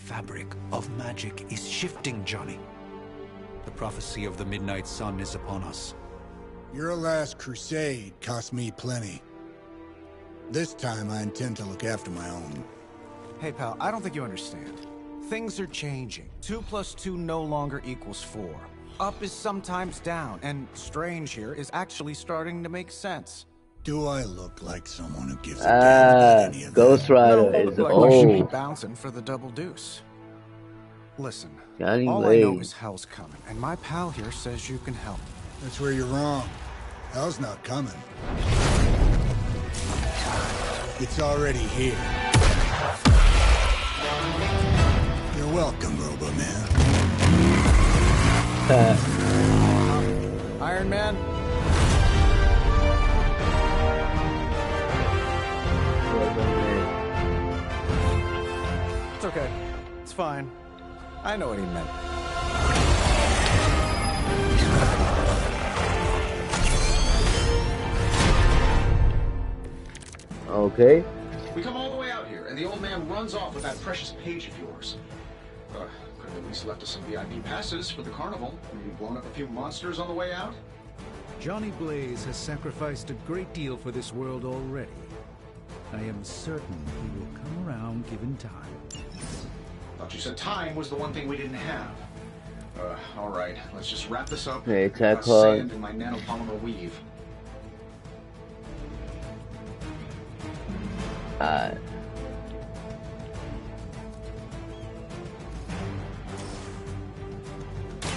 fabric of magic is shifting, Johnny. The prophecy of the Midnight Sun is upon us. Your last crusade cost me plenty. This time I intend to look after my own. Hey pal, I don't think you understand. Things are changing. 2 + 2 no longer equals 4. Up is sometimes down, and strange here is actually starting to make sense. Do I look like someone who gives a damn about any of Ghost that? Rider No, is like you should be old. bouncing for the double deuce. Listen, Johnny all I know Blaze. is hell's coming, and my pal here says you can help. That's where you're wrong. Hell's not coming. It's already here. You're welcome, Robo-Man. Iron Man? It's okay. It's fine. I know what he meant. Okay. We come all the way out here, and the old man runs off with that precious page of yours. Could have at least left us some VIP passes for the carnival. Maybe blown up a few monsters on the way out? Johnny Blaze has sacrificed a great deal for this world already. I am certain he will come around given time. Thought you said time was the one thing we didn't have. All right, let's just wrap this up. Hey, attack Sand in my nanopolymer weave.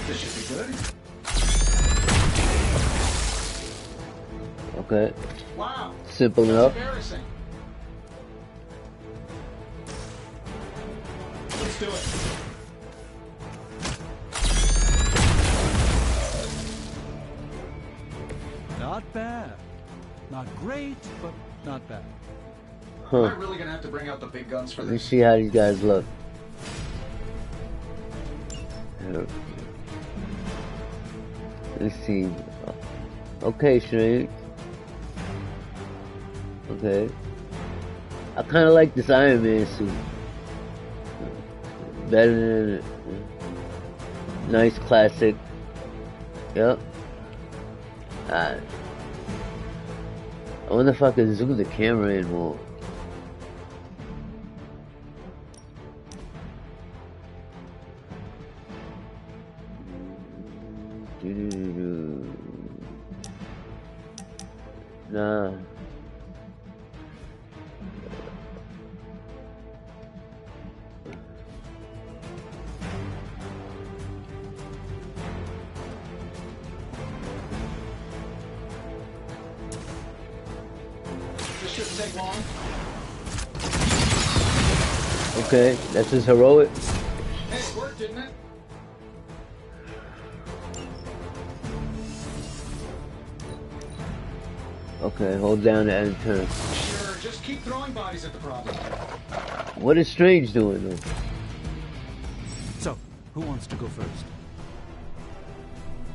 This should be good. Okay. Wow. Simple That's enough. embarrassing. Let's do it. Not bad. Not great, but not bad. Am I really gonna have to bring out the big guns for Let me this? see how these guys look. Let's see. Okay, Strange. Okay. I kind of like this Iron Man suit. Better than nice classic. Yep. I wonder if I could zoom the camera in more. Nah. This shouldn't take long. Okay, that's his heroic. Hey, it worked, didn't it? Okay, hold down the end turn. Sure, just keep throwing bodies at the problem. What is Strange doing though? So, who wants to go first?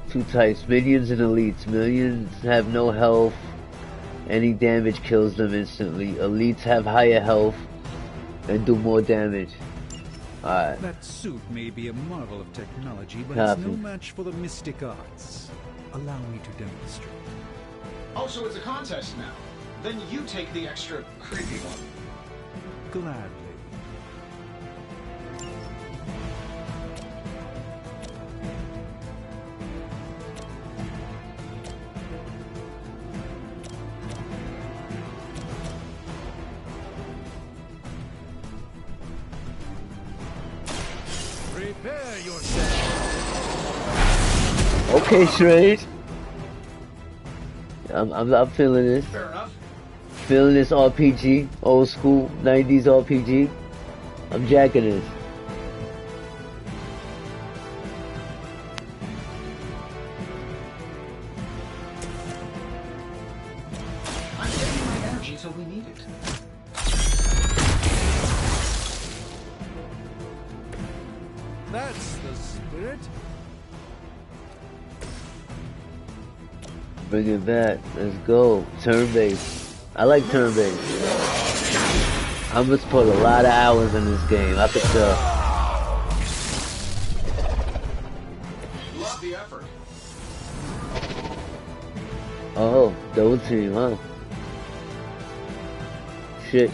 Two types, minions and elites. Minions have no health. Any damage kills them instantly. Elites have higher health and do more damage. Alright. That suit may be a marvel of technology, but Copy. it's no match for the mystic arts. Allow me to demonstrate. Oh, so it's a contest now. Then you take the extra creepy one. Gladly. Prepare yourself. Okay, Strange. I'm feeling this. Fair enough. Feeling this RPG. Old school 90s RPG. I'm jacking this. I'm saving my energy till we need it. That's the spirit. Bring it back. Let's go. Turn-based. I like turn-based. I must put a lot of hours in this game. I could tell. Oh, double team, huh? Shit.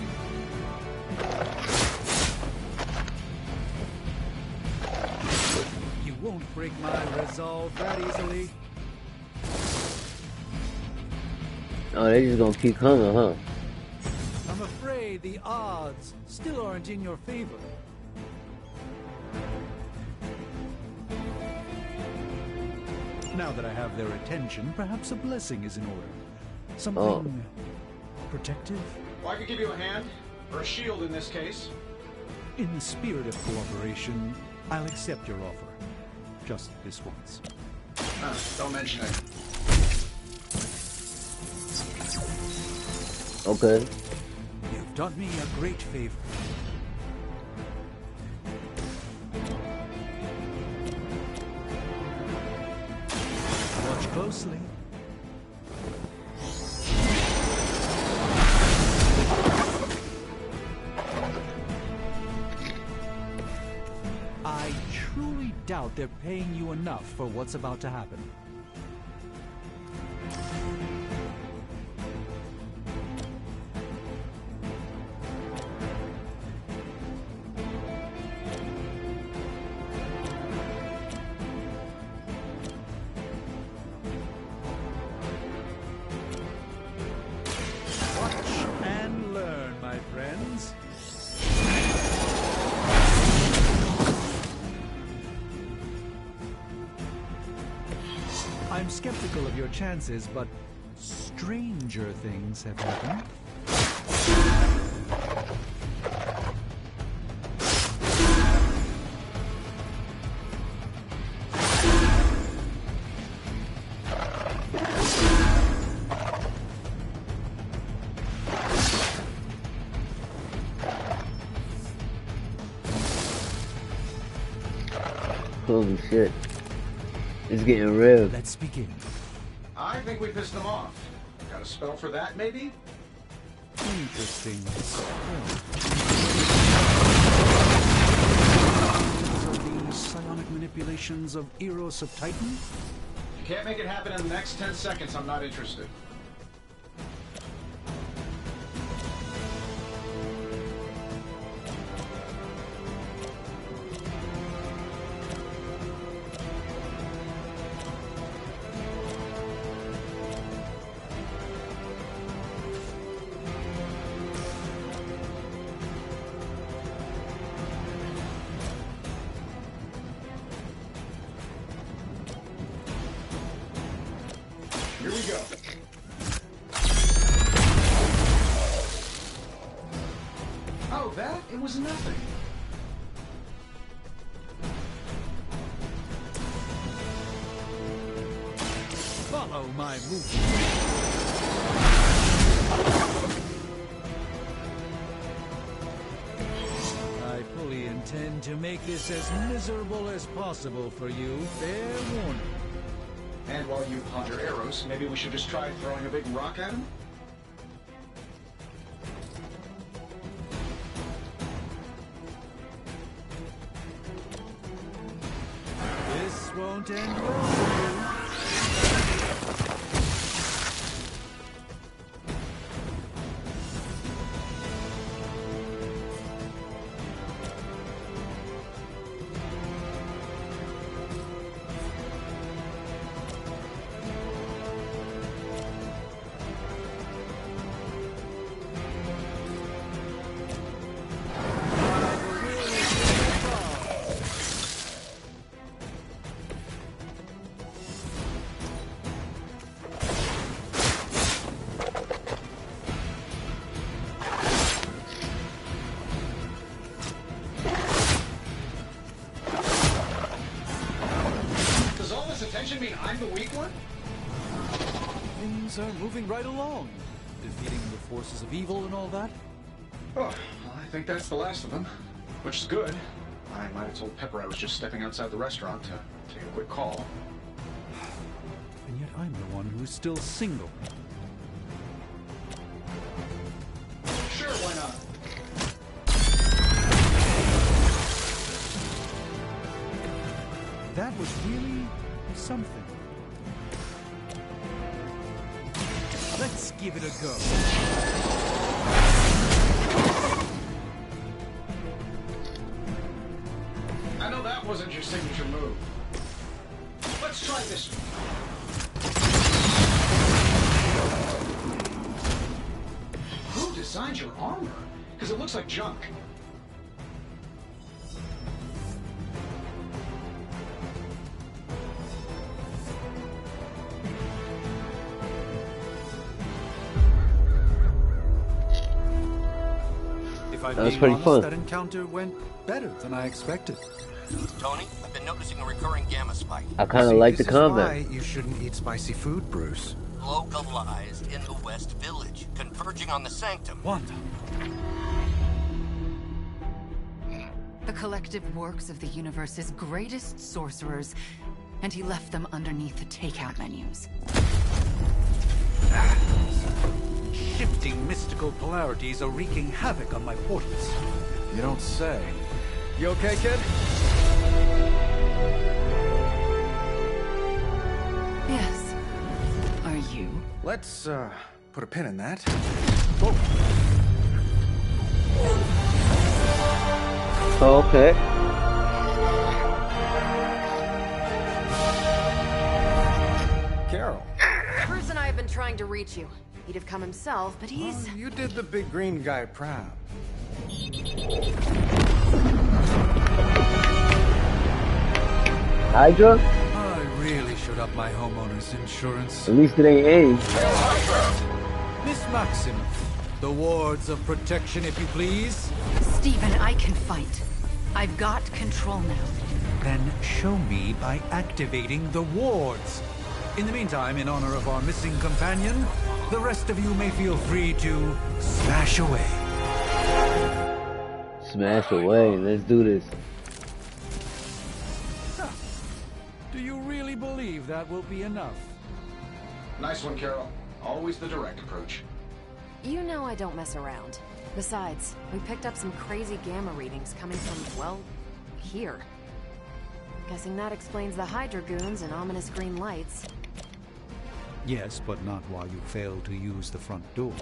You won't break my resolve that easily. Oh, they just gonna keep coming, huh? I'm afraid the odds still aren't in your favor. Now that I have their attention, perhaps a blessing is in order. Something protective? Well, I could give you a hand, or a shield in this case. In the spirit of cooperation, I'll accept your offer. Just this once. Don't mention it. Okay. You've done me a great favor. Watch closely. I truly doubt they're paying you enough for what's about to happen. I'm skeptical of your chances, but stranger things have happened. Holy shit. It's getting real. Let's begin. I think we pissed them off. Got a spell for that, maybe? Interesting. These are the psionic manipulations of Eros of Titan? If you can't make it happen in the next 10 seconds, I'm not interested. Here we go. Oh, that? It was nothing. Follow my movement. I fully intend to make this as miserable as possible for you. Fair warning. And while you ponder arrows, maybe we should just try throwing a big rock at him? This won't end well for you. Attention mean I'm the weak one? Things are moving right along. Defeating the forces of evil and all that. Oh, well, I think that's the last of them. Which is good. I might have told Pepper I was just stepping outside the restaurant to take a quick call. And yet I'm the one who's still single. Sure, why not? That was really something. give it a go. I know that wasn't your signature move. Let's try this one. Who designed your armor? Because it looks like junk. If That was pretty fun. That encounter went better than I expected. Tony, I've been noticing a recurring gamma spike. I kind of like the This is why combat. you shouldn't eat spicy food, Bruce. Localized in the West Village, converging on the Sanctum. Wanda. The collective works of the universe's greatest sorcerers, and he left them underneath the takeout menus. Shifting mystical polarities are wreaking havoc on my portals. You don't say. You okay, kid? Yes. Are you? Let's, put a pin in that. Oh, okay. Carol. Bruce and I have been trying to reach you. He'd have come himself, but he's... You did the big green guy proud. Hydra? I really should up my homeowner's insurance. At least it ain't AIDS. Miss Maxim, the wards of protection, if you please. Stephen, I can fight. I've got control now. Then show me by activating the wards. In the meantime, in honor of our missing companion, the rest of you may feel free to smash away. Smash away. Let's do this. Do you really believe that will be enough? Nice one, Carol. Always the direct approach. You know I don't mess around. Besides, we picked up some crazy gamma readings coming from, well, here. Guessing that explains the Hydra goons and ominous green lights. Yes, but not while you fail to use the front door.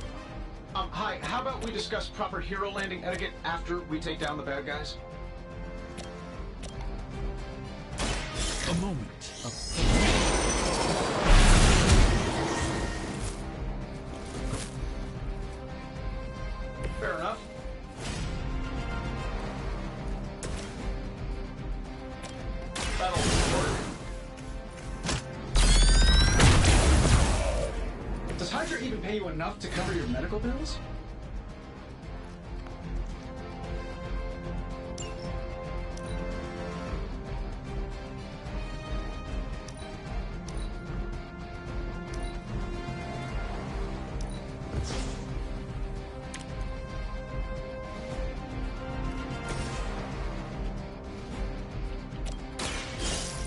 Hi, how about we discuss proper hero landing etiquette after we take down the bad guys? A moment of... Fair enough. That'll work. Does Hydra even pay you enough to cover your medical bills?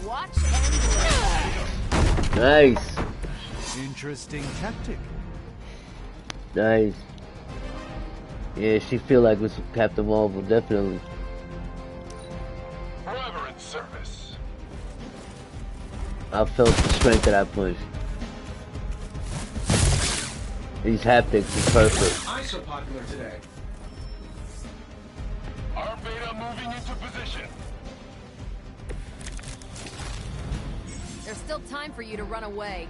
Watch and learn. Nice. Interesting tactic. Nice. Yeah, she feel like with Captain Marvel, definitely. Forever in service. I felt the strength of that punch. These haptics is perfect. I'm so popular today. Our beta moving into position. There's still time for you to run away.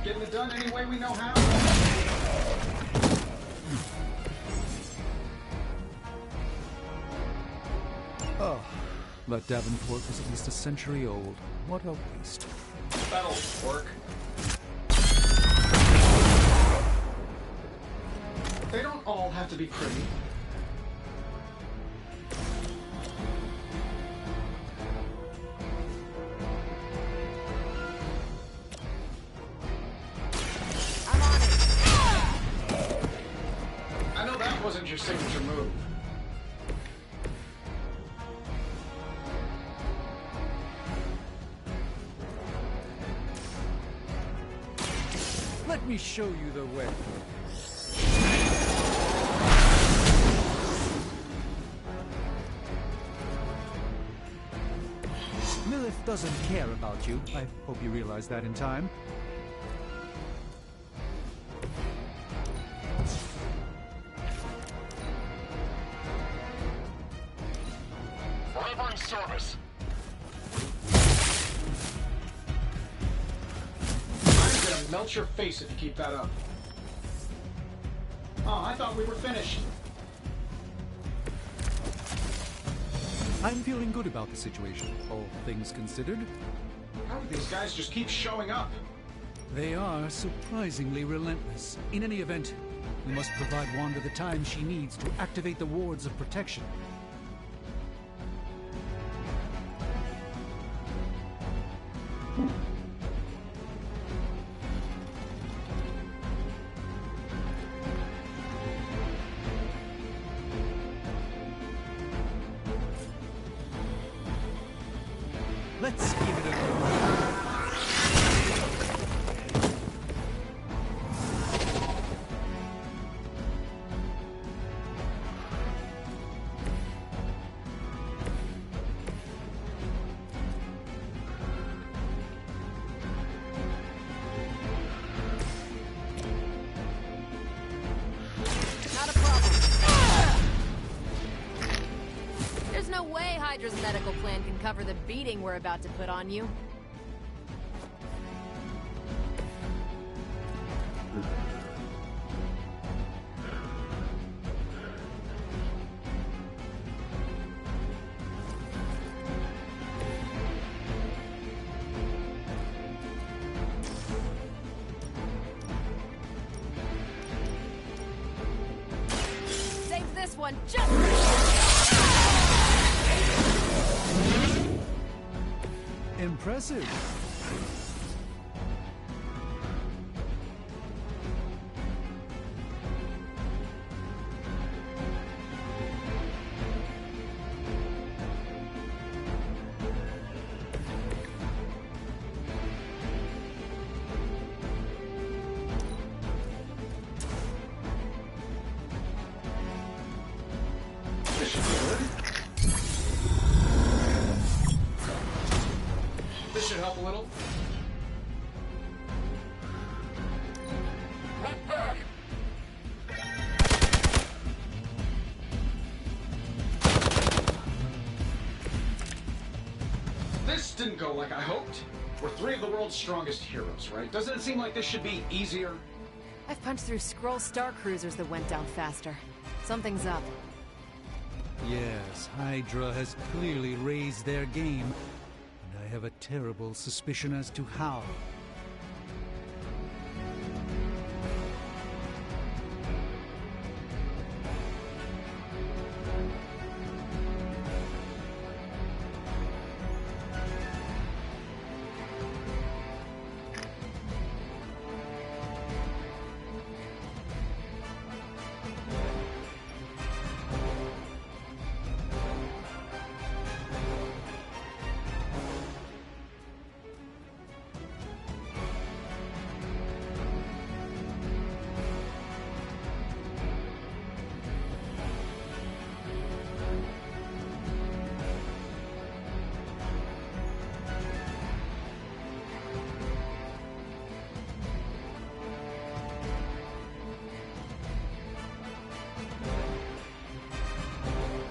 Getting it done any way we know how. Oh, that Davenport was at least a century old. What a waste. That'll work. They don't all have to be pretty. I'm on it. I know that wasn't your signature move. Let me show you the way. Lilith doesn't care about you. I hope you realize that in time. Delivering service. I'm gonna melt your face if you keep that up. Oh, I thought we were finished. I'm feeling good about the situation, all things considered. How do these guys just keep showing up? They are surprisingly relentless. In any event, we must provide Wanda the time she needs to activate the wards of protection. Let's give it a go. Not a problem. There's no way Hydra's medical plan can cover the beating we're about to put on you. Save this one just for you. Impressive. This should be good. This should help a little. This didn't go like I hoped. We're three of the world's strongest heroes, right? Doesn't it seem like this should be easier? I've punched through Skrull Star Cruisers that went down faster. Something's up. Yes, Hydra has clearly raised their game, and I have a terrible suspicion as to how.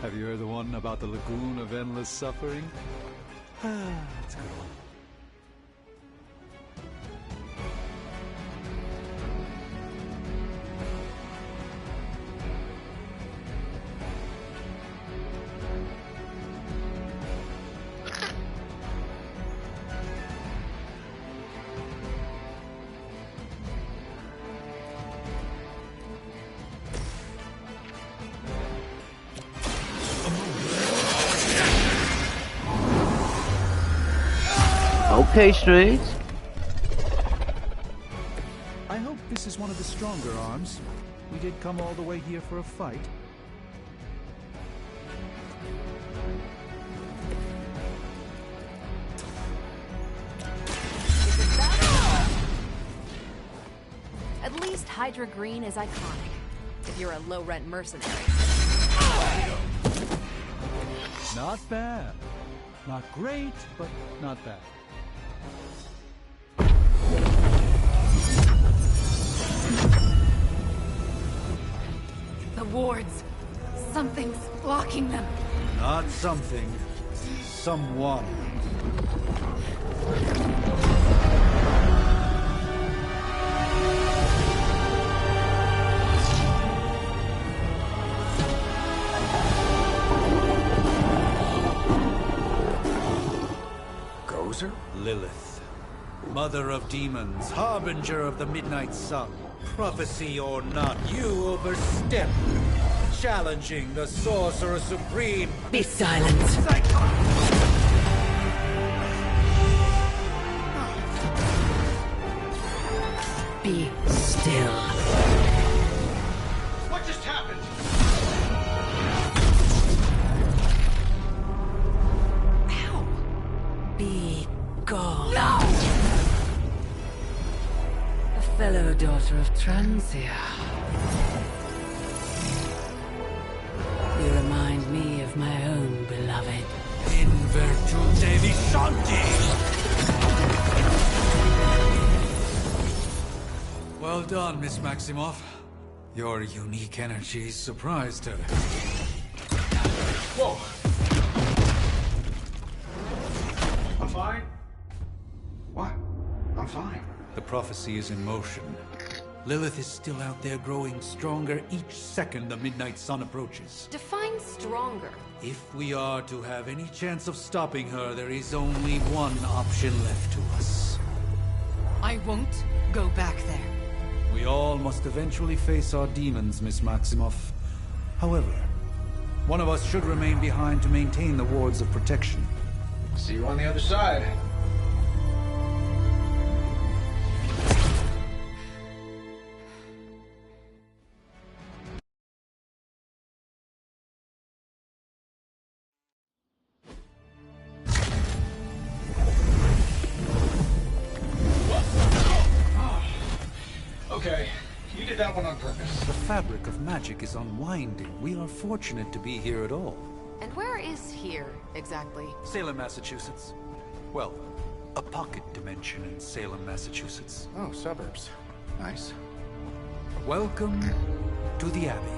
Have you heard the one about the Lagoon of Endless Suffering? It's a good one. Okay, Strange. I hope this is one of the stronger arms. We did come all the way here for a fight. At least Hydra Green is iconic, if you're a low-rent mercenary. Not bad. Not great, but not bad. The wards. Something's blocking them. Not something. Someone. Gozer? Lilith. Mother of demons, harbinger of the midnight sun. Prophecy or not, you overstep. Challenging the Sorcerer Supreme. Be silent. Be still. What just happened? Be gone. No! A fellow daughter of Transia. You remind me of my own beloved. In virtute vishanti. Well done, Miss Maximoff. Your unique energy surprised her. Whoa! I'm fine. What? I'm fine. The prophecy is in motion. Lilith is still out there growing stronger each second the midnight sun approaches. Define stronger. If we are to have any chance of stopping her, there is only one option left to us. I won't go back there. We all must eventually face our demons, Miss Maximoff. However, one of us should remain behind to maintain the wards of protection. See you on the other side. Okay, you did that one on purpose. The fabric of magic is unwinding. We are fortunate to be here at all. And where is here, exactly? Salem, Massachusetts. Well, a pocket dimension in Salem, Massachusetts. Oh, suburbs. Nice. Welcome to the Abbey.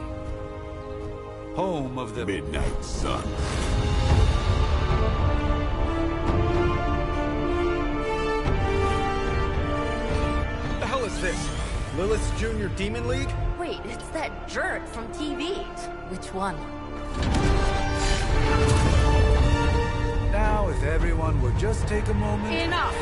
Home of the Midnight Sun. The hell is this? Lilith's Junior Demon League? Wait, it's that jerk from TV. Which one? Now, if everyone would just take a moment... Enough!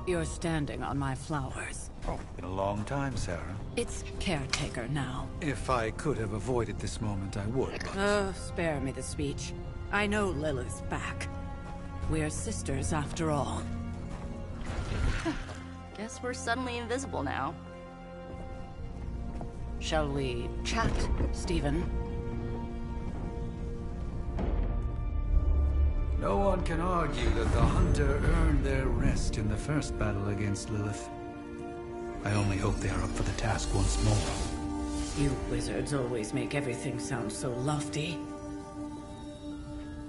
You're standing on my flowers. Oh, been a long time, Sarah. It's caretaker now. If I could have avoided this moment, I would, but... Oh, spare me the speech. I know Lilith's back. We're sisters after all. Guess we're suddenly invisible now. Shall we chat, Stephen? No one can argue that the Hunter earned their rest in the first battle against Lilith. I only hope they are up for the task once more. You wizards always make everything sound so lofty.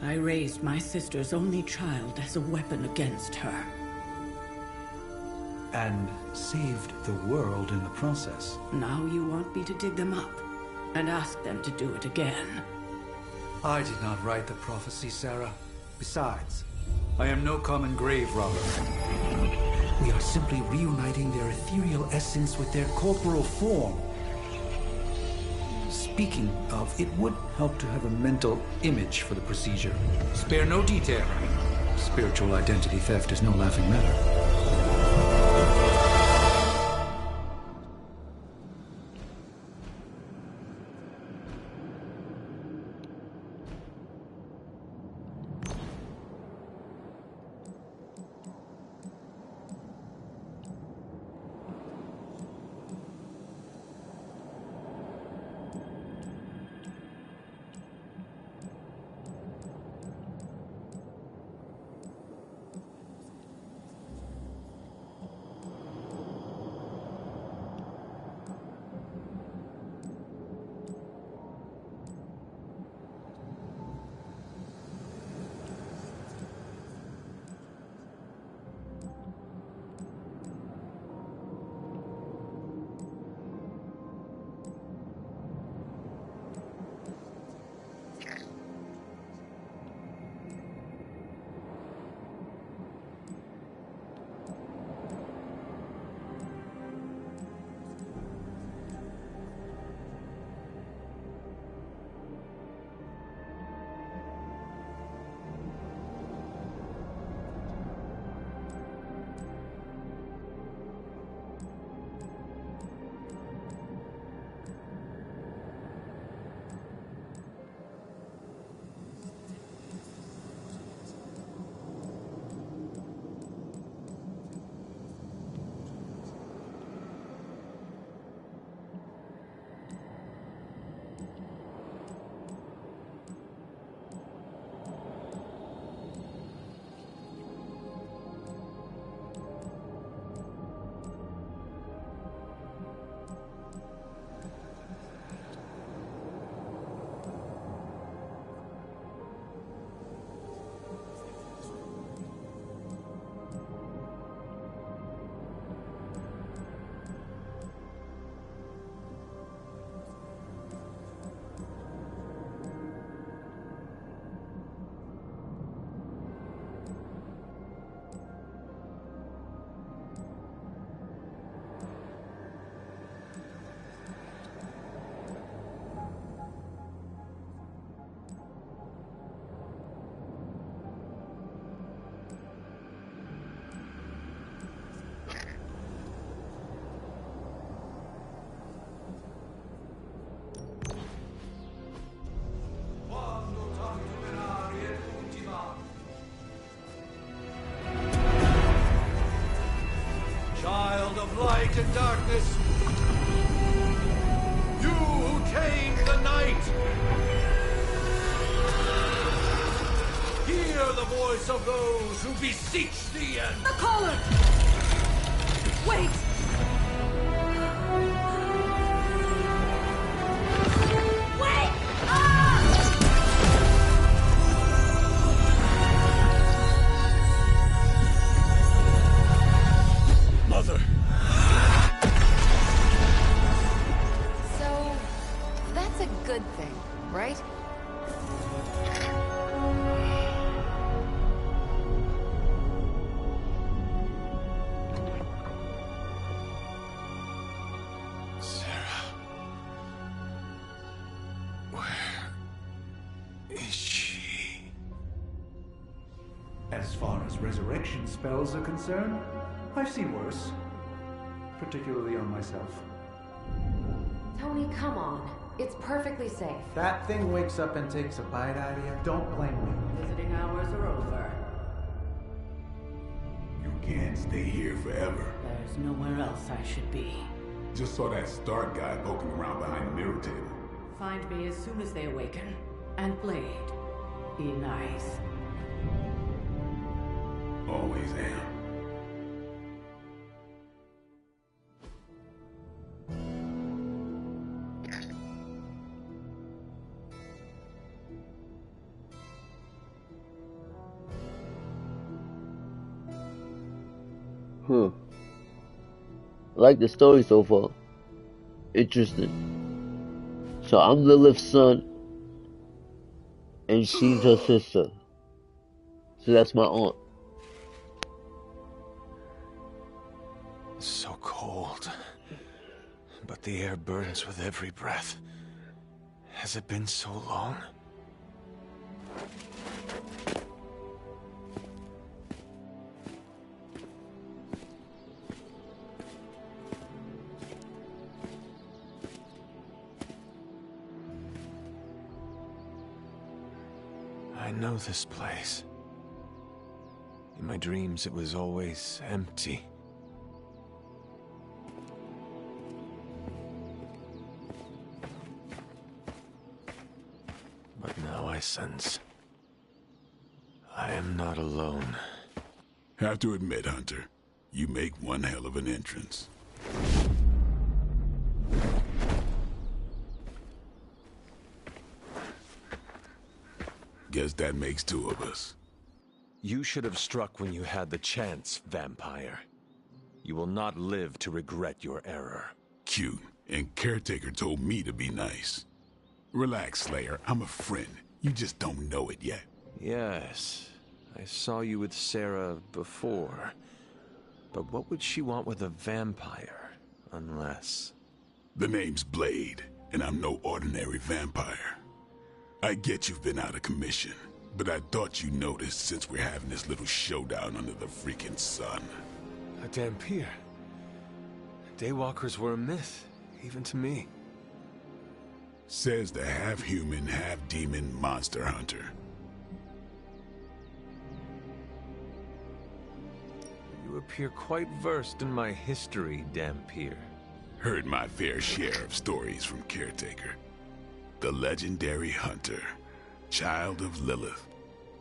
I raised my sister's only child as a weapon against her. And saved the world in the process. Now you want me to dig them up and ask them to do it again. I did not write the prophecy, Sarah. Besides, I am no common grave robber. We are simply reuniting their ethereal essence with their corporal form. Speaking of, it would help to have a mental image for the procedure. Spare no detail. Spiritual identity theft is no laughing matter. into darkness. You who tame the night. Hear the voice of those who beseech thee and... The collar! Wait! Wait! Mother! So, that's a good thing, right? Sarah. Where is she? As far as resurrection spells are concerned, I've seen worse. Particularly on myself. Tony, come on. It's perfectly safe. That thing wakes up and takes a bite out of you. Don't blame me. Visiting hours are over. You can't stay here forever. There's nowhere else I should be. Just saw that Stark guy poking around behind the mirror table. Find me as soon as they awaken. And Blade, be nice. Always am. Huh. I like the story so far. Interesting. So I'm Lilith's son, and she's her sister. So that's my aunt. So cold. But the air burns with every breath. Has it been so long? I know this place. In my dreams, it was always empty. But now I sense I am not alone. Have to admit, Hunter, you make one hell of an entrance. Guess that makes two of us. You should have struck when you had the chance, vampire. You will not live to regret your error. Cute, and Caretaker told me to be nice. Relax, Slayer, I'm a friend. You just don't know it yet. Yes, I saw you with Sarah before. But what would she want with a vampire, unless... The name's Blade, and I'm no ordinary vampire. I get you've been out of commission, but I thought you noticed since we're having this little showdown under the freaking sun. A Dampier. Daywalkers were a myth, even to me. Says the half-human, half-demon monster hunter. You appear quite versed in my history, Dampier. Heard my fair share of stories from Caretaker. The legendary hunter, child of Lilith,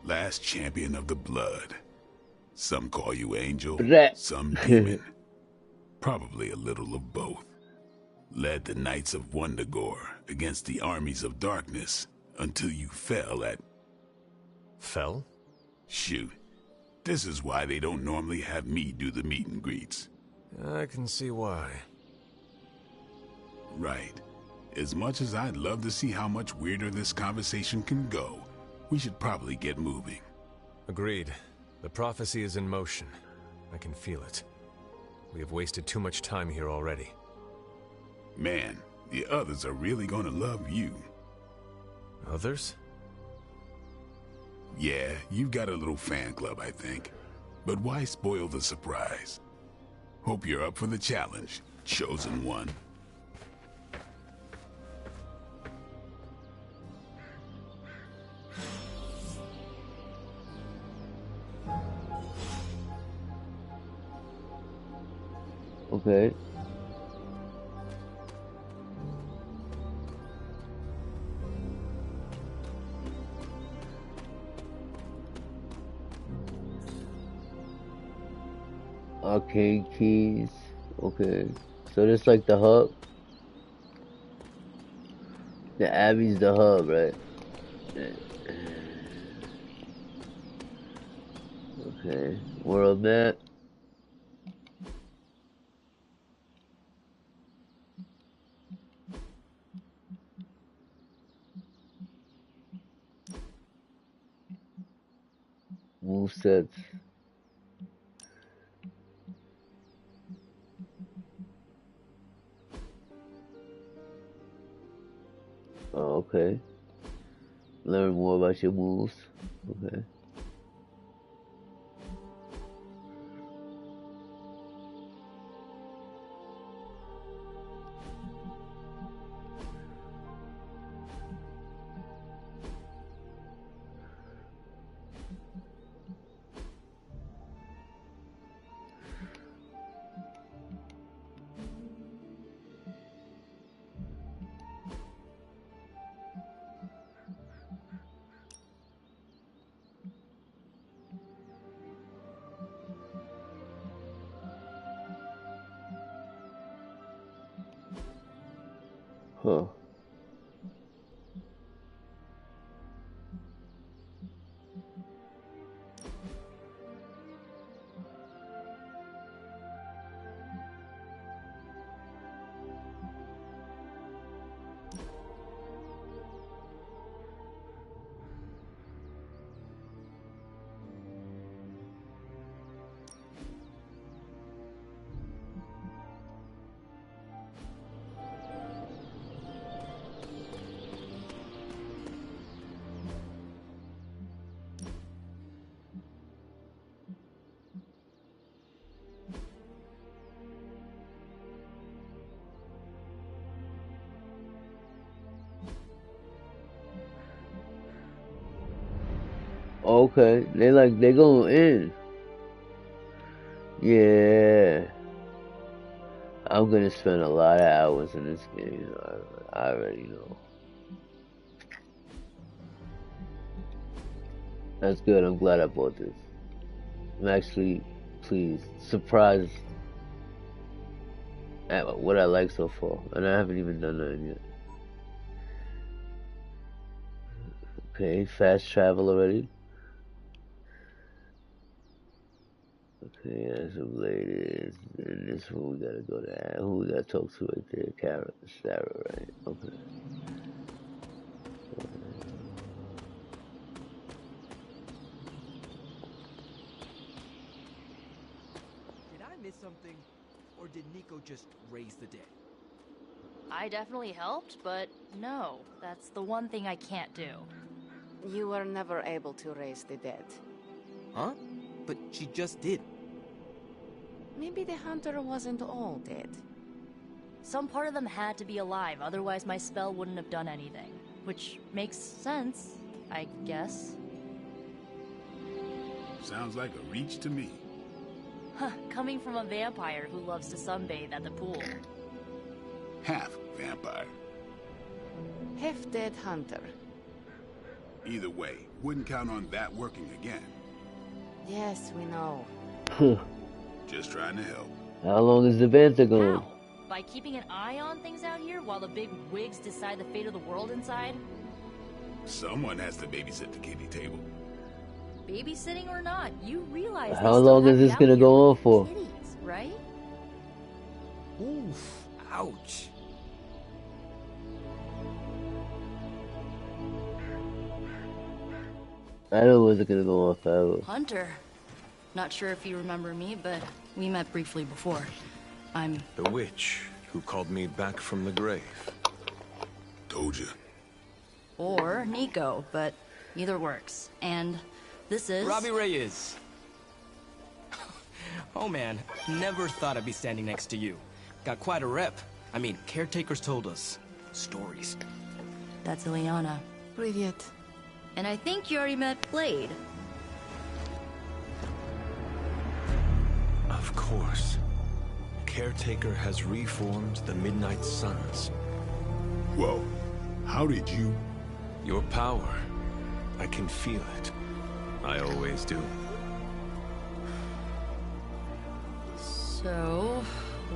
last champion of the blood. Some call you angel, some demon. Probably a little of both. Led the Knights of Wundagore against the armies of darkness until you fell at... Fell? Shoot. This is why they don't normally have me do the meet and greets. I can see why. Right. As much as I'd love to see how much weirder this conversation can go, we should probably get moving. Agreed. The prophecy is in motion. I can feel it. We have wasted too much time here already. Man, the others are really gonna love you. Others? Yeah, you've got a little fan club, I think. But why spoil the surprise? Hope you're up for the challenge, chosen one. Okay. Arcade keys. Okay. So this like the hub. The Abbey's the hub, right? Okay. World map. Movesets. Oh, okay. Learn more about your moves. Okay. Huh. Okay, they going in. Yeah, I'm gonna spend a lot of hours in this game. I already know. That's good. I'm glad I bought this. I'm actually pleased, surprised at what I like so far, and I haven't even done that yet. Okay, fast travel already. Okay, that's some ladies. And this one we gotta go to. Who we gotta talk to right there? Kara, Sarah, right? Okay. Did I miss something? Or did Nico just raise the dead? I definitely helped, but no, that's the one thing I can't do. You were never able to raise the dead. Huh? But she just did. Maybe the hunter wasn't all dead. Some part of them had to be alive, otherwise my spell wouldn't have done anything. Which makes sense, I guess. Sounds like a reach to me. Huh, coming from a vampire who loves to sunbathe at the pool. Half vampire. Half-dead hunter. Either way, wouldn't count on that working again. Yes, we know. Just trying to help. How long is the banter going? How? By keeping an eye on things out here while the big wigs decide the fate of the world inside? Someone has to babysit the kiddie table. Babysitting or not, you realize How long is this gonna go on for? Kitties, right? Oof. Ouch. I know it wasn't gonna go on forever. Hunter. Not sure if you remember me, but we met briefly before. I'm... The witch who called me back from the grave. Told you. Or Nico, but either works. And this is... Robbie Reyes. Oh man, never thought I'd be standing next to you. Got quite a rep. I mean, caretakers told us stories. That's Ileana. Привет. And I think you already met Blade. Of course. Caretaker has reformed the Midnight Suns. Whoa. How did you... Your power. I can feel it. I always do. So,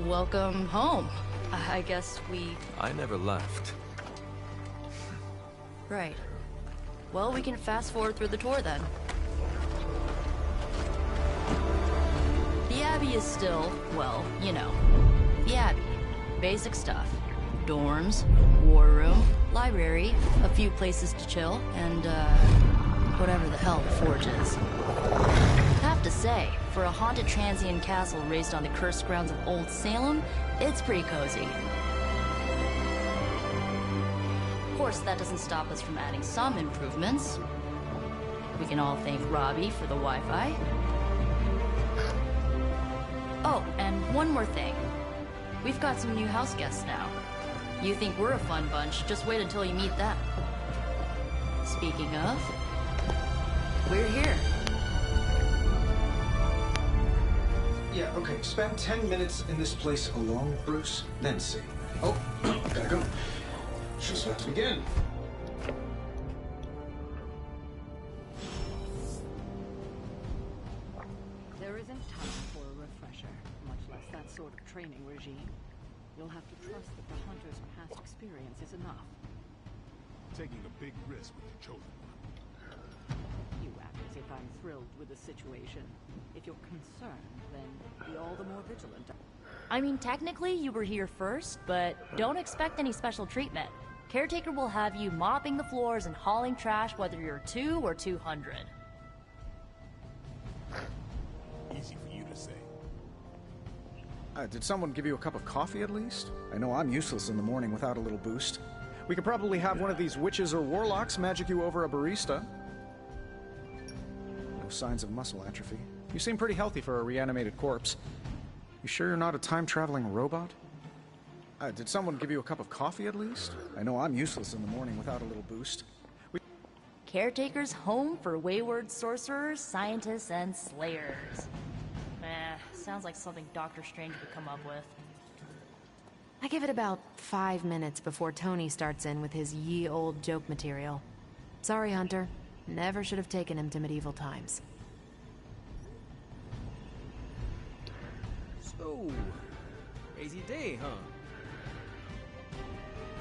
welcome home. I guess we... I never left. Right. Well, we can fast forward through the tour then. The Abbey is still, well, you know, the Abbey. Basic stuff. Dorms, war room, library, a few places to chill, and, whatever the hell the Forge is. Have to say, for a haunted transient castle raised on the cursed grounds of Old Salem, it's pretty cozy. Of course, that doesn't stop us from adding some improvements. We can all thank Robbie for the Wi-Fi. Oh, and one more thing. We've got some new house guests now. You think we're a fun bunch, just wait until you meet them. Speaking of, we're here. Yeah, okay. Spend 10 minutes in this place alone, Bruce, then see. Oh, gotta go. Show's about to begin. There isn't time for a refresher, much less that sort of training regime. You'll have to trust that the hunter's past experience is enough. Taking a big risk with the chosen one. You act as if I'm thrilled with the situation. If you're concerned, then be all the more vigilant. I mean, technically you were here first, but don't expect any special treatment. Caretaker will have you mopping the floors and hauling trash whether you're 2 or 200. Easy for you to say. Did someone give you a cup of coffee at least? I know I'm useless in the morning without a little boost. We could probably have one of these witches or warlocks magic you over a barista. No signs of muscle atrophy. You seem pretty healthy for a reanimated corpse. You sure you're not a time-traveling robot? Did someone give you a cup of coffee at least? I know I'm useless in the morning without a little boost. Caretaker's home for wayward sorcerers, scientists, and slayers. Sounds like something Doctor Strange would come up with. I give it about 5 minutes before Tony starts in with his ye old joke material. Sorry, Hunter. Never should have taken him to medieval times. So, crazy day, huh?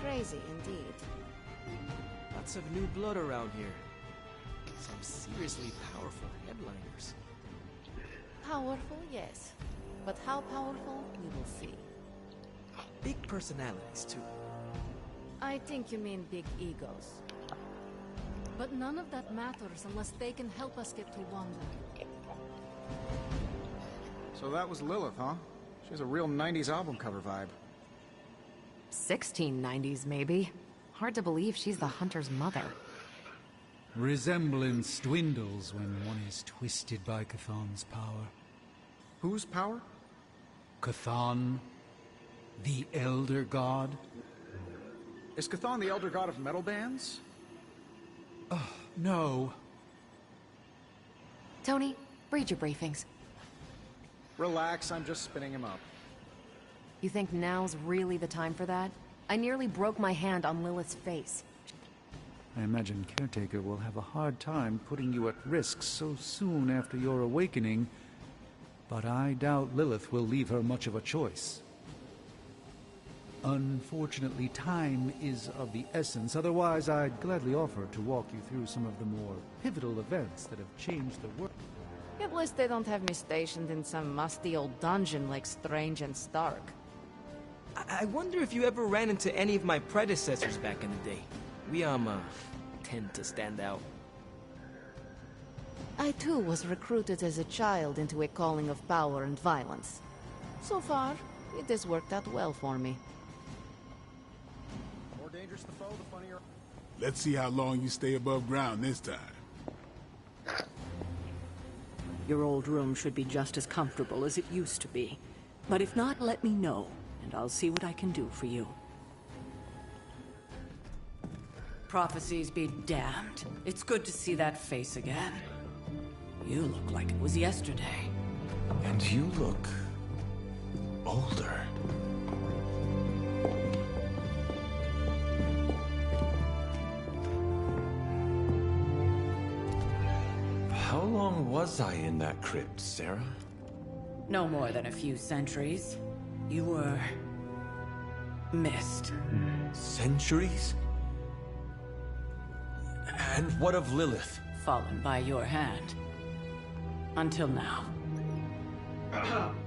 Crazy indeed. Lots of new blood around here. Some seriously powerful headliners. Powerful, yes. But how powerful, we will see. Big personalities, too. I think you mean big egos. But none of that matters unless they can help us get to Wanda. So that was Lilith, huh? She has a real 90s album cover vibe. 1690s, maybe. Hard to believe she's the Hunter's mother. Resemblance dwindles when one is twisted by Chthon's power. Whose power? Chthon, the Elder God. Is Chthon the elder god of metal bands? No. Tony, read your briefings. Relax, I'm just spinning him up. You think now's really the time for that? I nearly broke my hand on Lilith's face. I imagine Caretaker will have a hard time putting you at risk so soon after your awakening, but I doubt Lilith will leave her much of a choice. Unfortunately, time is of the essence. Otherwise, I'd gladly offer to walk you through some of the more pivotal events that have changed the world. At least they don't have me stationed in some musty old dungeon like Strange and Stark. I wonder if you ever ran into any of my predecessors back in the day. We, tend to stand out. I too was recruited as a child into a calling of power and violence. So far, it has worked out well for me. The more dangerous the foe, the funnier. Let's see how long you stay above ground this time. Your old room should be just as comfortable as it used to be. But if not, let me know, and I'll see what I can do for you. Prophecies be damned. It's good to see that face again. You look like it was yesterday. And you look older. How long was I in that crypt, Sarah? No more than a few centuries. You were... missed. Centuries? And what of Lilith? Fallen by your hand. Until now.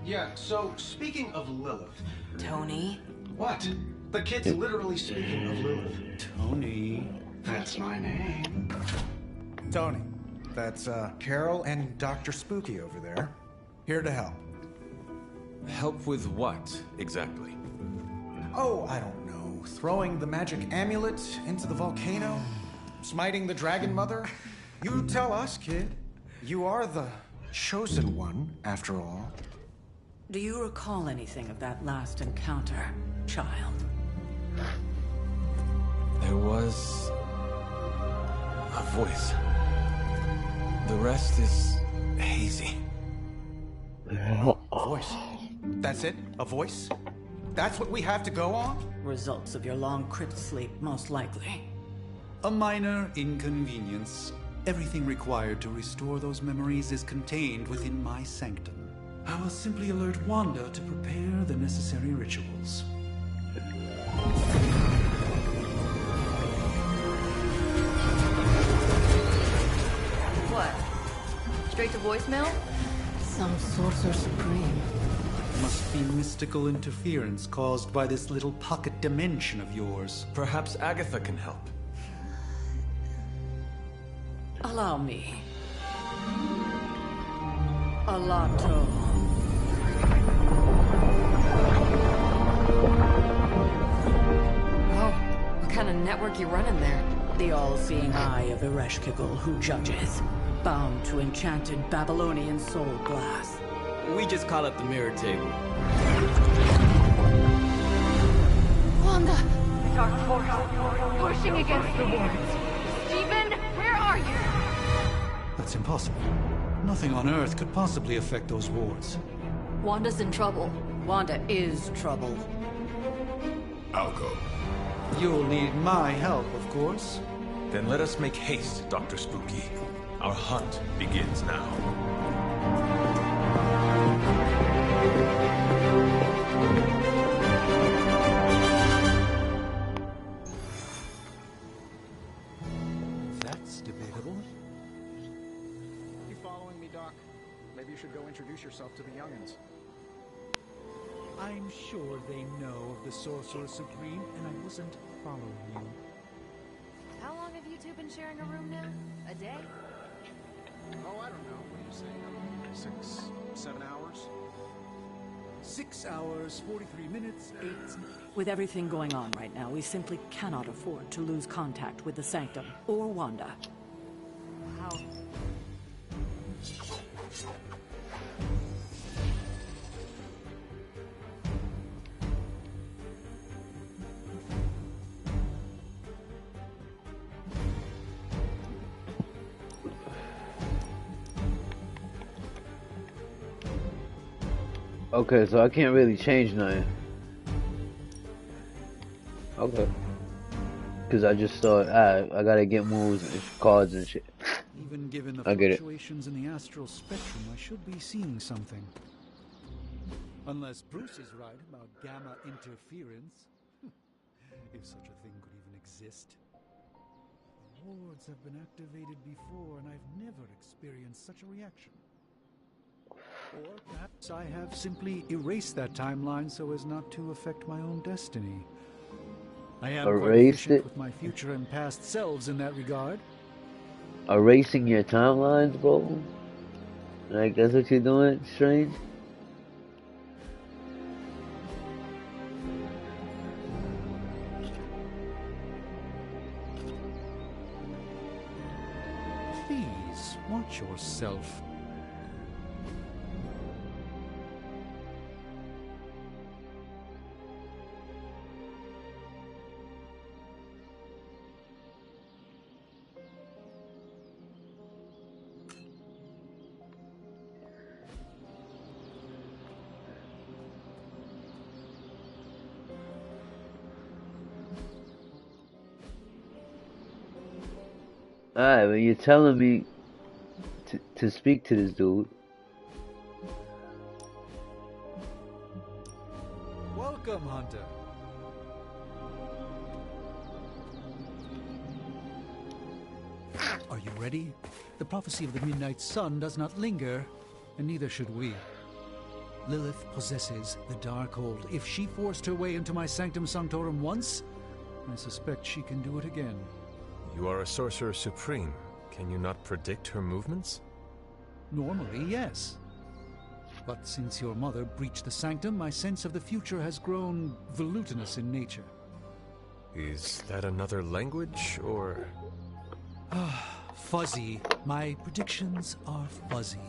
Yeah, so speaking of Lilith... Tony? What? The kid's literally speaking of Lilith. Tony. That's my name. Tony, that's Carol and Dr. Spooky over there. Here to help. Help with what, exactly? Oh, I don't know. Throwing the magic amulet into the volcano? Smiting the Dragon Mother? You tell us, kid. You are the chosen one, after all. Do you recall anything of that last encounter, child? There was... a voice. The rest is hazy. A voice. That's it? A voice? That's what we have to go on? Results of your long crypt sleep, most likely. A minor inconvenience. Everything required to restore those memories is contained within my sanctum. I will simply alert Wanda to prepare the necessary rituals. What? Straight to voicemail? Some sorcerer supreme. Must be mystical interference caused by this little pocket dimension of yours. Perhaps Agatha can help. Allow me. Alato. Oh, what kind of network you running there? The all-seeing eye of Ereshkigal who judges. Bound to enchanted Babylonian soul glass. We just call it the mirror table. Wanda! Dark force pushing against the wards. Stephen, where are you? That's impossible. Nothing on Earth could possibly affect those wards. Wanda's in trouble. Wanda is trouble. I'll go. You'll need my help, of course. Then let us make haste, Dr. Spooky. Our hunt begins now. That's debatable. You following me, Doc? Maybe you should go introduce yourself to the youngins. I'm sure they know of the Sorcerer Supreme, and I wasn't following you. How long have you two been sharing a room now? A day? Oh, I don't know. What do you say? 6, 7 hours? 6 hours, 43 minutes, 8... With everything going on right now, we simply cannot afford to lose contact with the Sanctum or Wanda. How? Okay, so I can't really change nothing. Okay. Because I just thought, I gotta get moves and cards and shit. Even given the I get it. fluctuations in the astral spectrum, I should be seeing something. Unless Bruce is right about gamma interference. If such a thing could even exist. The wards have been activated before, and I've never experienced such a reaction. Or perhaps I have simply erased that timeline so as not to affect my own destiny. I am quite Erased efficient it? with my future and past selves in that regard. Erasing your timelines, bro? Like, that's what you're doing, Strange? Please, watch yourself. Alright, but you're telling me to speak to this dude. Welcome, Hunter. Are you ready? The prophecy of the Midnight Sun does not linger, and neither should we. Lilith possesses the Darkhold. If she forced her way into my Sanctum Sanctorum once, I suspect she can do it again. You are a Sorcerer Supreme. Can you not predict her movements? Normally, yes. But since your mother breached the Sanctum, my sense of the future has grown volutinous in nature. Is that another language, or...? Fuzzy. My predictions are fuzzy.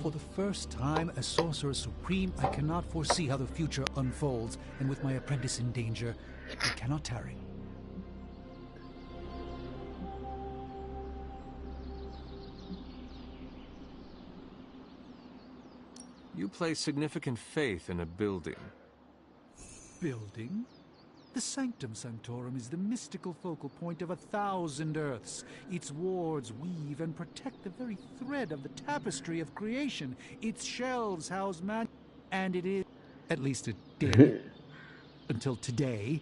For the first time as Sorcerer Supreme, I cannot foresee how the future unfolds, and with my apprentice in danger, I cannot tarry. You place significant faith in a building. Building? The Sanctum Sanctorum is the mystical focal point of 1,000 Earths. Its wards weave and protect the very thread of the tapestry of creation. Its shelves house magic, and it is, at least it did, until today.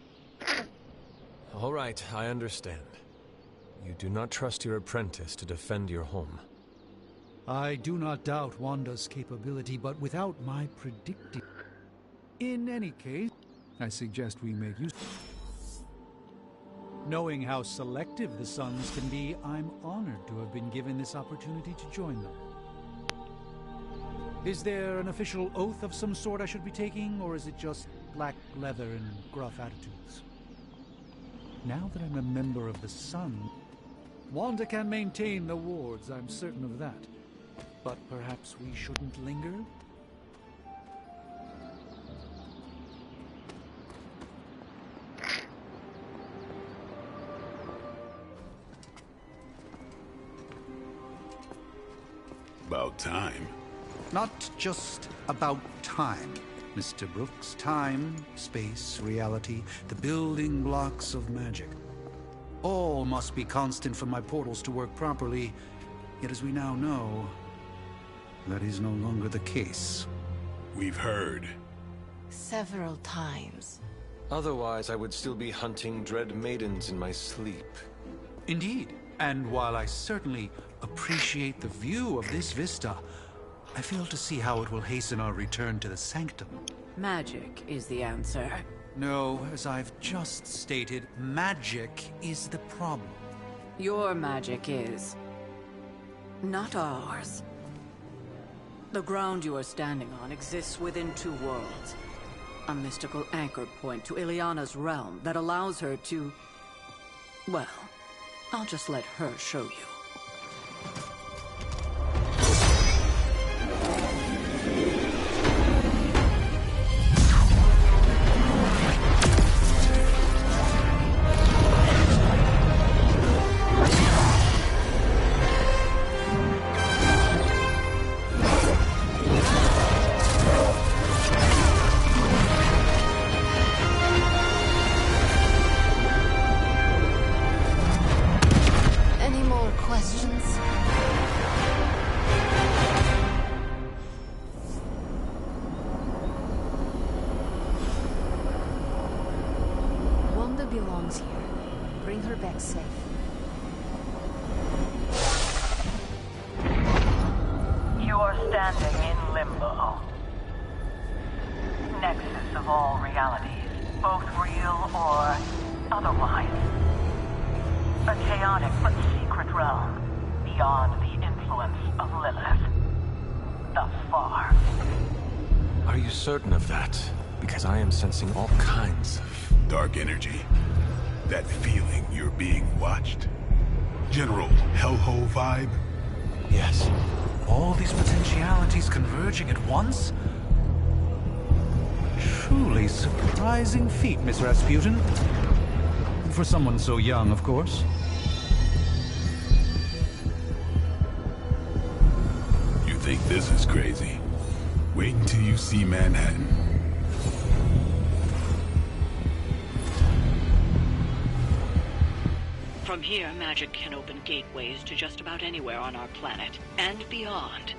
All right, I understand. You do not trust your apprentice to defend your home. I do not doubt Wanda's capability, but without my predicting. In any case, I suggest we make use. Knowing how selective the Suns can be, I'm honored to have been given this opportunity to join them. Is there an official oath of some sort I should be taking, or is it just black leather and gruff attitudes? Now that I'm a member of the Sun, Wanda can maintain the wards, I'm certain of that. But perhaps we shouldn't linger? About time. Not just about time, Mr. Brooks. Time, space, reality, the building blocks of magic. All must be constant for my portals to work properly, yet as we now know, that is no longer the case. We've heard. Several times. Otherwise, I would still be hunting dread maidens in my sleep. Indeed. And while I certainly appreciate the view of this vista, I fail to see how it will hasten our return to the Sanctum. Magic is the answer. No, as I've just stated, magic is the problem. Your magic is... not ours. The ground you are standing on exists within two worlds. A mystical anchor point to Ileana's realm that allows her to... well, I'll just let her show you. belongs here. Bring her back safe. You are standing in limbo. Nexus of all realities, both real or otherwise. A chaotic but secret realm beyond the influence of Lilith. Thus far. Are you certain of that? Because I am sensing all kinds of... dark energy. That feeling you're being watched. General hellhole vibe? Yes. All these potentialities converging at once? Truly surprising feat, Miss Rasputin. For someone so young, of course. You think this is crazy? Wait until you see Manhattan. From here, magic can open gateways to just about anywhere on our planet, and beyond.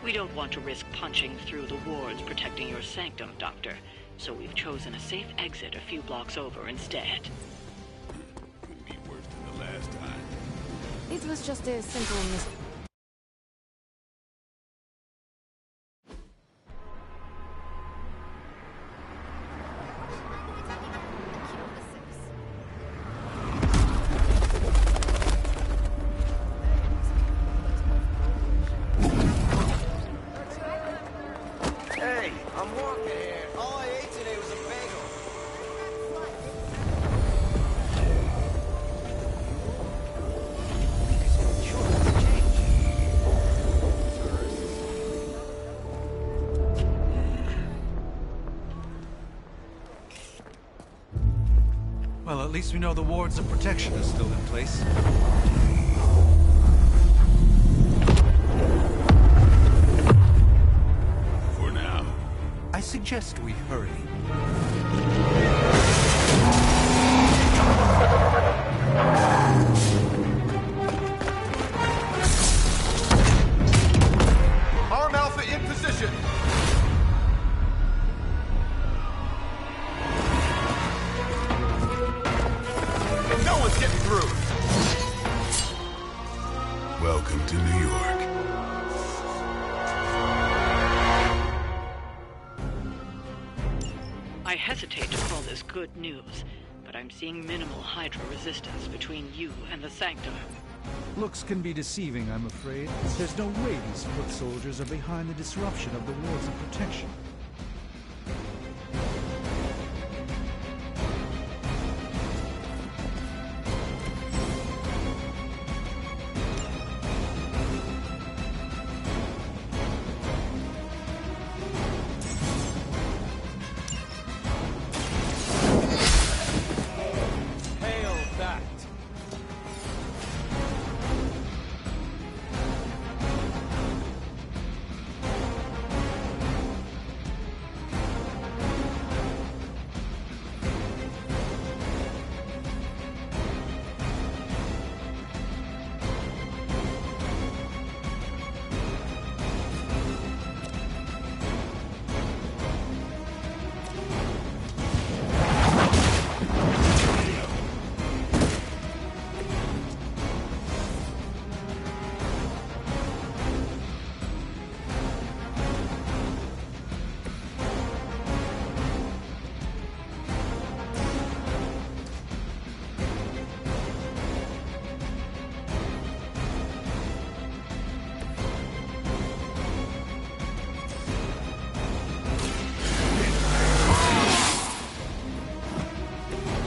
We don't want to risk punching through the wards protecting your sanctum, Doctor. So we've chosen a safe exit a few blocks over instead. Couldn't be worse than the last time. It was just a simple mistake. Hey, I'm walking here. All I ate today was a bagel. Well, at least we know the wards of protection are still in place. For now. I suggest we hurry. Arm Alpha in position. No one's getting through. Welcome to New York. I hesitate to call this good news, but I'm seeing minimal Hydra resistance between you and the Sanctum. Looks can be deceiving, I'm afraid. There's no way these foot soldiers are behind the disruption of the wards of protection. Hail that!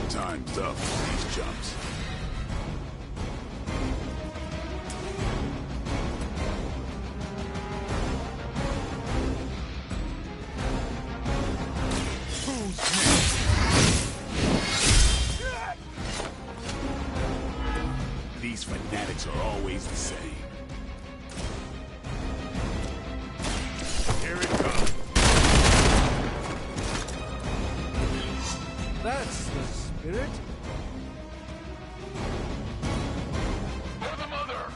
Time's up for these jumps. These fanatics are always the same. Here it comes. That's the spirit. For the mother.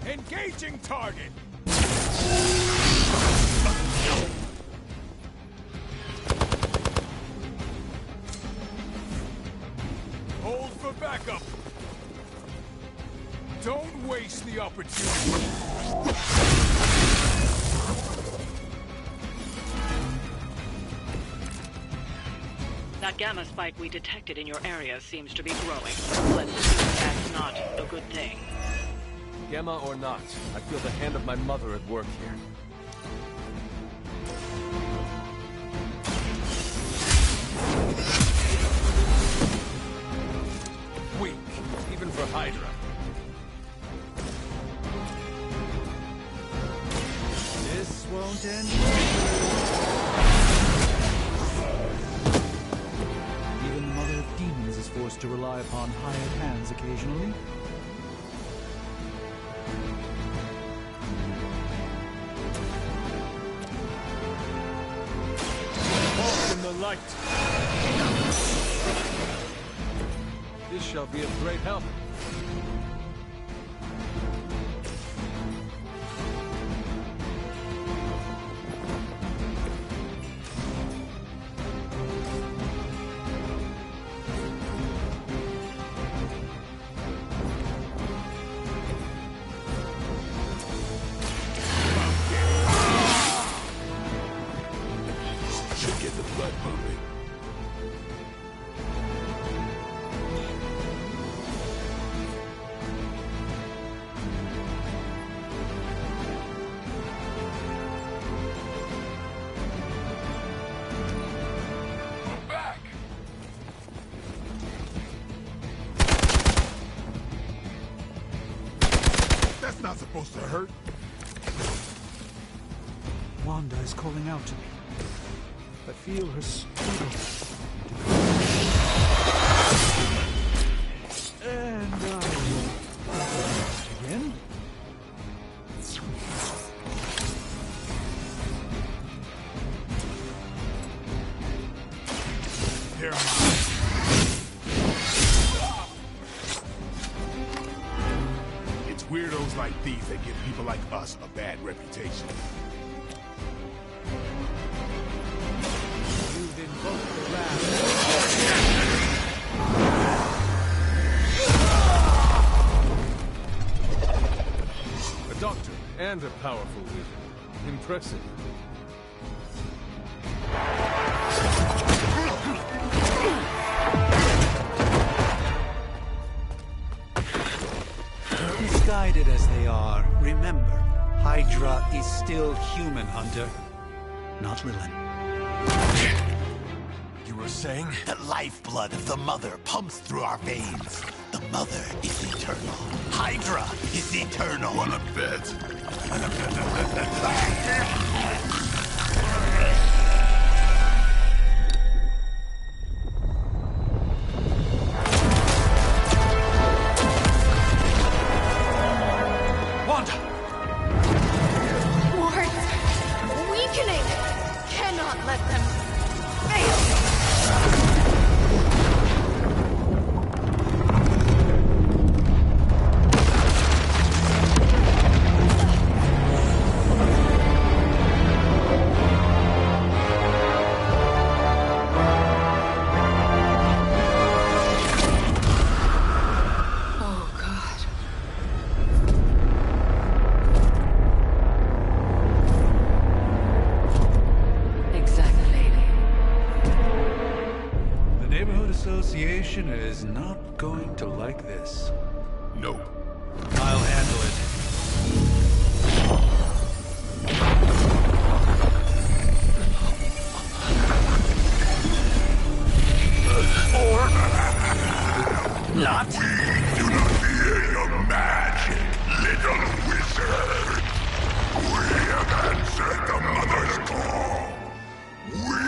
Engaging target. Hold for backup. Don't waste the opportunity. That gamma spike we detected in your area seems to be growing. Let's assume that's not a good thing. Gamma or not, I feel the hand of my mother at work here. Weak, even for Hydra. This won't end. Even the Mother of Demons is forced to rely upon hired hands occasionally. Walk in the light. This shall be of great help. That's not supposed to hurt. Wanda is calling out to me. I feel her struggle. And again. Here. It's weirdos like these that give people like us a bad reputation. You've invoked the wrath. A doctor and a powerful wizard. Impressive. Misguided as they are, remember, Hydra is still human, Hunter. Not Lilin. You were saying? The lifeblood of the Mother pumps through our veins. The Mother is eternal. Hydra is eternal. Wanna bet? Wanda! Wards! Weakening! Cannot let them fail! Oh, God. Exactly. The Neighborhood Association is not going to like this. Nope. I'll handle it. Not. Do not fear your magic, little wizard. We have answered the Mother's call. We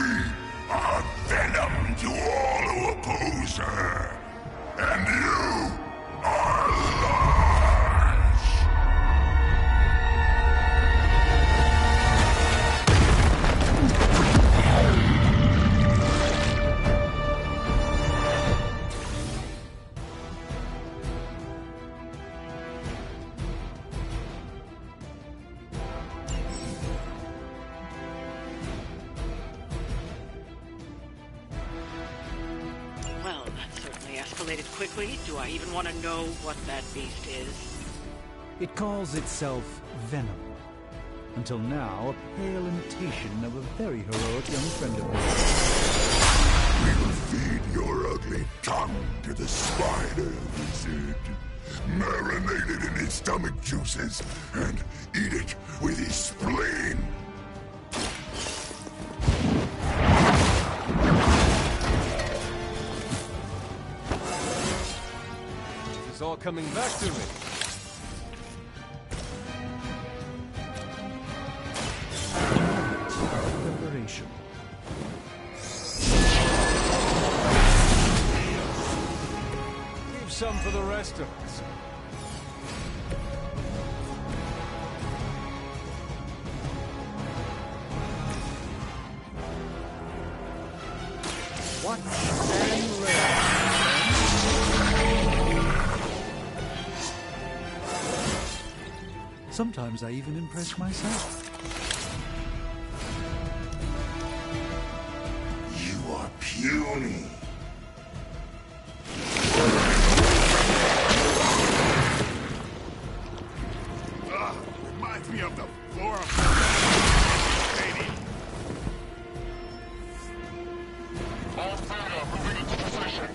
are venom to all who oppose her. And you are large. Well, that certainly escalated quickly. Do I even want to know what that beast is? It calls itself Venom. Until now, a pale imitation of a very heroic young friend of mine. We will feed your ugly tongue to the spider wizard. Marinate it in his stomach juices and eat it with his spleen. It's all coming back to me. Preparation. Leave some for the rest of us. Watch and learn. Sometimes I even impress myself. You are puny. Reminds me of the floor of stadium. All Theta moving into position.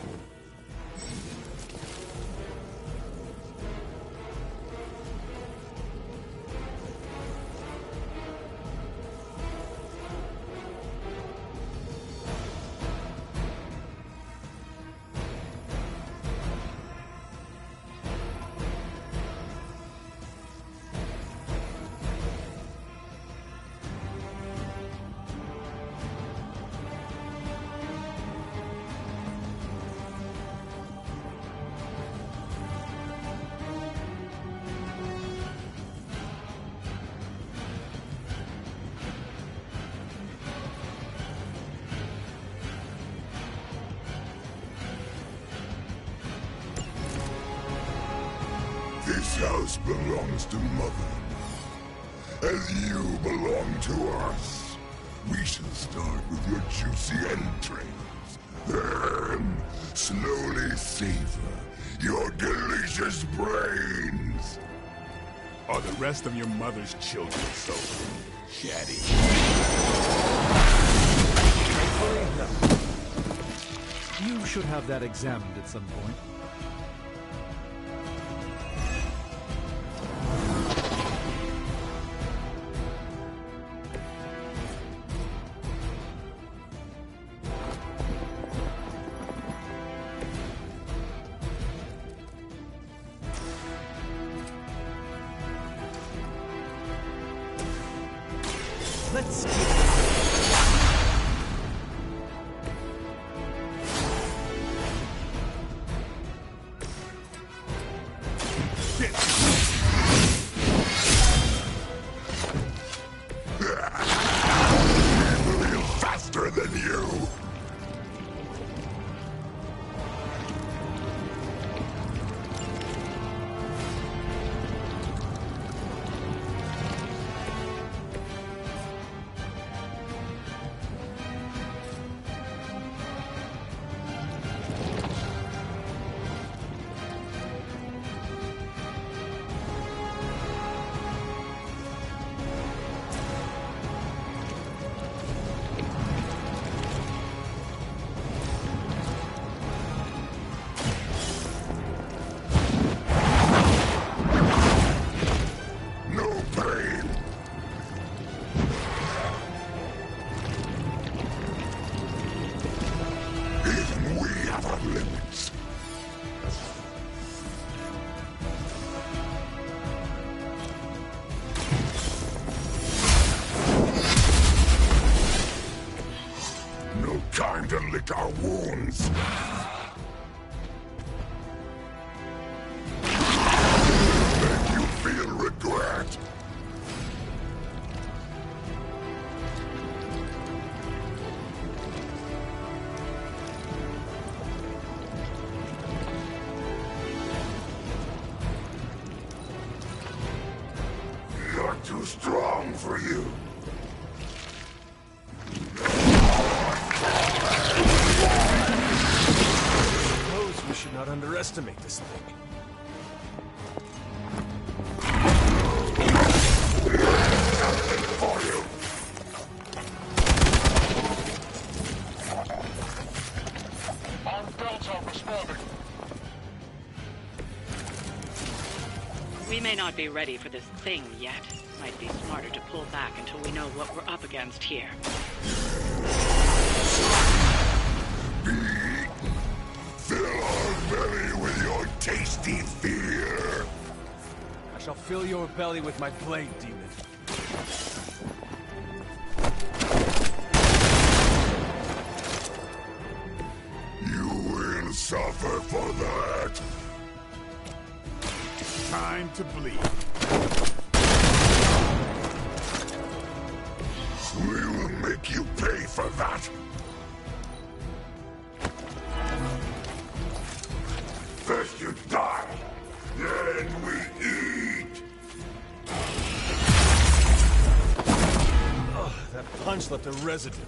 house belongs to Mother, as you belong to us. We shall start with your juicy entrails, then slowly savor your delicious brains. Are the rest of your mother's children so chatty? Thankfully, no. You should have that examined at some point. Let's get faster than you. Time to lick our wounds. Make you feel regret. Not too strong for you. We should not underestimate this thing. We may not be ready for this thing yet. Might be smarter to pull back until we know what we're up against here. Fill our belly with your tasty fear. I shall fill your belly with my blade, demon. You will suffer for that. Time to bleed. We will make you pay for that. First you die, then we eat. Ugh, that punch left a residue.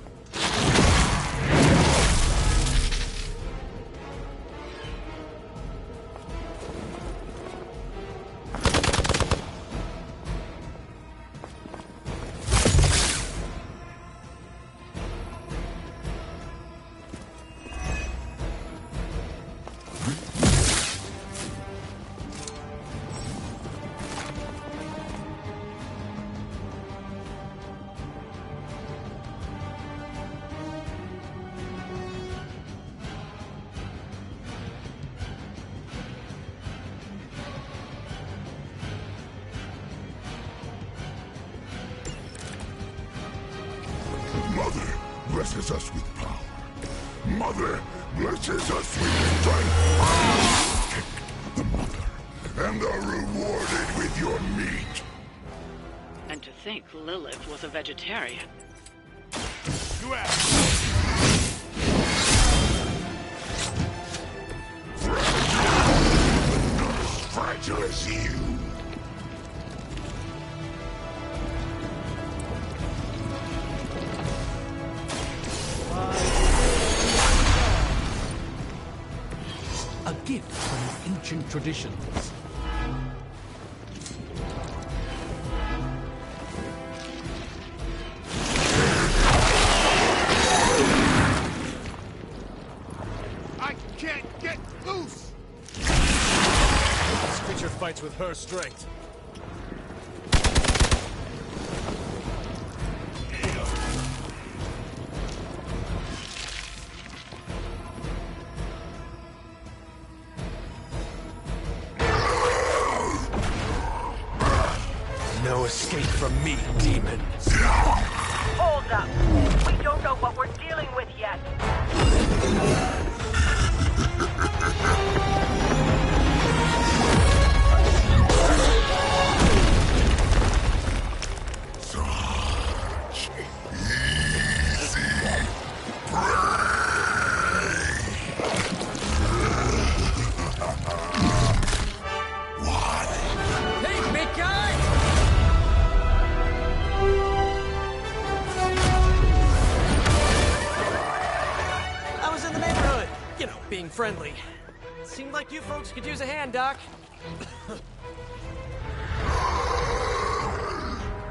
Mother blesses us with power. Mother blesses us with strength. Take the mother and are rewarded with your meat. And to think Lilith was a vegetarian. You asked. Fragile, but not as fragile as you. ancient traditions. I can't get loose! This creature fights with her strength. No escape from me, demon. Hold up. We don't know what we're dealing with yet. Such easy prey! Hey, big guy! I was in the neighborhood. You know, being friendly. Seemed like you folks could use a hand, Doc.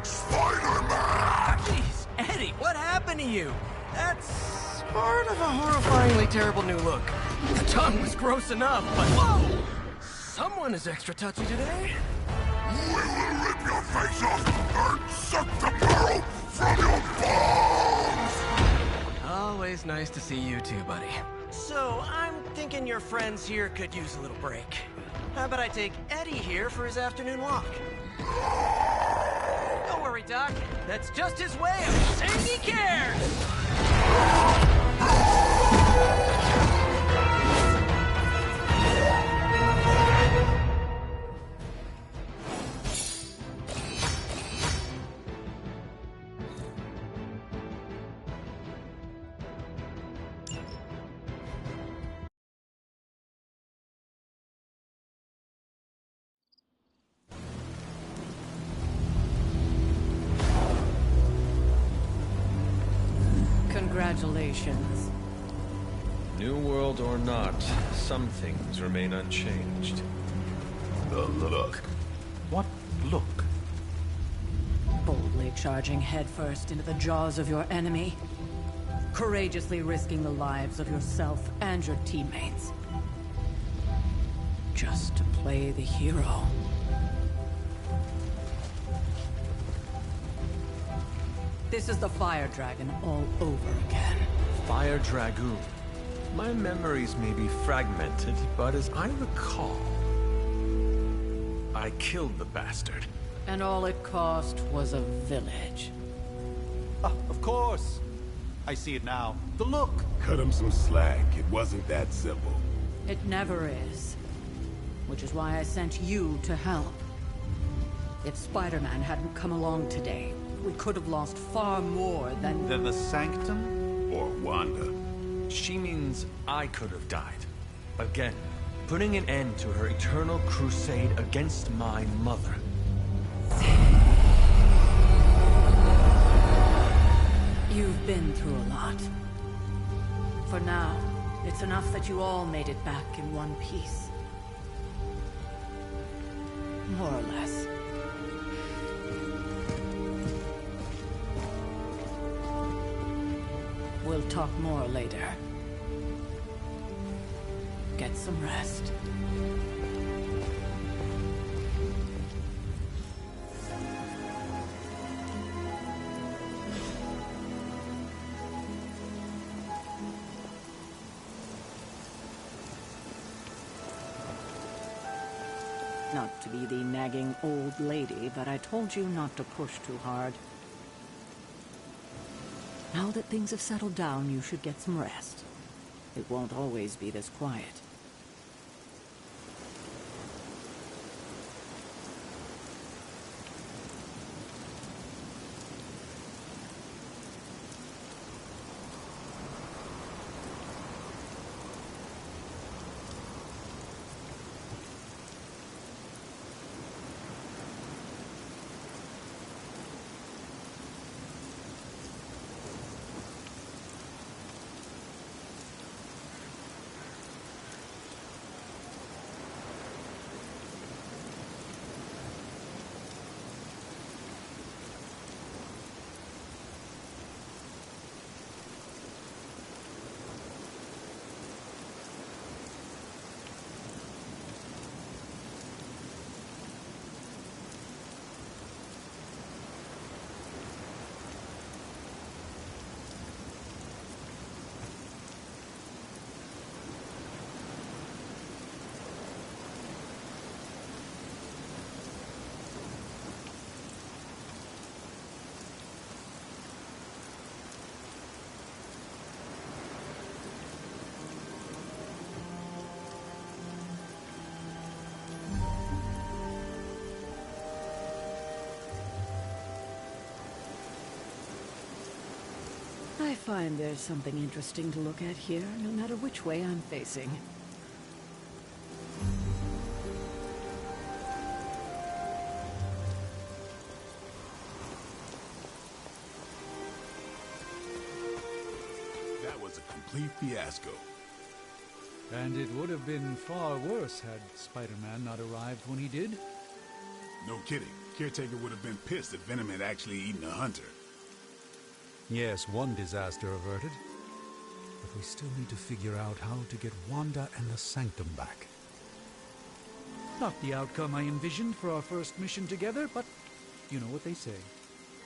Spider-Man! Jeez, Eddie, what happened to you? That's part of a horrifyingly terrible new look. The tongue was gross enough, but whoa! Someone is extra touchy today. We will rip your face off and suck the marrow from your bones! Always nice to see you too, buddy. So, I'm thinking your friends here could use a little break. How about I take Eddie here for his afternoon walk? Don't worry, Doc. That's just his way of saying he cares! Congratulations. New world or not, some things remain unchanged. The look. What look? Boldly charging headfirst into the jaws of your enemy. Courageously risking the lives of yourself and your teammates. Just to play the hero. This is the Fire Dragon all over again. Fire Dragoon. My memories may be fragmented, but as I recall, I killed the bastard. And all it cost was a village. Of course. I see it now. The look. Cut him some slack. It wasn't that simple. It never is. Which is why I sent you to help. If Spider-Man hadn't come along today, we could have lost far more than... Then the Sanctum? Or Wanda. She means I could have died. Again, putting an end to her eternal crusade against my mother. You've been through a lot. For now, it's enough that you all made it back in one piece. More or less. We'll talk more later. Get some rest. Not to be the nagging old lady, but I told you not to push too hard. Now that things have settled down, you should get some rest. It won't always be this quiet. I find there's something interesting to look at here, no matter which way I'm facing. That was a complete fiasco. And it would have been far worse had Spider-Man not arrived when he did. No kidding. Caretaker would have been pissed if Venom had actually eaten a hunter. Yes, one disaster averted. But we still need to figure out how to get Wanda and the Sanctum back. Not the outcome I envisioned for our first mission together, but you know what they say.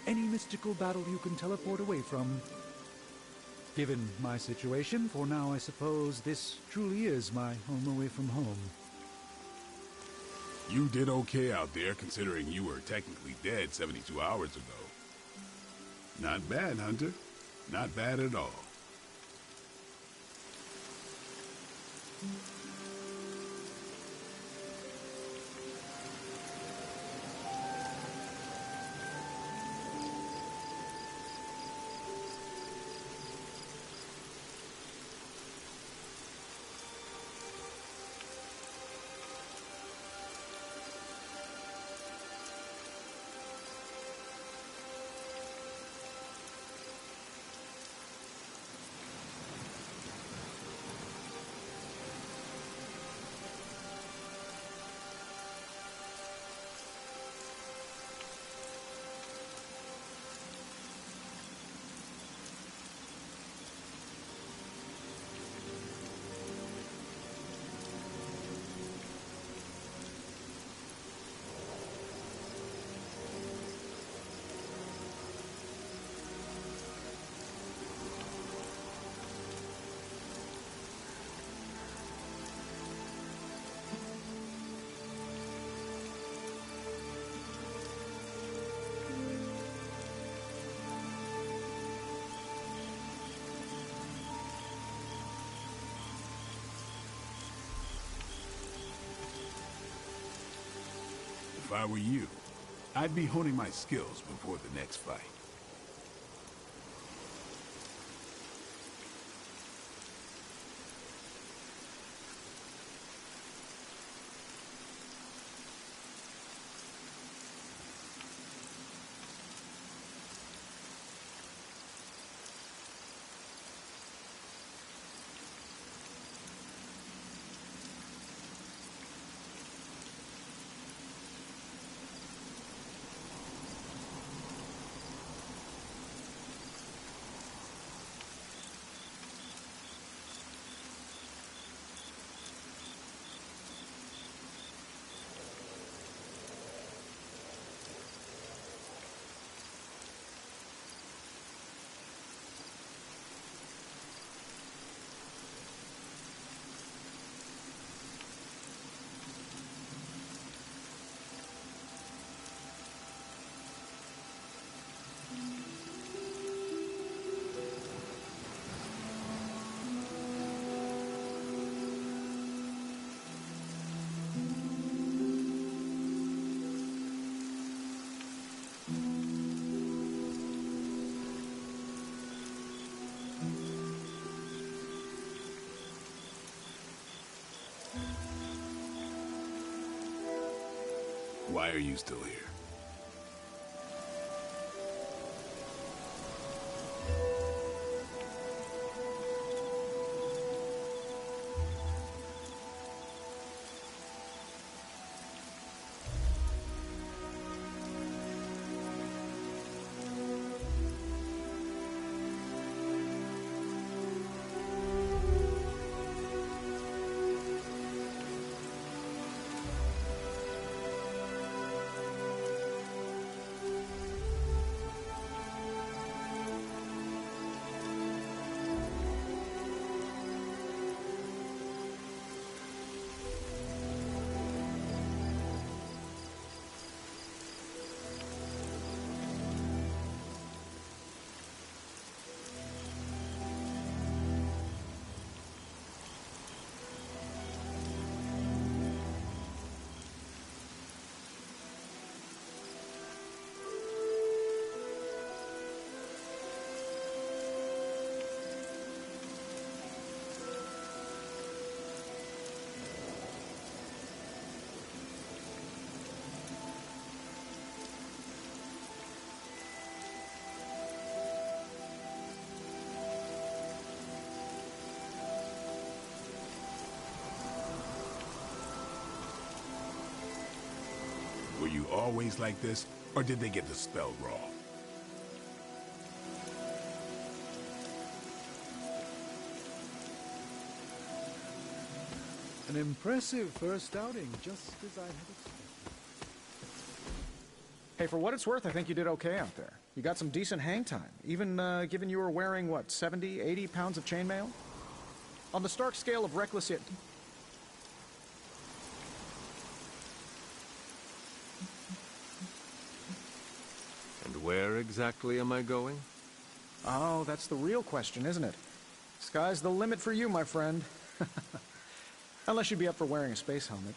Any mystical battle you can teleport away from. Given my situation, for now I suppose this truly is my home away from home. You did okay out there, considering you were technically dead 72 hours ago. Not bad, Hunter. Not bad at all. If I were you, I'd be honing my skills before the next fight. Why are you still here? always like this, or did they get the spell wrong? An impressive first outing, just as I had expected. Hey, for what it's worth, I think you did okay out there. You got some decent hang time, even given you were wearing, what, 70, 80 pounds of chainmail? On the Stark scale of reckless yet... And where exactly am I going? Oh, that's the real question, isn't it? Sky's the limit for you, my friend. Unless you'd be up for wearing a space helmet.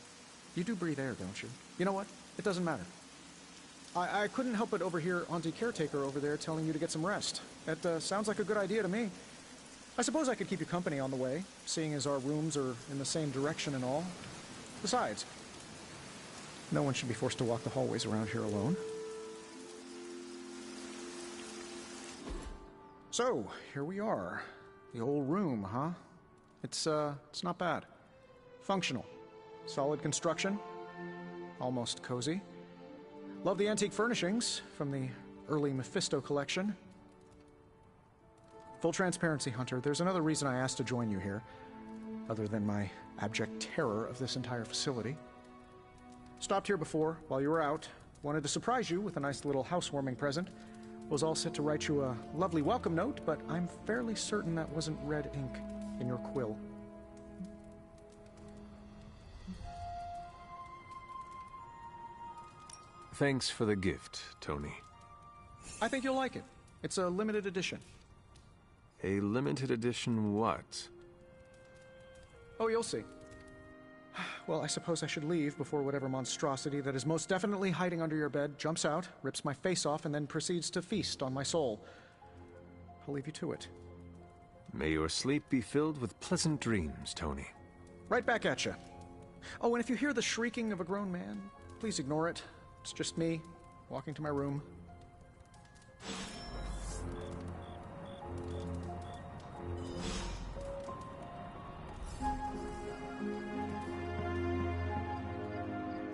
You do breathe air, don't you? You know what? It doesn't matter. I couldn't help but overhear Auntie Caretaker over there telling you to get some rest. That sounds like a good idea to me. I suppose I could keep you company on the way, seeing as our rooms are in the same direction and all. Besides, no one should be forced to walk the hallways around here alone. So, here we are. The old room, huh? It's not bad. Functional. Solid construction. Almost cozy. Love the antique furnishings from the early Mephisto collection. Full transparency, Hunter, there's another reason I asked to join you here, other than my abject terror of this entire facility. Stopped here before, while you were out. Wanted to surprise you with a nice little housewarming present. Was all set to write you a lovely welcome note, but I'm fairly certain that wasn't red ink in your quill. Thanks for the gift, Tony. I think you'll like it. It's a limited edition. A limited edition what? Oh, you'll see. Well, I suppose I should leave before whatever monstrosity that is most definitely hiding under your bed jumps out, rips my face off, and then proceeds to feast on my soul. I'll leave you to it. May your sleep be filled with pleasant dreams, Tony. Right back at you. Oh, and if you hear the shrieking of a grown man, please ignore it. It's just me, walking to my room.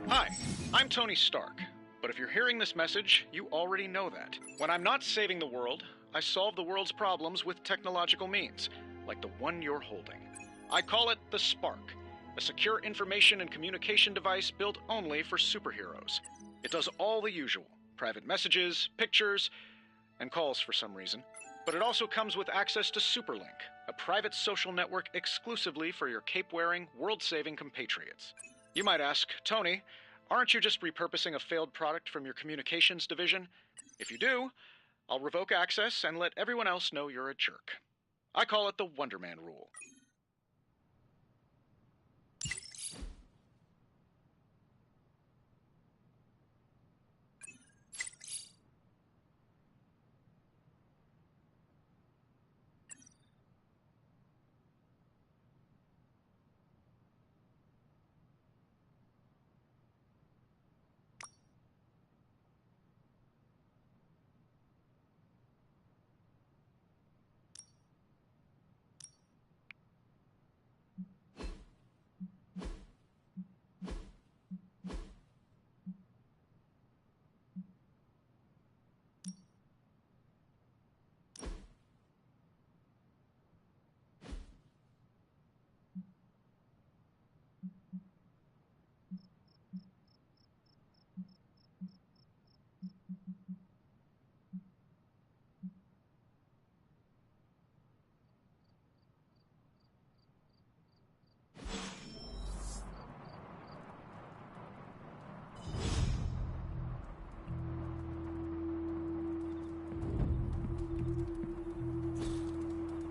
Hi, I'm Tony Stark. But if you're hearing this message, you already know that. When I'm not saving the world, I solve the world's problems with technological means, like the one you're holding. I call it the Spark, a secure information and communication device built only for superheroes. It does all the usual, private messages, pictures, and calls for some reason. But it also comes with access to Superlink, a private social network exclusively for your cape-wearing, world-saving compatriots. You might ask, Tony, aren't you just repurposing a failed product from your communications division? If you do, I'll revoke access and let everyone else know you're a jerk. I call it the Wonder Man rule.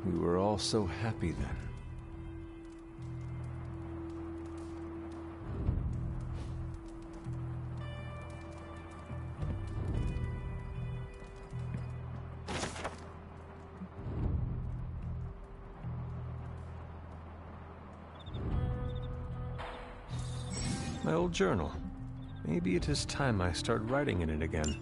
We were all so happy then. My old journal. Maybe it is time I start writing in it again.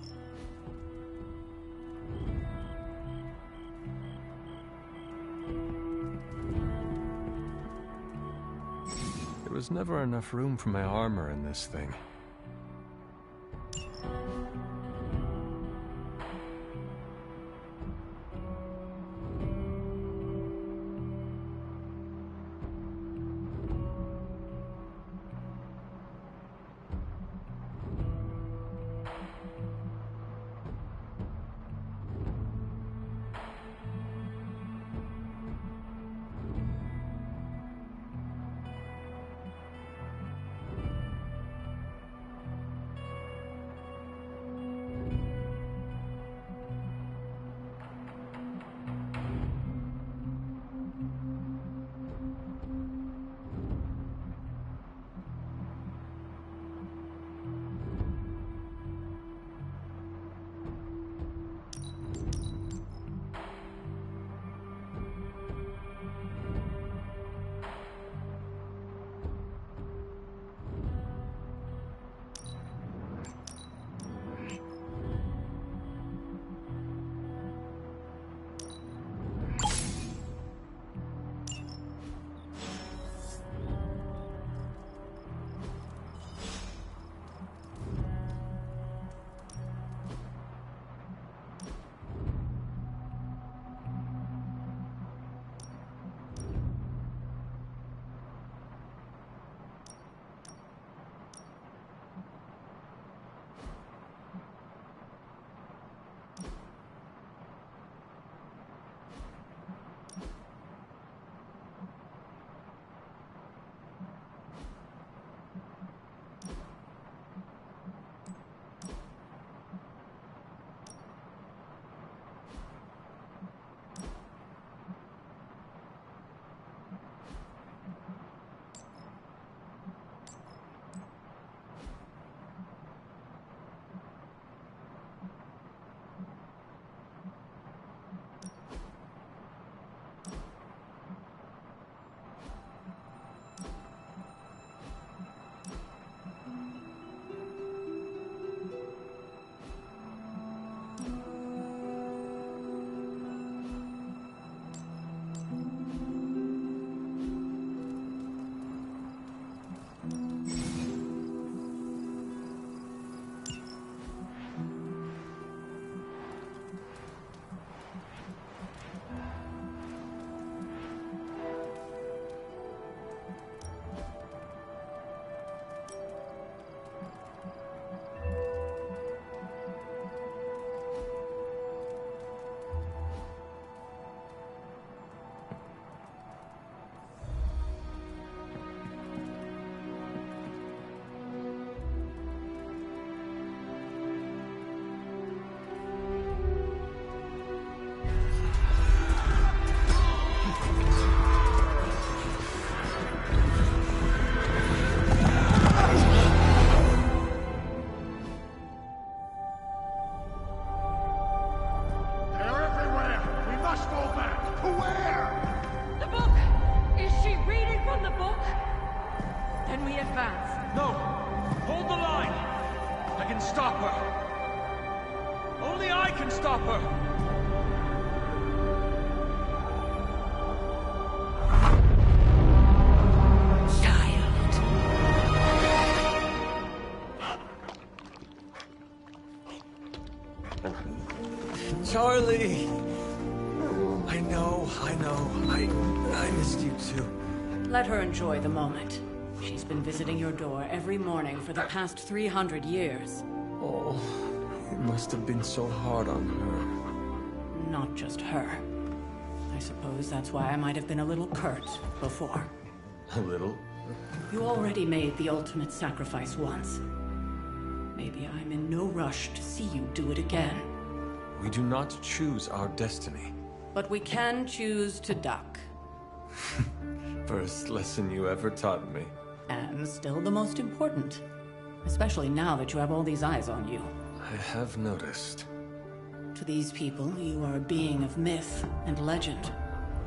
There was never enough room for my armor in this thing. Where? The book! Is she reading from the book? Then we advance. No! Hold the line! I can stop her! Only I can stop her! Charlie! I know. I missed you too. Let her enjoy the moment. She's been visiting your door every morning for the past 300 years. Oh, it must have been so hard on her. Not just her. I suppose that's why I might have been a little curt before. A little? You already made the ultimate sacrifice once. Maybe I'm in no rush to see you do it again. We do not choose our destiny. But we can choose to duck. First lesson you ever taught me. And still the most important. Especially now that you have all these eyes on you. I have noticed. To these people, you are a being of myth and legend.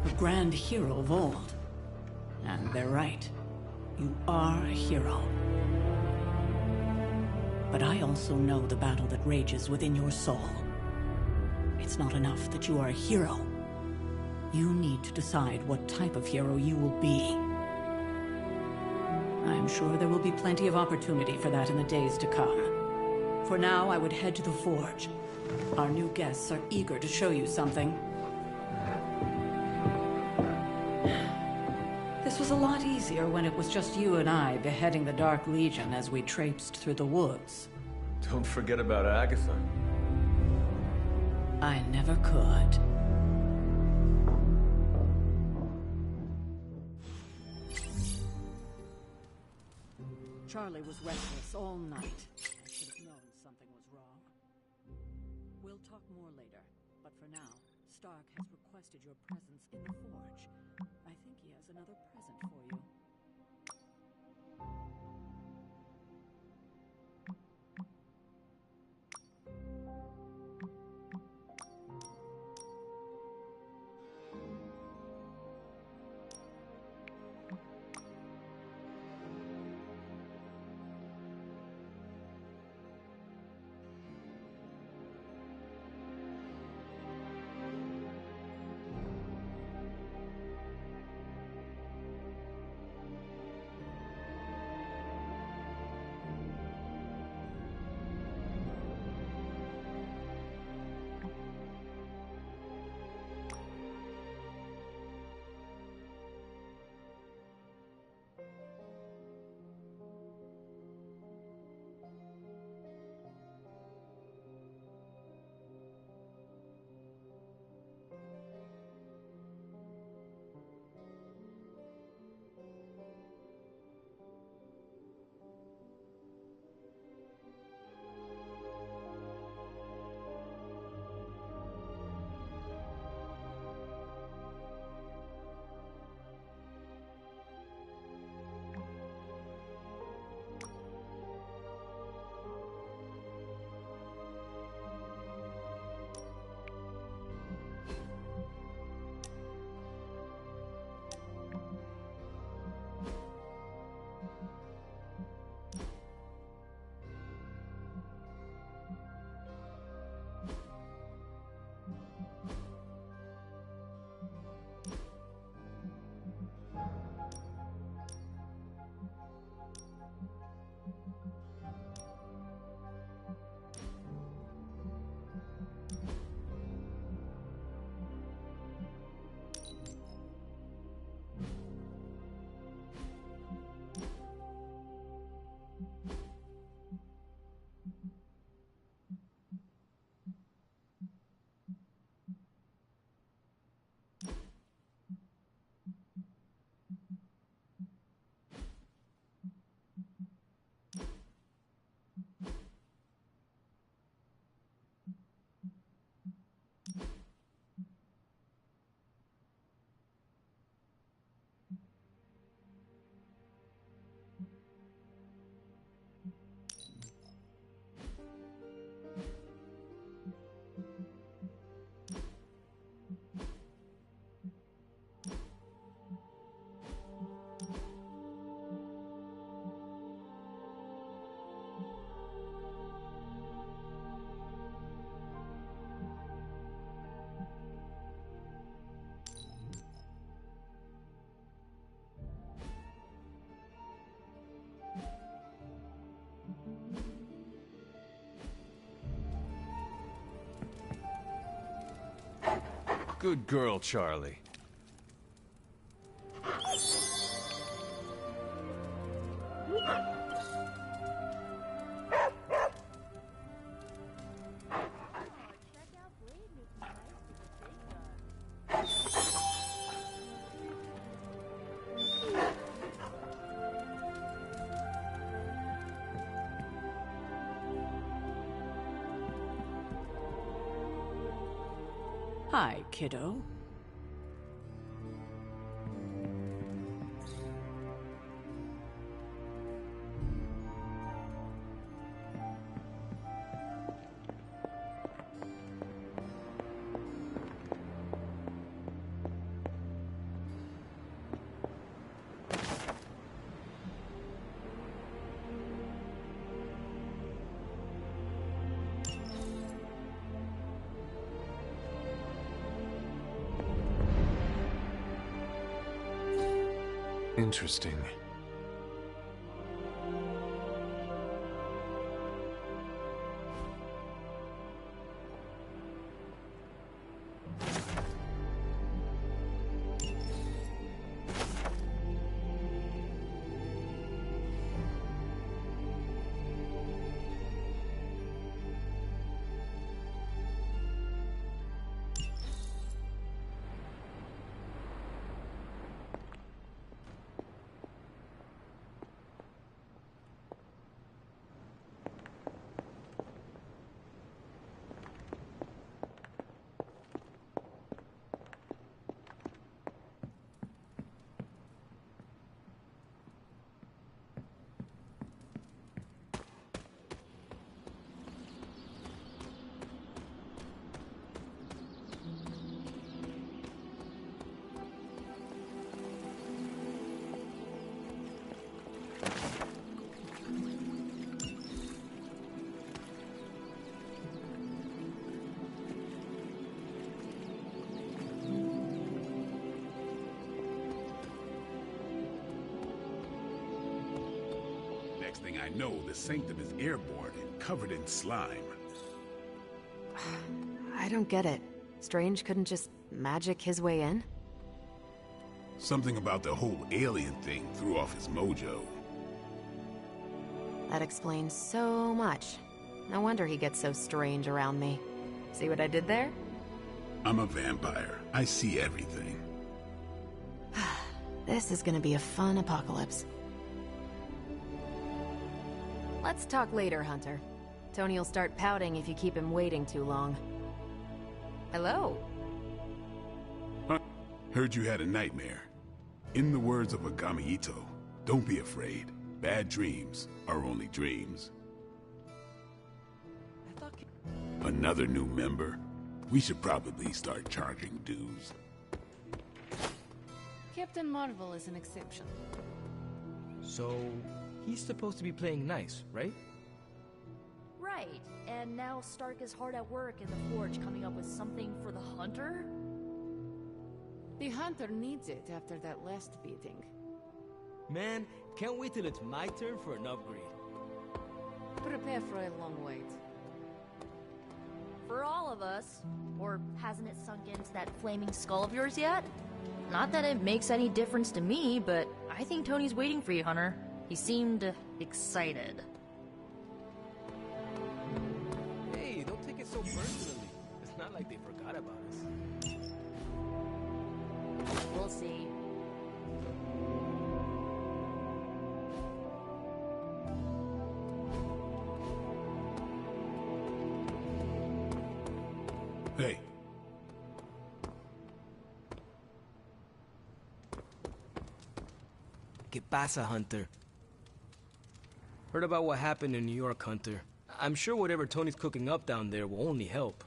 A grand hero of old. And they're right. You are a hero. But I also know the battle that rages within your soul. It's not enough that you are a hero. You need to decide what type of hero you will be. I'm sure there will be plenty of opportunity for that in the days to come. For now, I would head to the forge. Our new guests are eager to show you something. This was a lot easier when it was just you and I beheading the Dark Legion as we traipsed through the woods. Don't forget about Agatha. I never could. Charlie was restless all night. I should have known something was wrong. We'll talk more later, but for now, Stark has requested your presence in the forge. I think he has another present for you. Good girl, Charlie. Hi, kiddo. Interesting. Next thing I know, the Sanctum is airborne and covered in slime. I don't get it. Strange couldn't just magic his way in? Something about the whole alien thing threw off his mojo. That explains so much. No wonder he gets so strange around me. See what I did there? I'm a vampire. I see everything. This is gonna be a fun apocalypse. Let's talk later, Hunter. Tony will start pouting if you keep him waiting too long. Hello? Huh? Heard you had a nightmare. In the words of Agami Ito, don't be afraid. Bad dreams are only dreams. Another new member? We should probably start charging dues. Captain Marvel is an exception. So, he's supposed to be playing nice, right? Right, and now Stark is hard at work in the Forge coming up with something for the Hunter? The Hunter needs it after that last beating. Man, can't wait till it's my turn for an upgrade. Prepare for a long wait. For all of us. Or hasn't it sunk into that flaming skull of yours yet? Not that it makes any difference to me, but I think Tony's waiting for you, Hunter. He seemed excited. Hey, don't take it so personally. It's not like they forgot about us. We'll see. Hey. ¿Qué pasa, Hunter? Heard about what happened in New York, Hunter. I'm sure whatever Tony's cooking up down there will only help.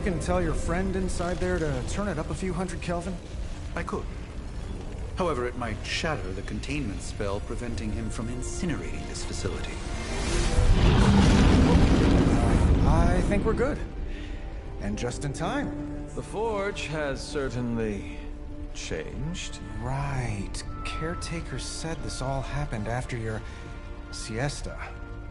can tell your friend inside there to turn it up a few hundred Kelvin? I could. However, it might shatter the containment spell preventing him from incinerating this facility. I think we're good. And just in time. The Forge has certainly changed. Right. Caretaker said this all happened after your siesta.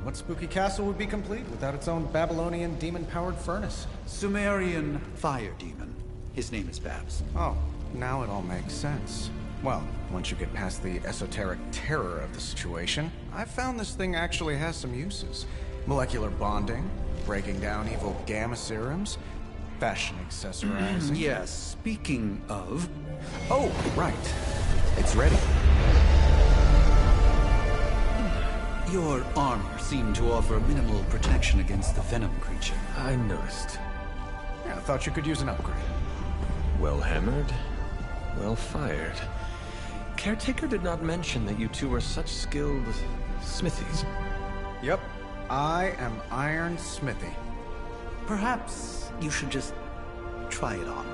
What spooky castle would be complete without its own Babylonian demon-powered furnace? Sumerian fire demon. His name is Babs. Oh, now it all makes sense. Well, once you get past the esoteric terror of the situation, I've found this thing actually has some uses. Molecular bonding, breaking down evil gamma serums, fashion accessorizing. Yes, speaking of... Oh, right. It's ready. Your armor seemed to offer minimal protection against the venom creature. I noticed. Yeah, I thought you could use an upgrade. Well hammered, well fired. Caretaker did not mention that you two were such skilled smithies. Yep, I am Iron Smithy. Perhaps you should just try it on.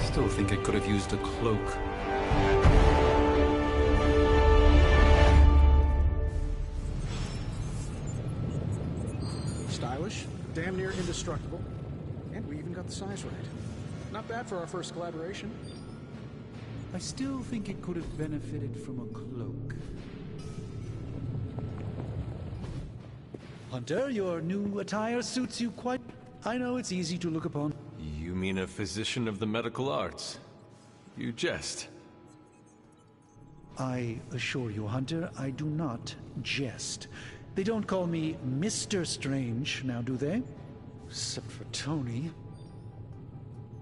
Still think it could have used a cloak. Stylish, damn near indestructible, and we even got the size right. Not bad for our first collaboration. I still think it could have benefited from a cloak. Hunter, your new attire suits you quite... I know it's easy to look upon. You mean a physician of the medical arts? You jest. I assure you, Hunter, I do not jest. They don't call me Mr. Strange, now do they? Except for Tony.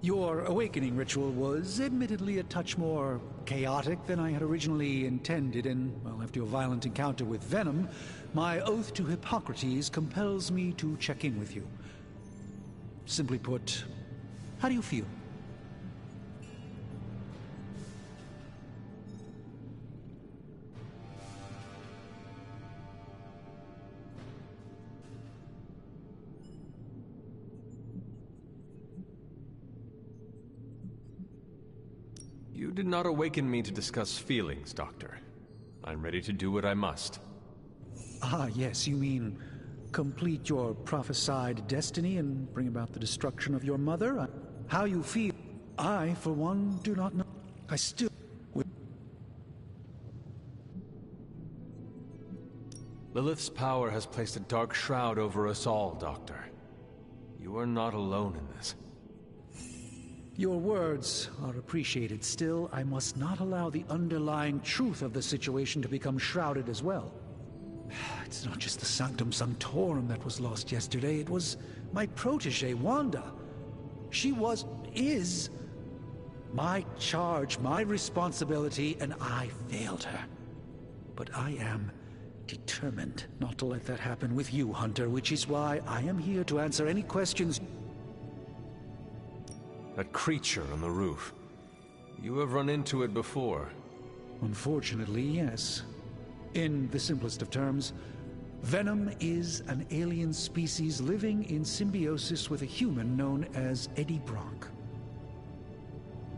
Your awakening ritual was admittedly a touch more chaotic than I had originally intended, and, well, after your violent encounter with Venom, my oath to Hippocrates compels me to check in with you. Simply put, how do you feel? You did not awaken me to discuss feelings, Doctor. I'm ready to do what I must. Ah, yes, you mean complete your prophesied destiny and bring about the destruction of your mother? How you feel, I, for one, do not know. I still... Lilith's power has placed a dark shroud over us all, Doctor. You are not alone in this. Your words are appreciated. Still, I must not allow the underlying truth of the situation to become shrouded as well. It's not just the Sanctum Sanctorum that was lost yesterday. It was my protege, Wanda. She is my charge, my responsibility, and I failed her. But I am determined not to let that happen with you, Hunter, which is why I am here to answer any questions. That creature on the roof. You have run into it before. Unfortunately, yes. In the simplest of terms, Venom is an alien species living in symbiosis with a human known as Eddie Brock.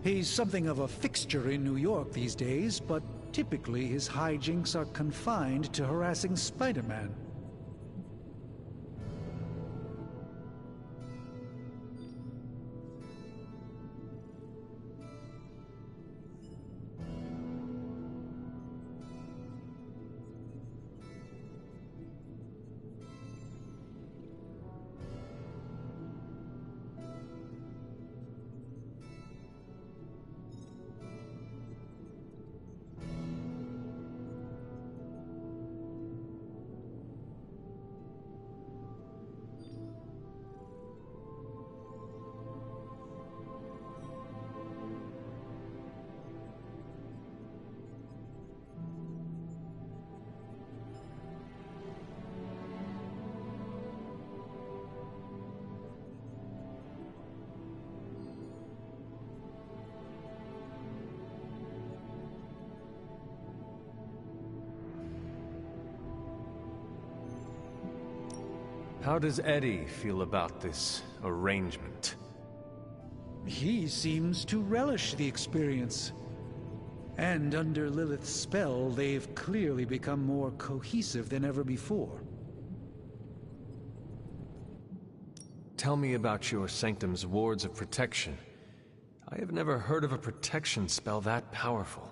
He's something of a fixture in New York these days, but typically his hijinks are confined to harassing Spider-Man. How does Eddie feel about this arrangement? He seems to relish the experience. And under Lilith's spell, they've clearly become more cohesive than ever before. Tell me about your sanctum's wards of protection. I have never heard of a protection spell that powerful.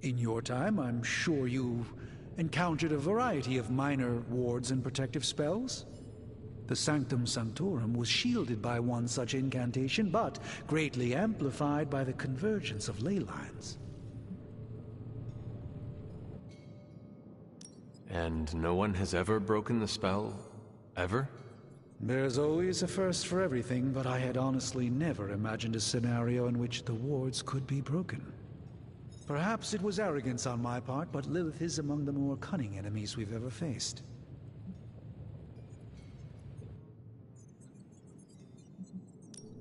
In your time, I'm sure you've encountered a variety of minor wards and protective spells. The Sanctum Sanctorum was shielded by one such incantation, but greatly amplified by the convergence of ley lines. And no one has ever broken the spell? Ever? There's always a first for everything, but I had honestly never imagined a scenario in which the wards could be broken. Perhaps it was arrogance on my part, but Lilith is among the more cunning enemies we've ever faced.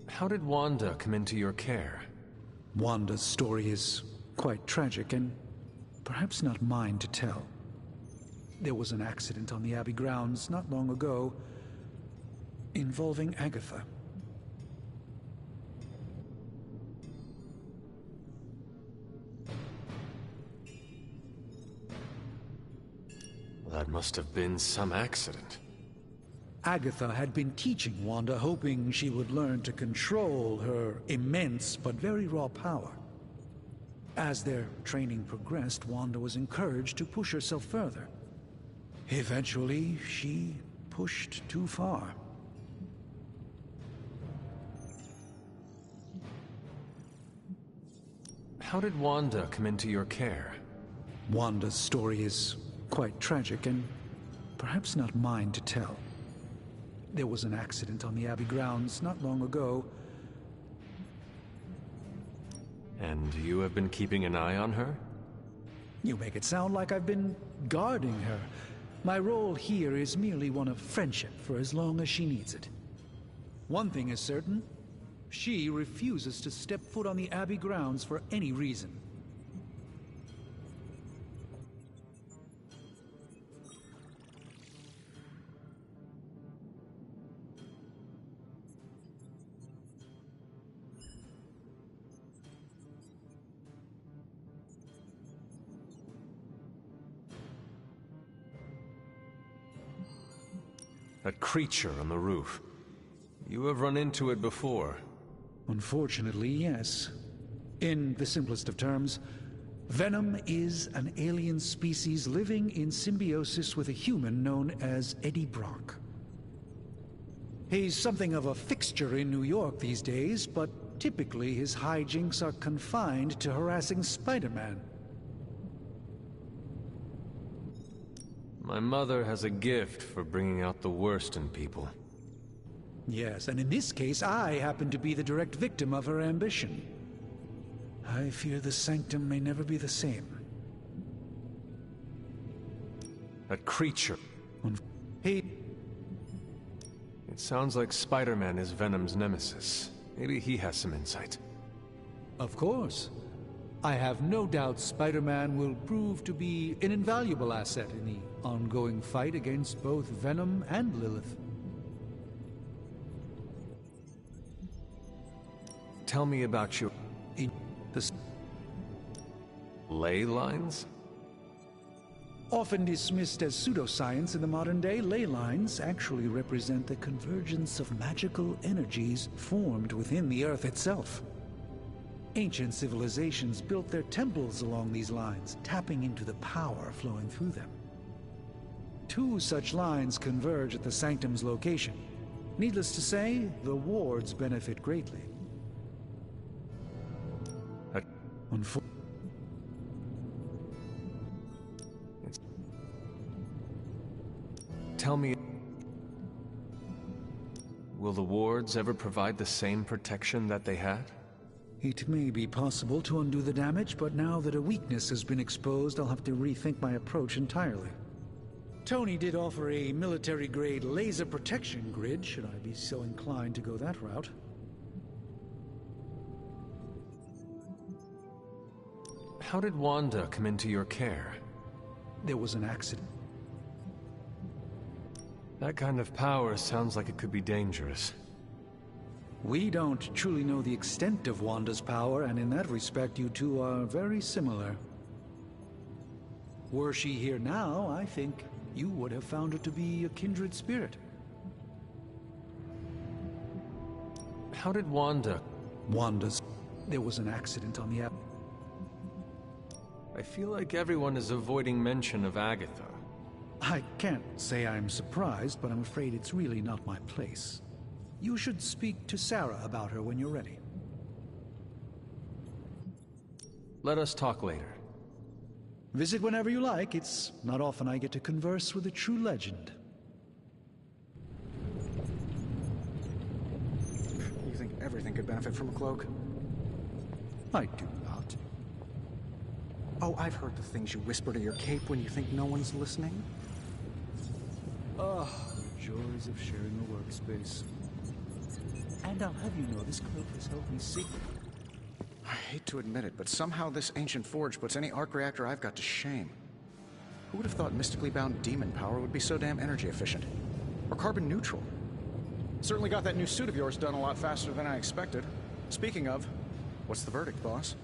How did Wanda come into your care? Wanda's story is quite tragic and perhaps not mine to tell. There was an accident on the Abbey grounds not long ago involving Agatha. That must have been some accident. Agatha had been teaching Wanda, hoping she would learn to control her immense but very raw power. As their training progressed, Wanda was encouraged to push herself further. Eventually, she pushed too far. How did Wanda come into your care? Wanda's story is quite tragic and perhaps not mine to tell. There was an accident on the Abbey grounds not long ago. And you have been keeping an eye on her? You make it sound like I've been guarding her. My role here is merely one of friendship for as long as she needs it. One thing is certain. She refuses to step foot on the Abbey grounds for any reason. That creature on the roof. You have run into it before. Unfortunately, yes. In the simplest of terms, Venom is an alien species living in symbiosis with a human known as Eddie Brock. He's something of a fixture in New York these days, but typically his hijinks are confined to harassing Spider-Man. My mother has a gift for bringing out the worst in people. Yes, and in this case, I happen to be the direct victim of her ambition. I fear the Sanctum may never be the same. That creature. He... It sounds like Spider-Man is Venom's nemesis. Maybe he has some insight. Of course. I have no doubt Spider-Man will prove to be an invaluable asset in the ongoing fight against both Venom and Lilith. Tell me about your... ley lines? Often dismissed as pseudoscience in the modern day, ley lines actually represent the convergence of magical energies formed within the Earth itself. Ancient civilizations built their temples along these lines, tapping into the power flowing through them. Two such lines converge at the Sanctum's location. Needless to say, the wards benefit greatly. Tell me, will the wards ever provide the same protection that they had? It may be possible to undo the damage, but now that a weakness has been exposed, I'll have to rethink my approach entirely. Tony did offer a military-grade laser protection grid, should I be so inclined to go that route. How did Wanda come into your care? There was an accident. That kind of power sounds like it could be dangerous. We don't truly know the extent of Wanda's power, and in that respect, you two are very similar. Were she here now, I think you would have found her to be a kindred spirit. How did Wanda... Wanda's... There was an accident on the app. I feel like everyone is avoiding mention of Agatha. I can't say I'm surprised, but I'm afraid it's really not my place. You should speak to Sarah about her when you're ready. Let us talk later. Visit whenever you like. It's not often I get to converse with a true legend. You think everything could benefit from a cloak? I do not. Oh, I've heard the things you whisper to your cape when you think no one's listening. Ah, the joys of sharing a workspace. And I'll have you know, this cloak has helped me see. I hate to admit it, but somehow this ancient forge puts any arc reactor I've got to shame. Who would have thought mystically bound demon power would be so damn energy efficient? Or carbon neutral? Certainly got that new suit of yours done a lot faster than I expected. Speaking of, what's the verdict, boss?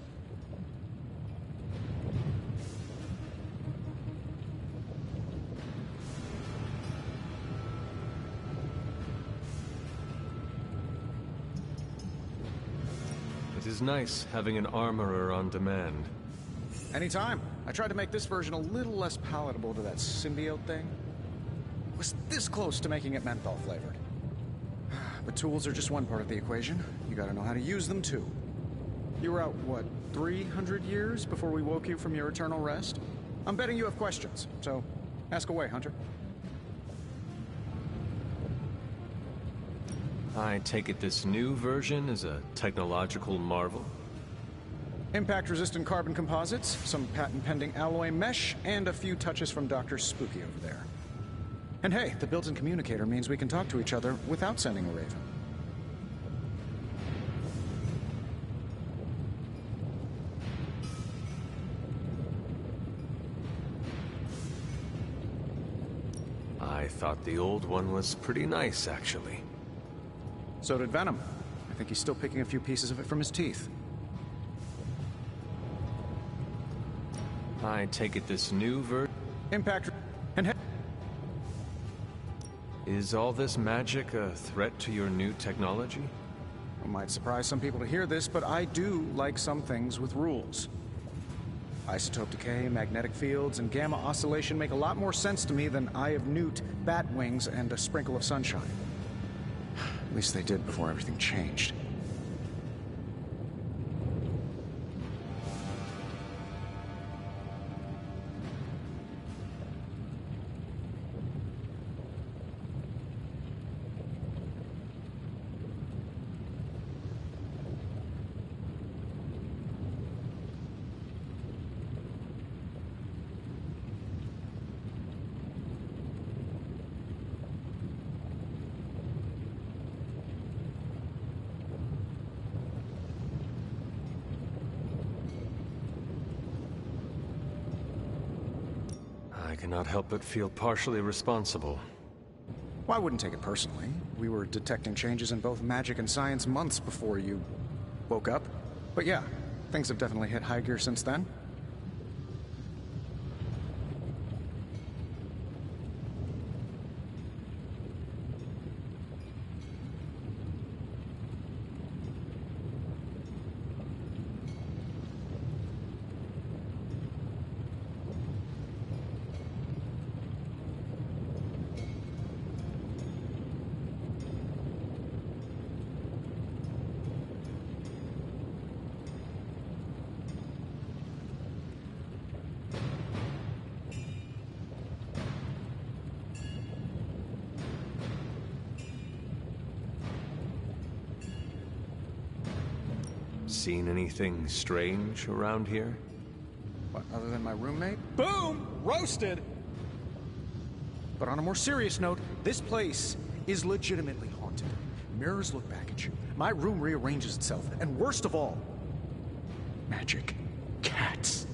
It is nice having an armorer on demand. Anytime. I tried to make this version a little less palatable to that symbiote thing. It was this close to making it menthol flavored. But tools are just one part of the equation. You gotta know how to use them too. You were out, what, 300 years before we woke you from your eternal rest? I'm betting you have questions, so ask away, Hunter. I take it this new version is a technological marvel? Impact-resistant carbon composites, some patent-pending alloy mesh, and a few touches from Dr. Spooky over there. And hey, the built-in communicator means we can talk to each other without sending a raven. I thought the old one was pretty nice, actually. So did Venom. I think he's still picking a few pieces of it from his teeth. I take it this new Impact... and hey... Is all this magic a threat to your new technology? It might surprise some people to hear this, but I do like some things with rules. Isotope decay, magnetic fields, and gamma oscillation make a lot more sense to me than Eye of Newt, bat wings, and a sprinkle of sunshine. At least they did before everything changed. I cannot help but feel partially responsible. Well, I wouldn't take it personally. We were detecting changes in both magic and science months before you woke up. But yeah, things have definitely hit high gear since then. Seen anything strange around here? What, other than my roommate? Boom! Roasted! But on a more serious note, this place is legitimately haunted. Mirrors look back at you. My room rearranges itself. And worst of all, magic. Cats.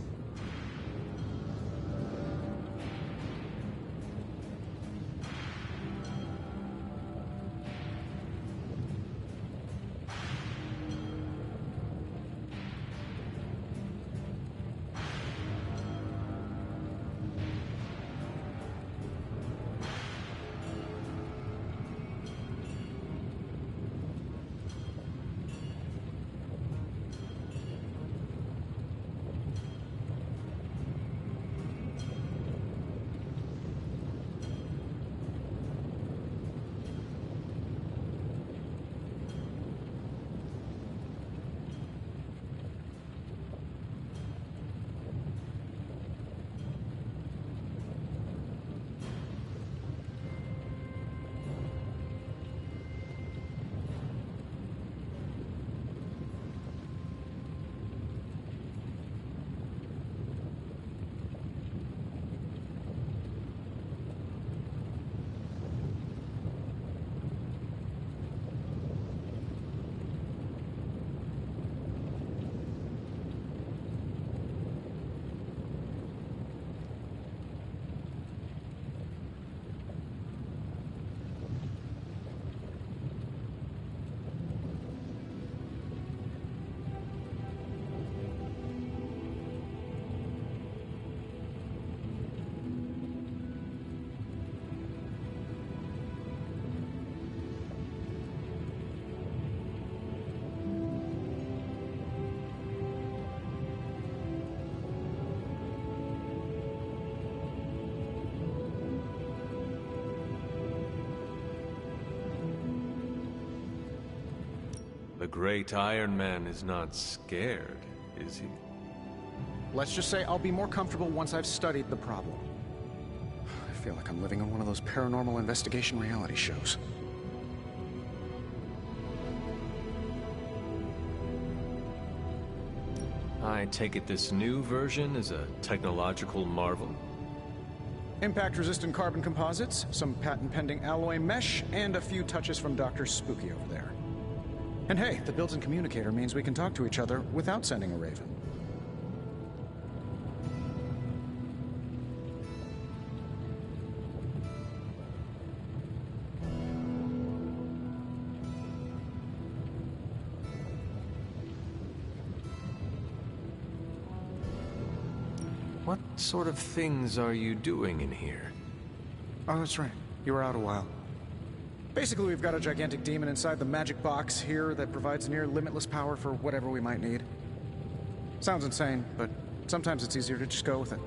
The great Iron Man is not scared, is he? Let's just say I'll be more comfortable once I've studied the problem. I feel like I'm living on one of those paranormal investigation reality shows. I take it this new version is a technological marvel? Impact-resistant carbon composites, some patent-pending alloy mesh, and a few touches from Dr. Spooky over there. And hey, the built-in communicator means we can talk to each other without sending a raven. What sort of things are you doing in here? Oh, that's right. You were out a while. Basically, we've got a gigantic demon inside the magic box here that provides near limitless power for whatever we might need. Sounds insane, but sometimes it's easier to just go with it.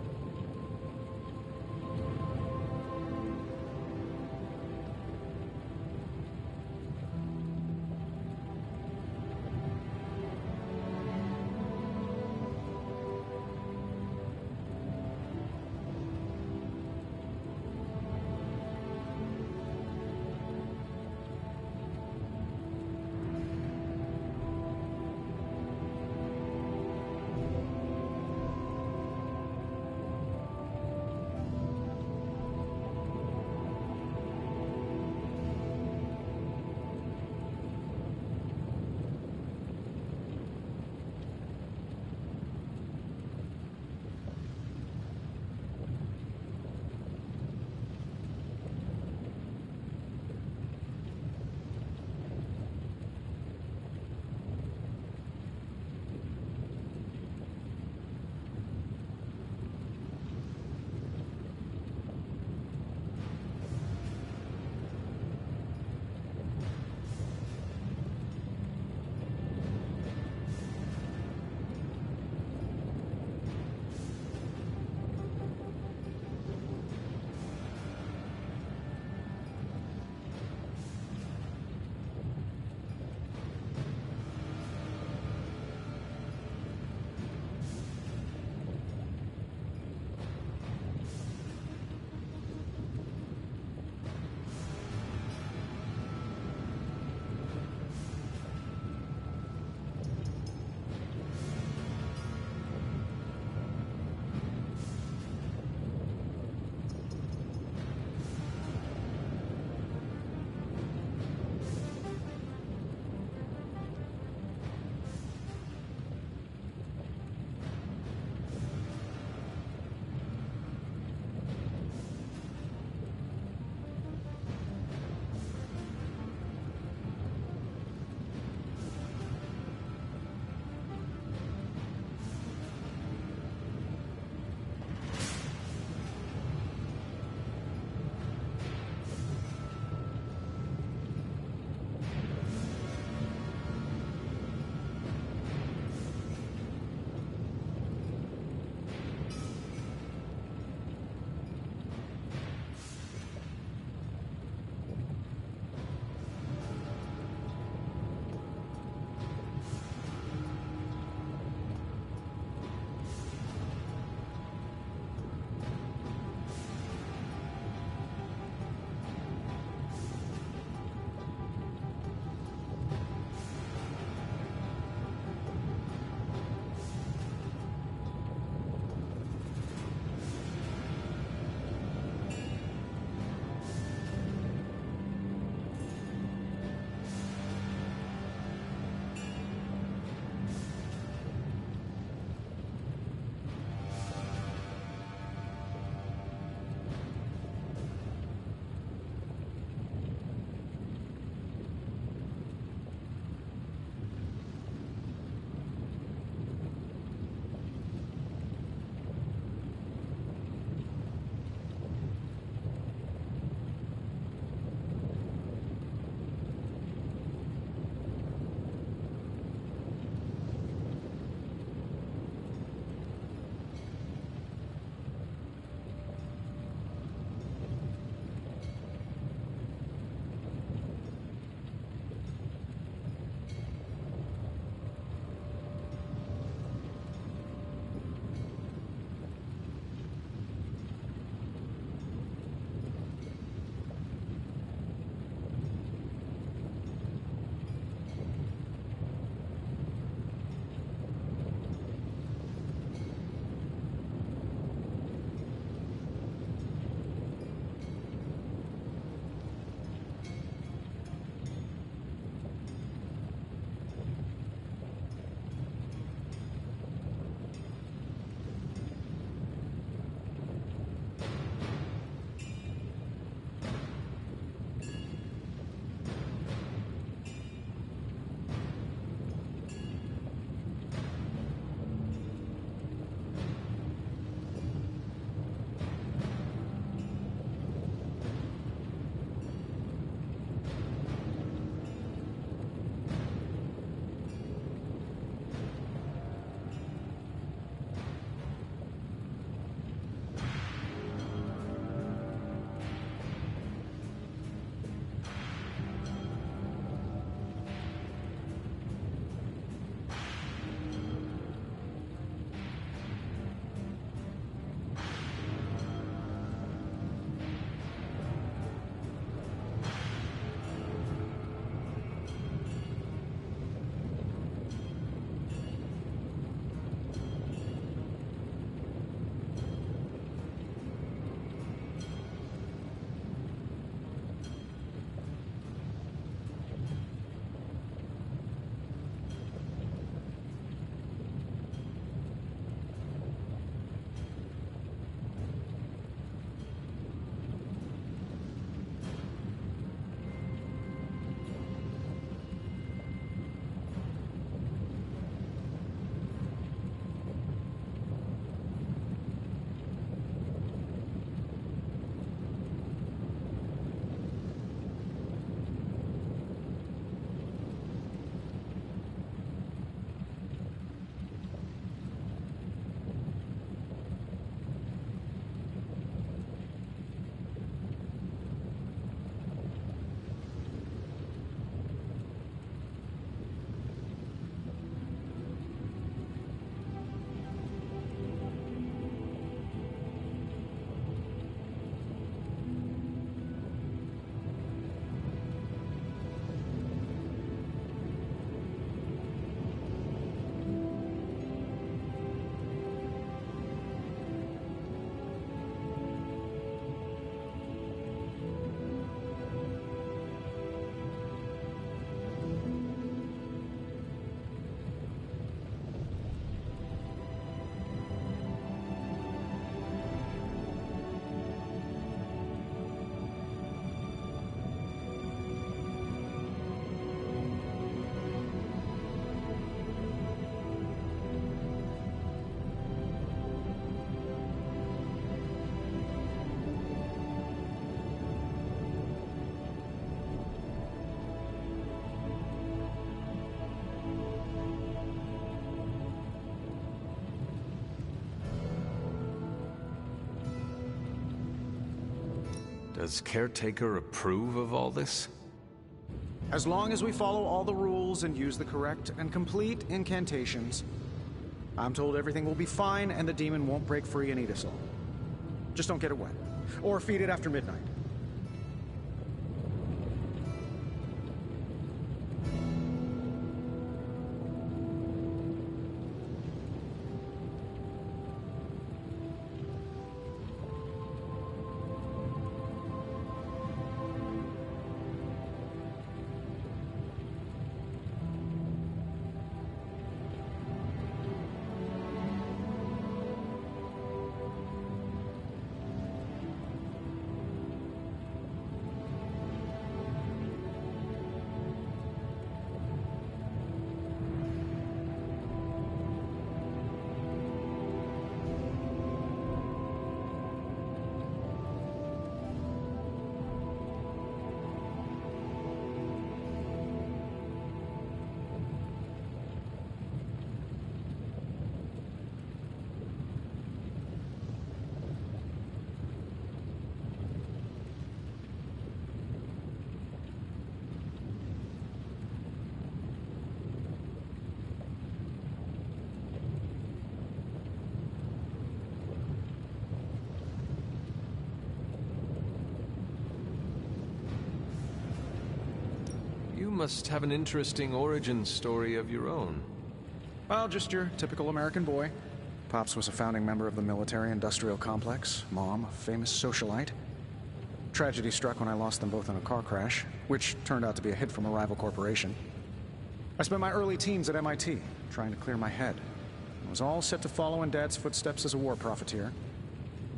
Does Caretaker approve of all this? As long as we follow all the rules and use the correct and complete incantations, I'm told everything will be fine and the demon won't break free and eat us all. Just don't get it wet. Or feed it after midnight. You must have an interesting origin story of your own. Well, just your typical American boy. Pops was a founding member of the military-industrial complex. Mom, a famous socialite. Tragedy struck when I lost them both in a car crash, which turned out to be a hit from a rival corporation. I spent my early teens at MIT, trying to clear my head. I was all set to follow in Dad's footsteps as a war profiteer.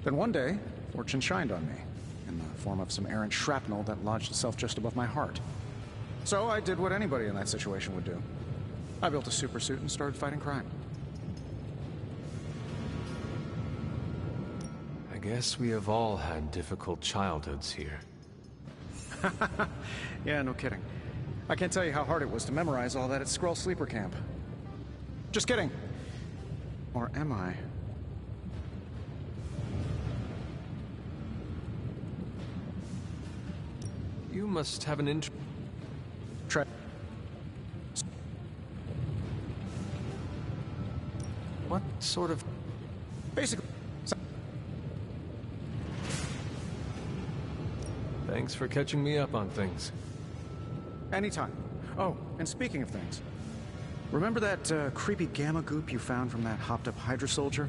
Then one day, fortune shined on me, in the form of some errant shrapnel that lodged itself just above my heart. So I did what anybody in that situation would do. I built a supersuit and started fighting crime. I guess we have all had difficult childhoods here. Yeah, no kidding. I can't tell you how hard it was to memorize all that at Skrull Sleeper Camp. Just kidding. Or am I? You must have an What sort of... Basically... Thanks for catching me up on things. Anytime. Oh, and speaking of things, remember that creepy gamma goop you found from that hopped-up Hydra soldier?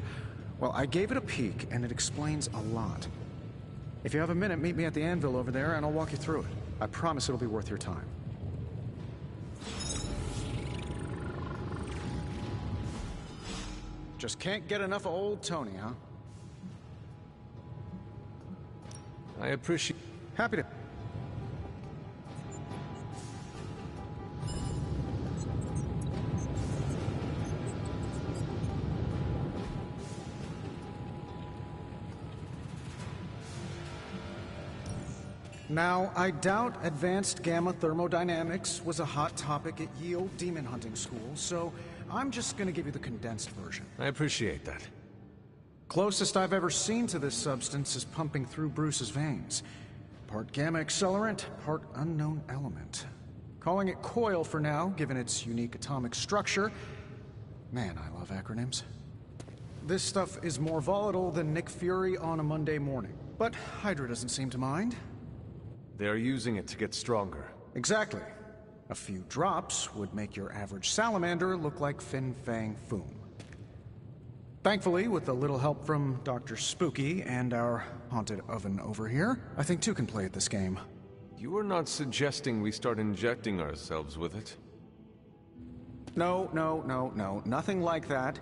Well, I gave it a peek, and it explains a lot. If you have a minute, meet me at the anvil over there, and I'll walk you through it. I promise it'll be worth your time. Just can't get enough of old Tony, huh? I appreciate... Happy to... Now, I doubt advanced gamma thermodynamics was a hot topic at ye old demon hunting school, so I'm just gonna give you the condensed version. I appreciate that. Closest I've ever seen to this substance is pumping through Bruce's veins. Part gamma accelerant, part unknown element. Calling it coil for now, given its unique atomic structure. Man, I love acronyms. This stuff is more volatile than Nick Fury on a Monday morning. But Hydra doesn't seem to mind. They're using it to get stronger. Exactly. A few drops would make your average salamander look like Fin Fang Foom. Thankfully, with a little help from Dr. Spooky and our haunted oven over here, I think two can play at this game. You are not suggesting we start injecting ourselves with it? No, nothing like that.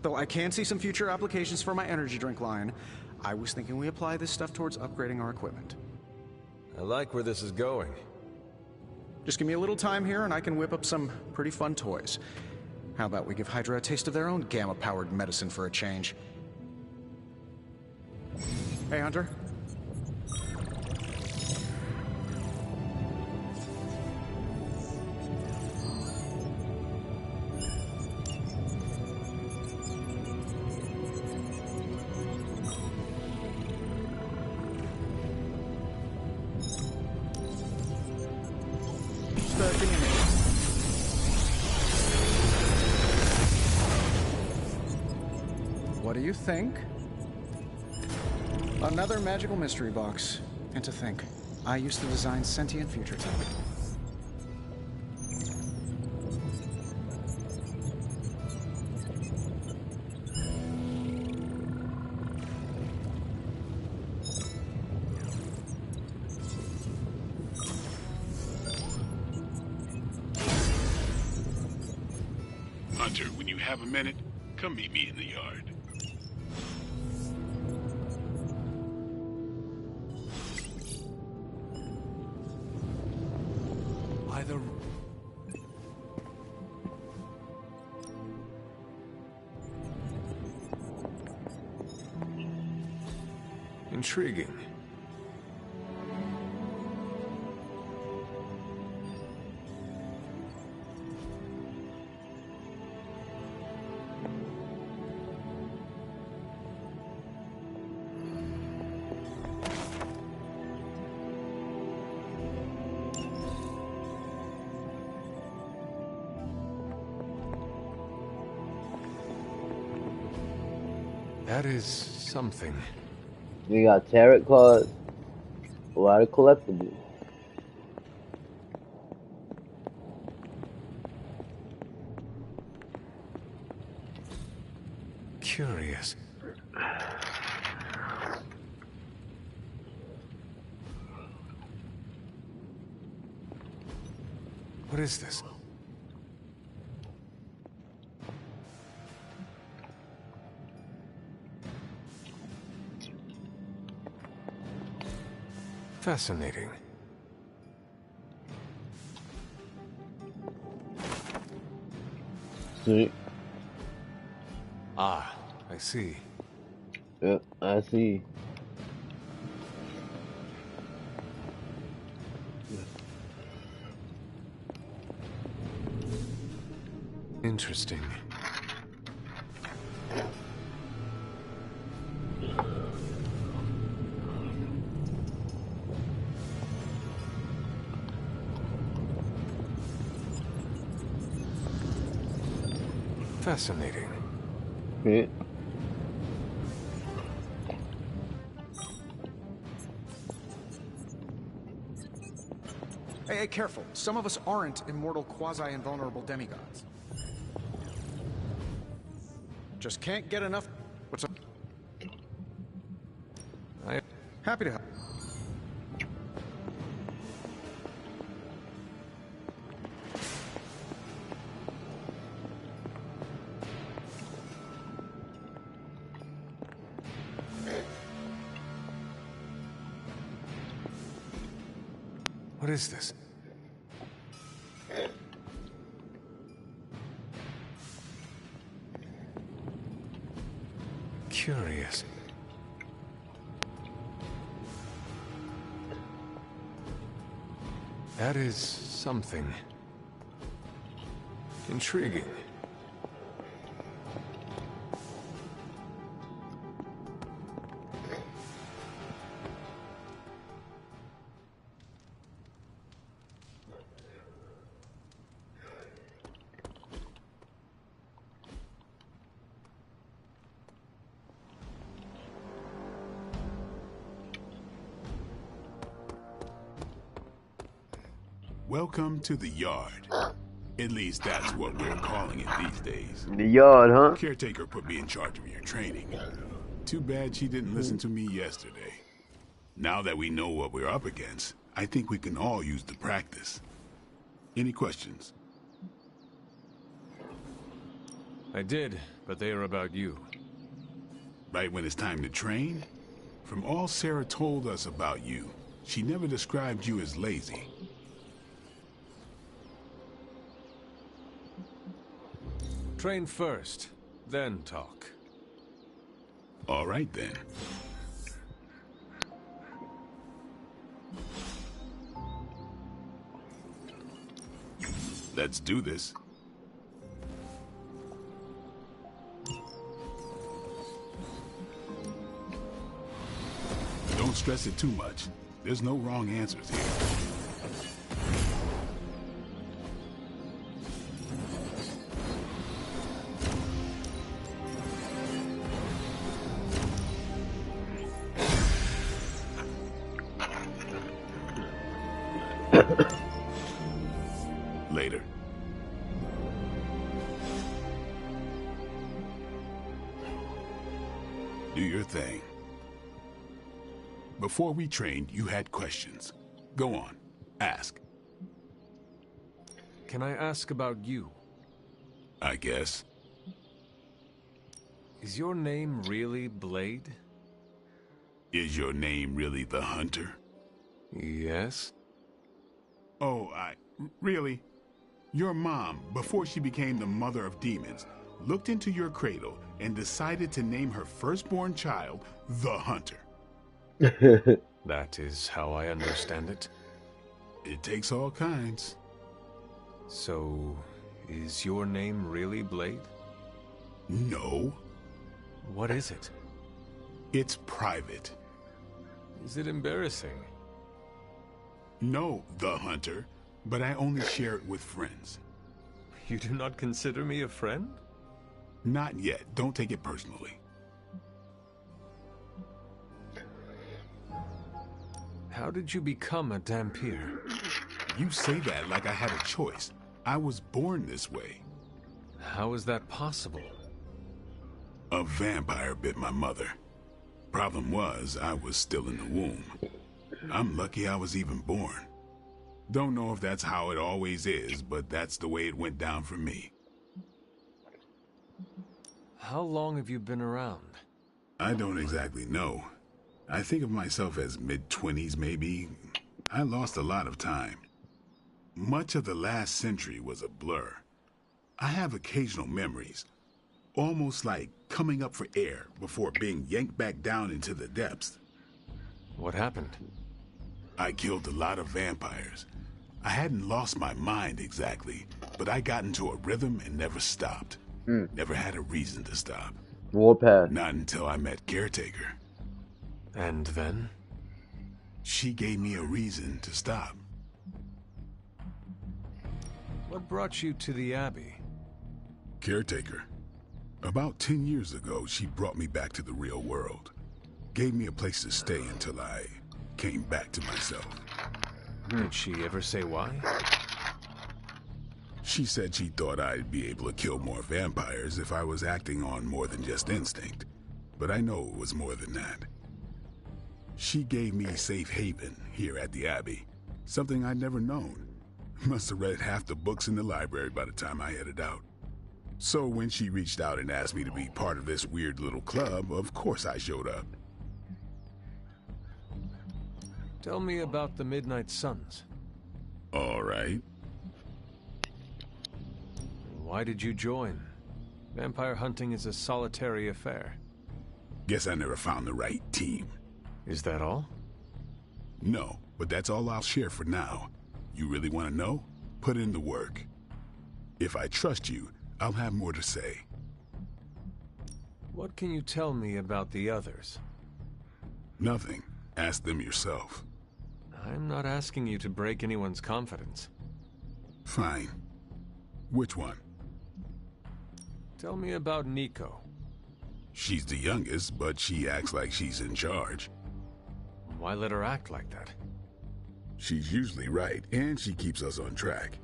Though I can see some future applications for my energy drink line. I was thinking we apply this stuff towards upgrading our equipment. I like where this is going. Just give me a little time here and I can whip up some pretty fun toys. How about we give Hydra a taste of their own gamma-powered medicine for a change? Hey, Hunter. do you think? Another magical mystery box. And to think, I used to design sentient future tech. Hunter, when you have a minute, come meet me in the yard. Either... Intriguing. That is something. We got tarot cards, a lot of collectibles. Curious. What is this? Fascinating. See? Ah, I see. Yep, I see. Interesting. Fascinating. Yeah. Hey, careful. Some of us aren't immortal, quasi-invulnerable demigods. Just can't get enough... What's up? Happy to help. What is this? Curious. That is something. Intriguing. Welcome to the yard. At least that's what we're calling it these days. The yard, huh? Caretaker put me in charge of your training. Too bad she didn't listen to me yesterday. Now that we know what we're up against, I think we can all use the practice. Any questions? I did, but they are about you. Right when it's time to train? From all Sarah told us about you, she never described you as lazy. Train first, then talk. All right, then. Let's do this. Don't stress it too much. There's no wrong answers here. Do your thing. Before we trained, you had questions. Go on. Ask. Can I ask about you? I guess. Is your name really Blade? Is your name really the Hunter? Yes. Oh, really? Your mom, before she became the mother of demons, looked into your cradle and decided to name her firstborn child the Hunter. That is how I understand it. It takes all kinds. So, is your name really Blade? No. What is it? It's private. Is it embarrassing? No, the Hunter, but I only share it with friends. You do not consider me a friend? Not yet. Don't take it personally. How did you become a Dampier? You say that like I had a choice. I was born this way. How is that possible? A vampire bit my mother. Problem was, I was still in the womb. I'm lucky I was even born. Don't know if that's how it always is, but that's the way it went down for me. How long have you been around? I don't exactly know. I think of myself as mid-20s, maybe. I lost a lot of time. Much of the last century was a blur. I have occasional memories, almost like coming up for air before being yanked back down into the depths. What happened? I killed a lot of vampires. I hadn't lost my mind exactly, but I got into a rhythm and never stopped. Never had a reason to stop. Warpath. Not until I met Caretaker. And then? She gave me a reason to stop. What brought you to the Abbey? Caretaker. About 10 years ago, she brought me back to the real world. Gave me a place to stay until I came back to myself. Did she ever say why? She said she thought I'd be able to kill more vampires if I was acting on more than just instinct. But I know it was more than that. She gave me safe haven here at the Abbey. Something I'd never known. Must have read half the books in the library by the time I headed out. So when she reached out and asked me to be part of this weird little club, of course I showed up. Tell me about the Midnight Suns. All right. Why did you join? Vampire hunting is a solitary affair. Guess I never found the right team. Is that all? No, but that's all I'll share for now. You really want to know? Put in the work. If I trust you, I'll have more to say. What can you tell me about the others? Nothing. Ask them yourself. I'm not asking you to break anyone's confidence. Fine. Which one? Tell me about Nico. She's the youngest, but she acts like she's in charge. Why let her act like that? She's usually right, and she keeps us on track.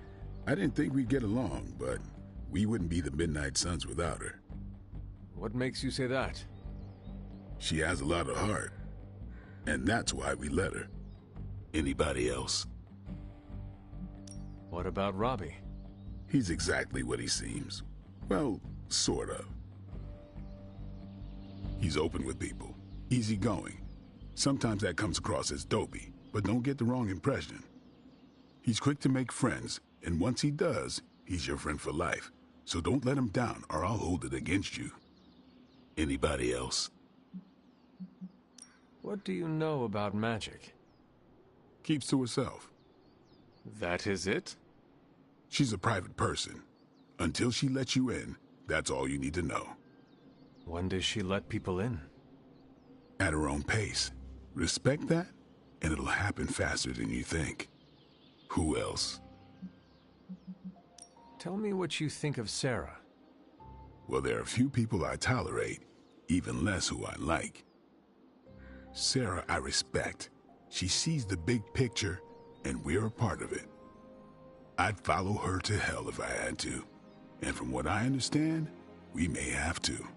I didn't think we'd get along, but we wouldn't be the Midnight Suns without her. What makes you say that? She has a lot of heart, and that's why we let her. Anybody else? What about Robbie? He's exactly what he seems. Well, sort of. He's open with people, easygoing. Sometimes that comes across as dopey, but don't get the wrong impression. He's quick to make friends, and once he does, he's your friend for life. So don't let him down, or I'll hold it against you. Anybody else? What do you know about magic? Keeps to herself. That is it? She's a private person. Until she lets you in, that's all you need to know. When does she let people in? At her own pace. Respect that, and it'll happen faster than you think. Who else? Tell me what you think of Sarah. Well, there are a few people I tolerate, even less who I like. Sarah, I respect. She sees the big picture, and we're a part of it. I'd follow her to hell if I had to. And from what I understand, we may have to.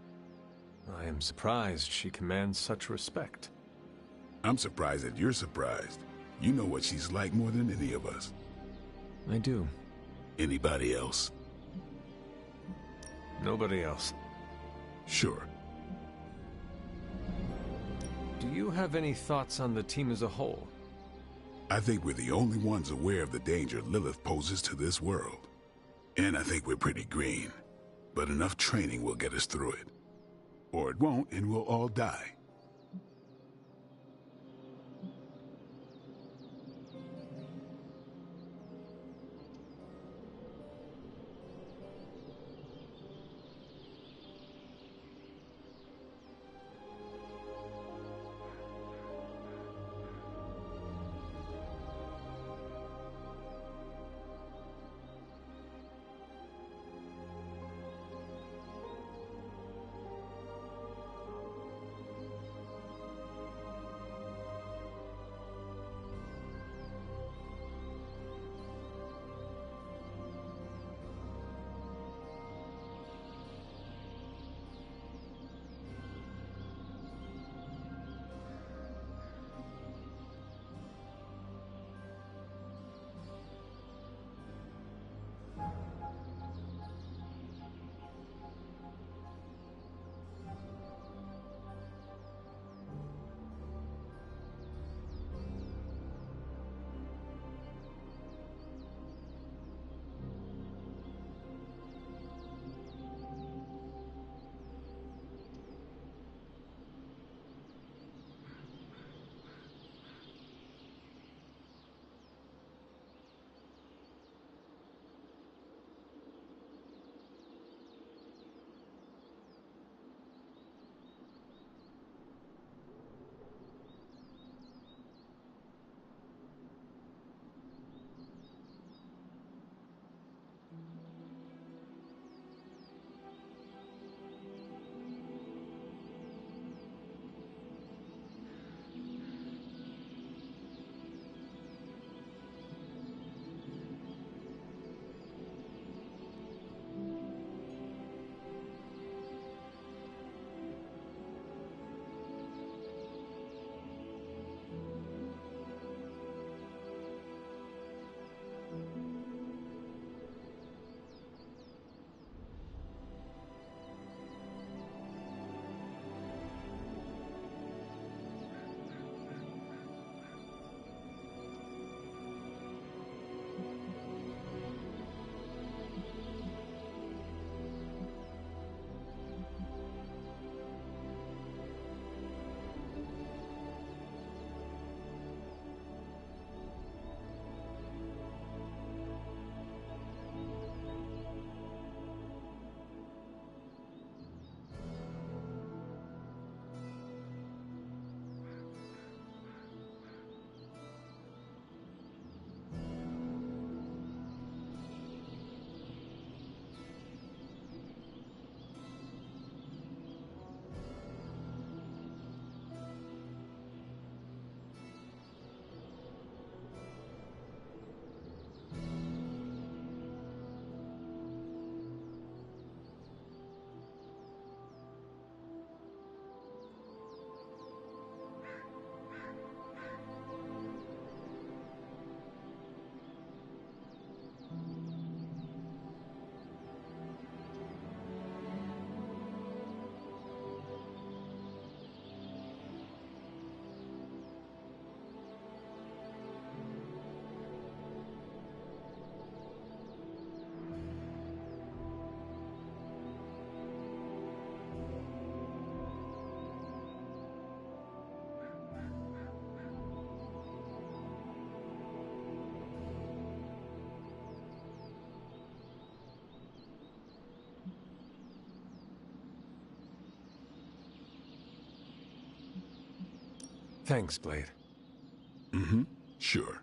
I am surprised she commands such respect. I'm surprised that you're surprised. You know what she's like more than any of us. I do. Anybody else? Nobody else. Sure. Do you have any thoughts on the team as a whole? I think we're the only ones aware of the danger Lilith poses to this world. And I think we're pretty green. But enough training will get us through it. Or it won't, and we'll all die. Thanks, Blade. Mm-hmm. Sure.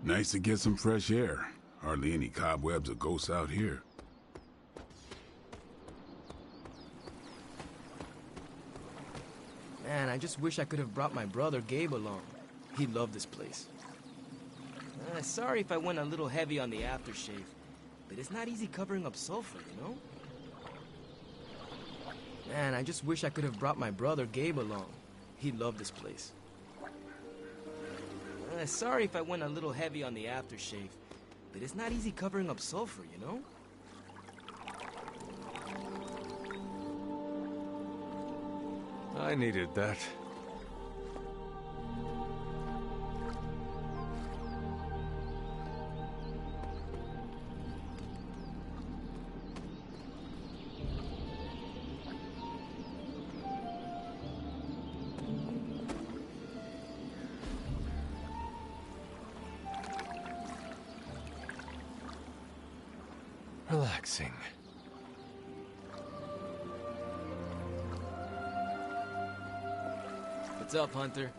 Nice to get some fresh air. Hardly any cobwebs or ghosts out here. Man, I just wish I could have brought my brother Gabe along. He'd love this place. Sorry if I went a little heavy on the aftershave, but it's not easy covering up sulfur, you know? Man, I just wish I could have brought my brother Gabe along. He'd love this place. Sorry if I went a little heavy on the aftershave, but it's not easy covering up sulfur, you know? I needed that. Relaxing. What's up, Hunter?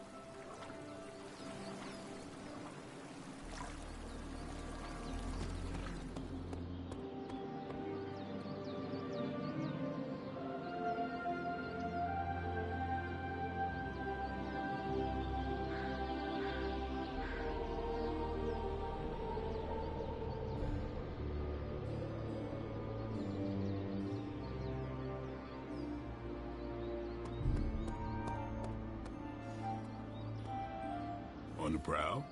On the prowl?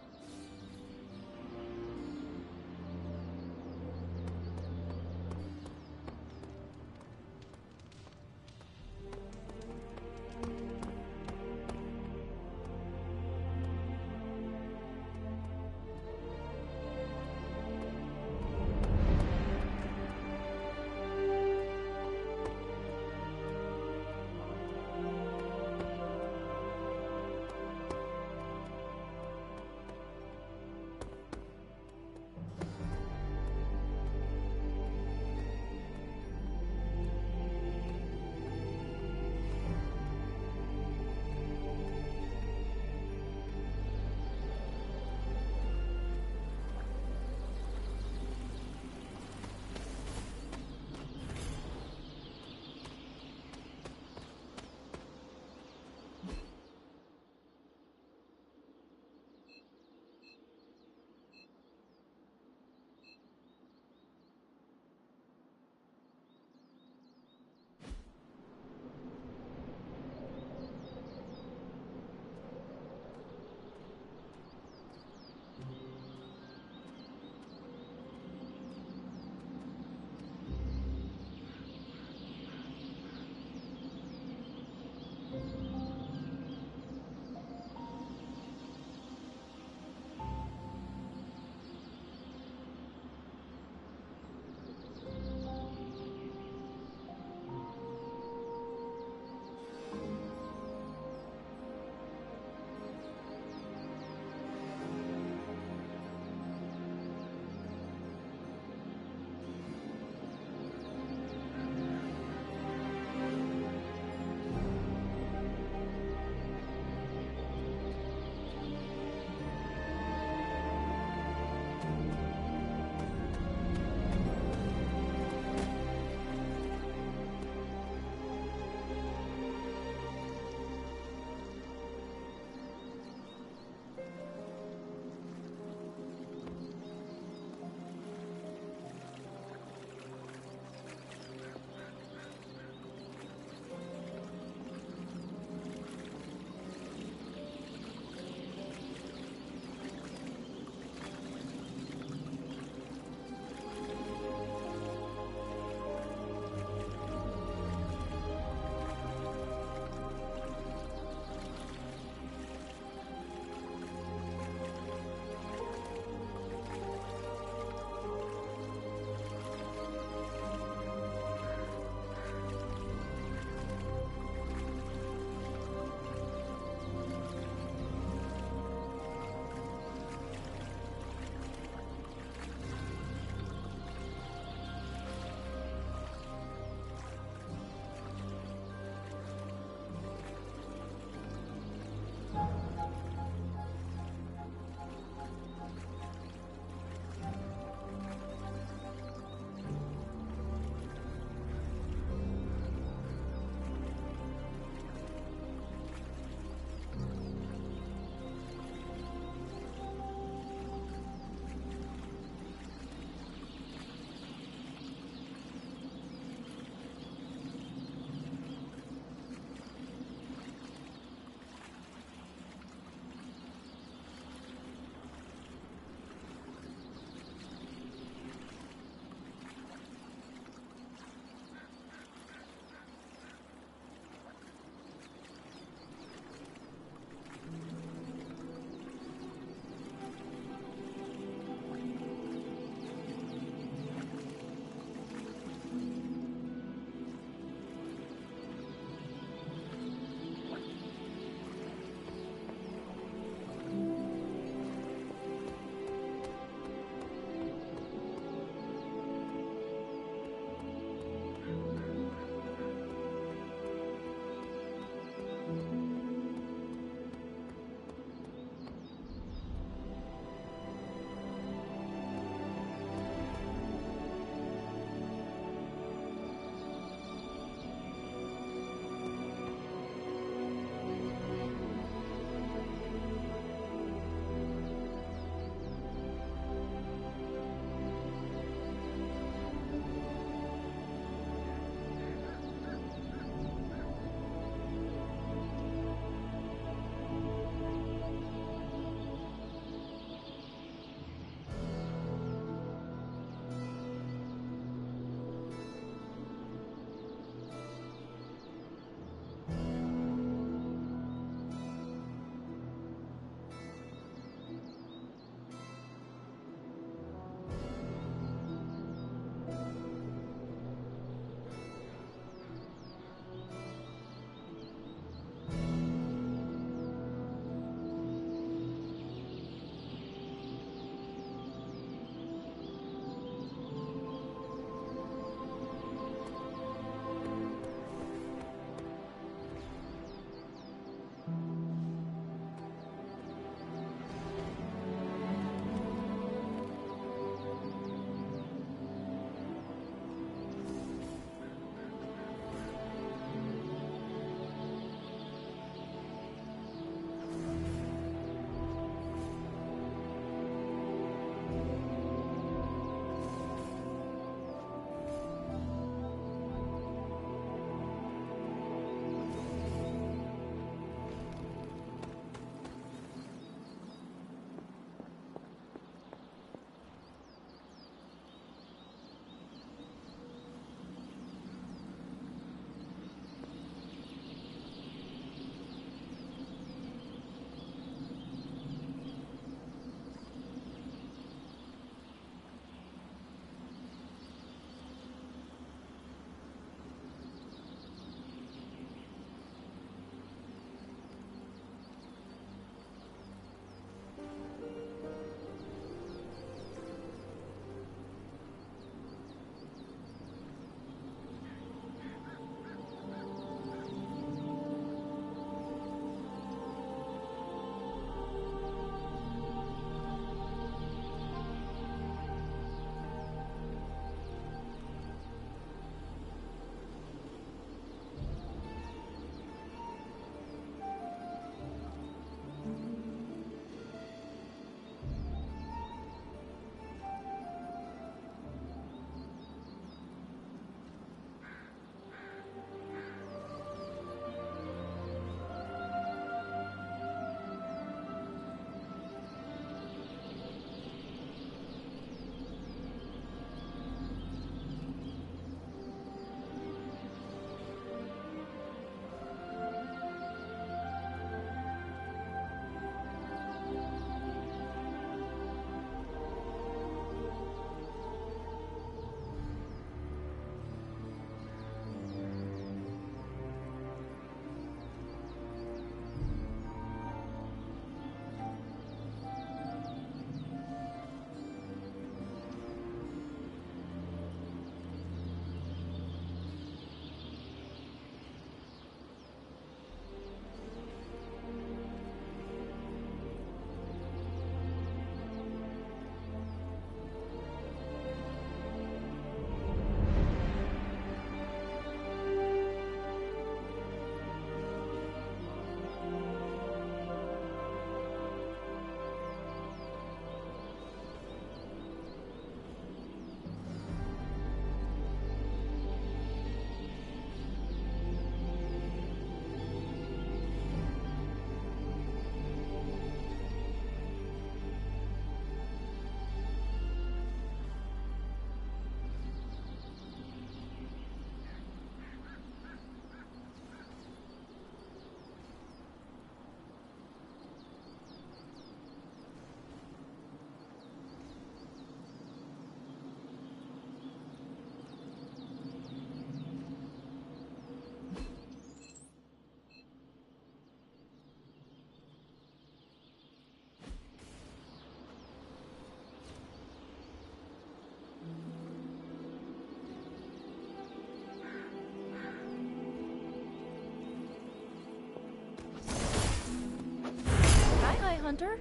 Hunter?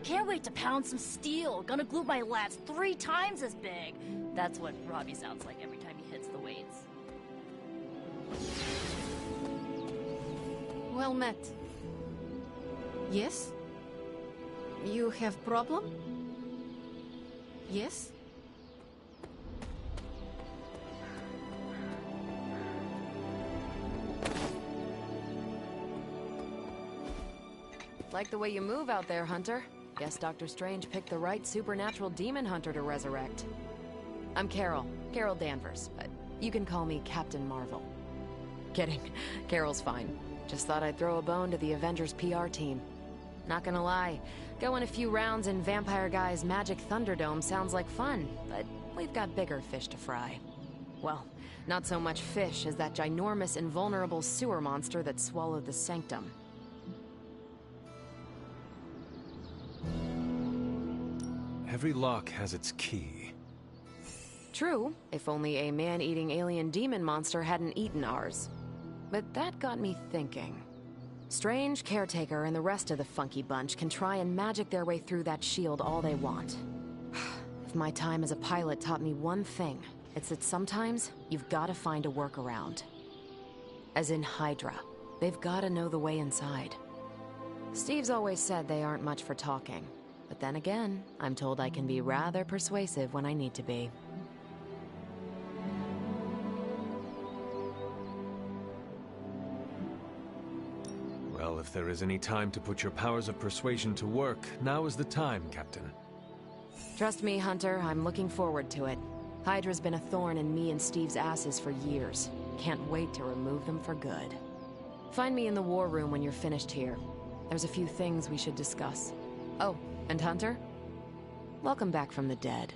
Can't wait to pound some steel. Gonna glue my lats 3 times as big. That's what Robbie sounds like every time he hits the weights. Well met. Yes? You have problem? Yes? Like the way you move out there, Hunter. Guess Dr. Strange picked the right supernatural demon hunter to resurrect. I'm Carol Danvers, but you can call me Captain Marvel. Kidding, Carol's fine. Just thought I'd throw a bone to the Avengers PR team. Not gonna lie, going a few rounds in Vampire Guy's Magic Thunderdome sounds like fun, but we've got bigger fish to fry. Well, not so much fish as that ginormous invulnerable sewer monster that swallowed the Sanctum. Every lock has its key. True, if only a man-eating alien demon monster hadn't eaten ours. But that got me thinking. Strange, Caretaker, and the rest of the funky bunch can try and magic their way through that shield all they want. If my time as a pilot taught me one thing, it's that sometimes you've gotta find a workaround. As in Hydra. They've gotta know the way inside. Steve's always said they aren't much for talking. But then again, I'm told I can be rather persuasive when I need to be. Well, if there is any time to put your powers of persuasion to work, now is the time, Captain. Trust me, Hunter, I'm looking forward to it. Hydra's been a thorn in me and Steve's asses for years. Can't wait to remove them for good. Find me in the war room when you're finished here. There's a few things we should discuss. Oh, and Hunter? Welcome back from the dead.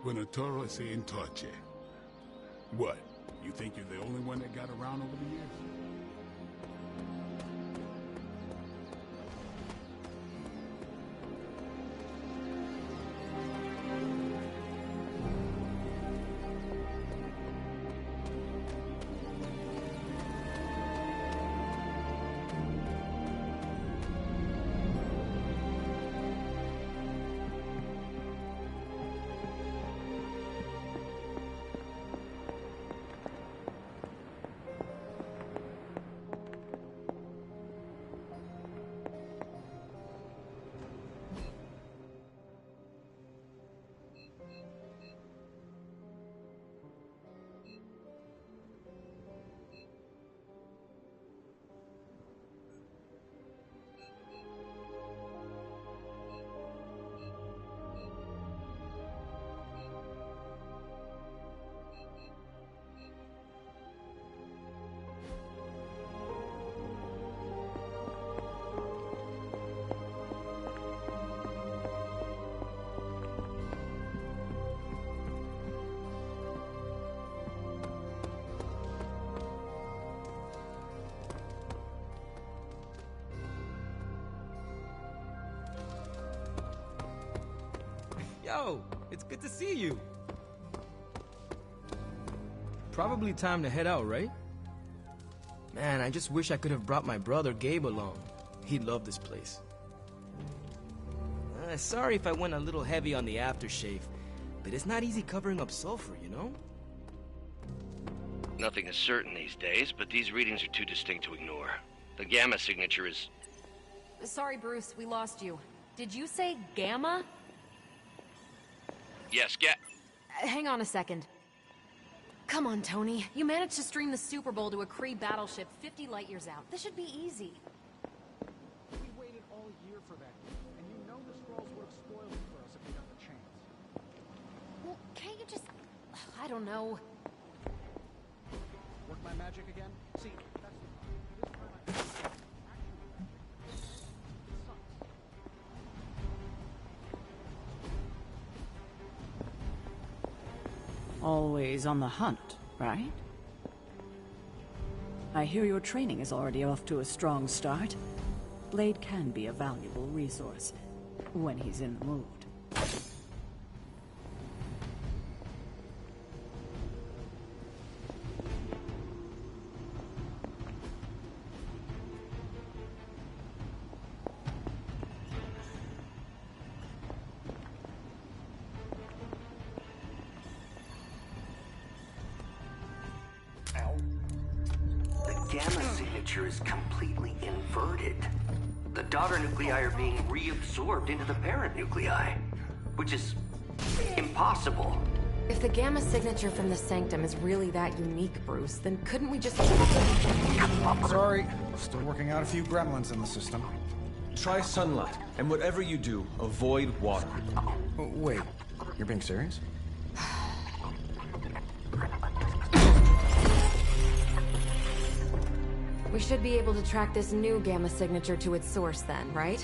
Buonatoro se in torce. What? You think you're the only one that got around over the years? Yo, it's good to see you. Probably time to head out, right? Man, I just wish I could have brought my brother Gabe along. He'd love this place. Sorry if I went a little heavy on the aftershave, but it's not easy covering up sulfur, you know? Nothing is certain these days, but these readings are too distinct to ignore. The gamma signature is... Sorry, Bruce, we lost you. Did you say gamma? Yes, Hang on a second. Come on, Tony. You managed to stream the Super Bowl to a Kree battleship 50 light years out. This should be easy. We waited all year for that, and you know the scrolls would have spoiled it for us if we got the chance. Well, can't you just... I don't know. Work my magic again? See, that's the problem. This time Always on the hunt, right? I hear your training is already off to a strong start. Blade can be a valuable resource when he's in the mood. The gamma signature is completely inverted. The daughter nuclei are being reabsorbed into the parent nuclei, which is impossible. If the gamma signature from the Sanctum is really that unique, Bruce, then couldn't we just... Sorry, still working out a few gremlins in the system. Try sunlight, and whatever you do, avoid water. Oh, wait, you're being serious? We should be able to track this new gamma signature to its source then, right?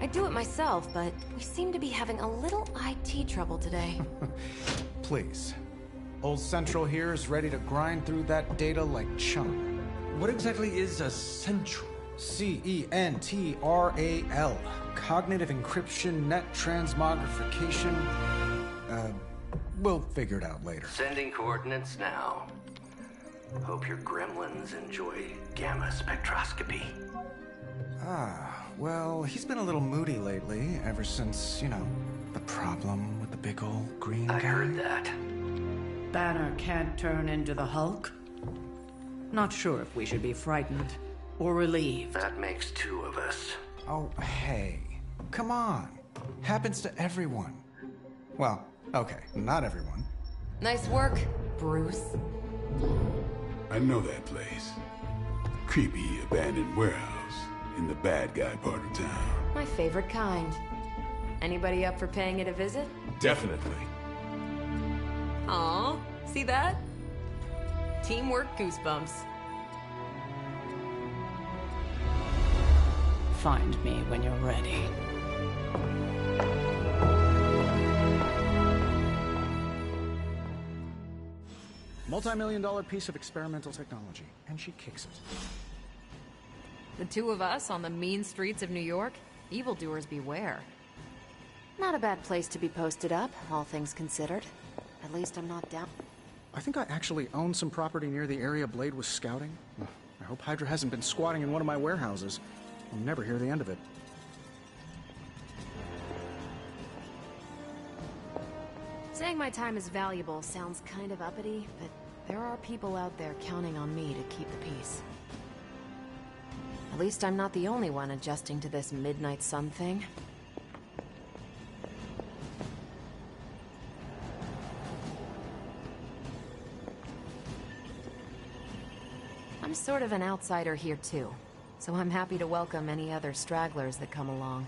I'd do it myself, but we seem to be having a little IT trouble today. Please. Old Central here is ready to grind through that data like chum. What exactly is a Central? C-E-N-T-R-A-L. Cognitive Encryption Net Transmogrification. We'll figure it out later. Sending coordinates now. Hope your gremlins enjoy gamma spectroscopy. Ah, well, he's been a little moody lately, ever since, you know, the problem with the big old green guy. I heard that. Banner can't turn into the Hulk? Not sure if we should be frightened or relieved. That makes two of us. Oh, hey. Come on. Happens to everyone. Well, okay, not everyone. Nice work, Bruce. I know that place. Creepy abandoned warehouse in the bad guy part of town. My favorite kind. Anybody up for paying it a visit? Definitely. Aw, see that? Teamwork goosebumps. Find me when you're ready. Multi-million-dollar piece of experimental technology, and she kicks it. The two of us on the mean streets of New York? Evildoers beware. Not a bad place to be posted up, all things considered. At least I'm not down. I think I actually own some property near the area Blade was scouting. I hope Hydra hasn't been squatting in one of my warehouses. I'll never hear the end of it. Saying my time is valuable sounds kind of uppity, but there are people out there counting on me to keep the peace. At least I'm not the only one adjusting to this midnight sun thing. I'm sort of an outsider here too, so I'm happy to welcome any other stragglers that come along.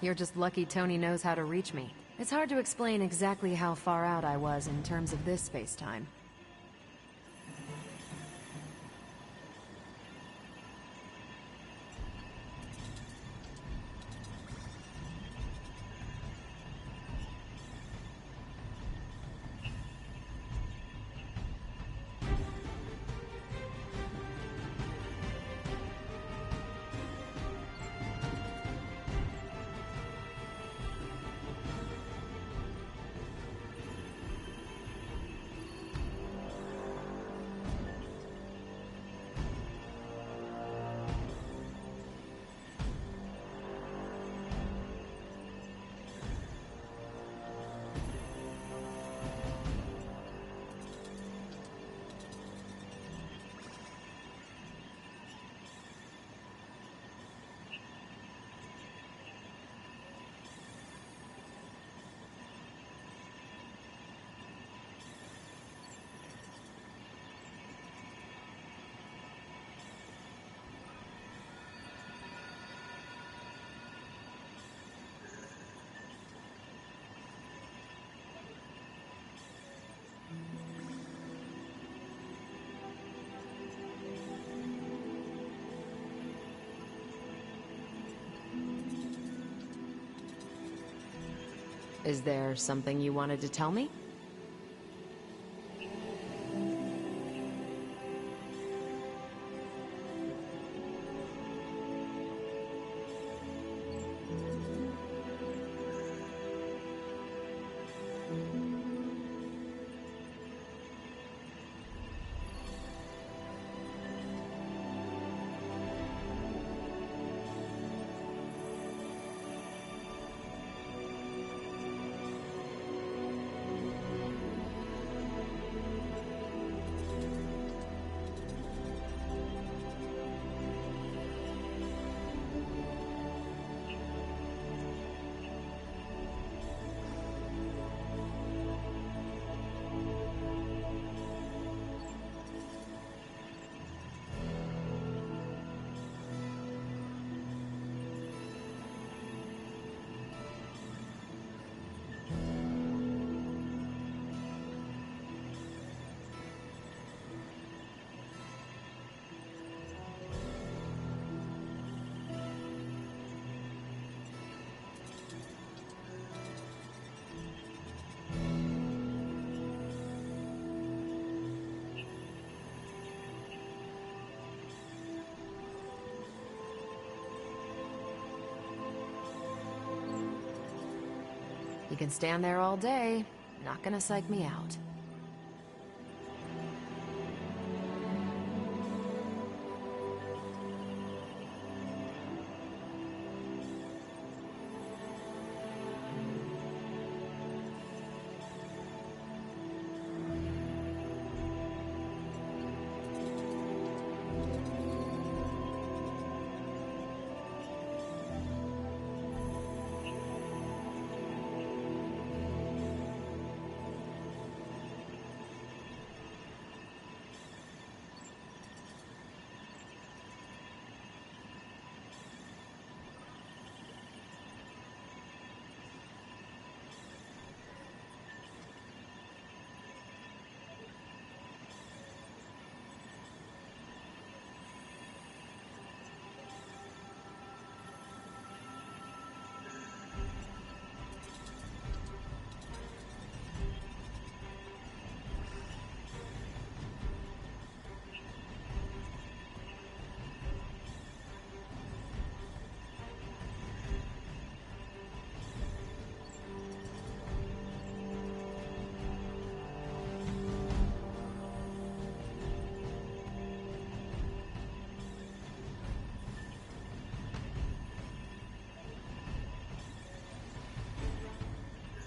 You're just lucky Tony knows how to reach me. It's hard to explain exactly how far out I was in terms of this space-time. Is there something you wanted to tell me? You can stand there all day. Not gonna psych me out.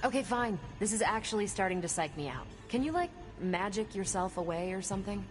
Okay, fine. This is actually starting to psych me out. Can you, like, magic yourself away or something?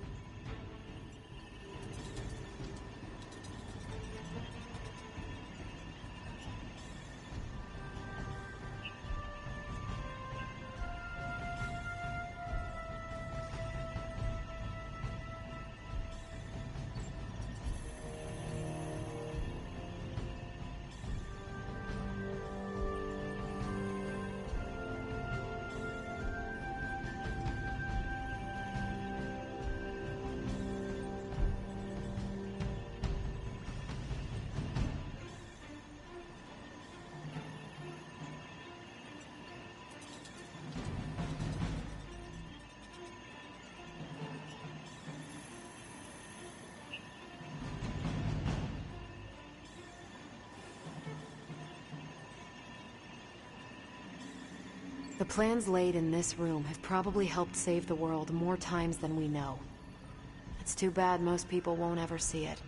The plans laid in this room have probably helped save the world more times than we know. It's too bad most people won't ever see it.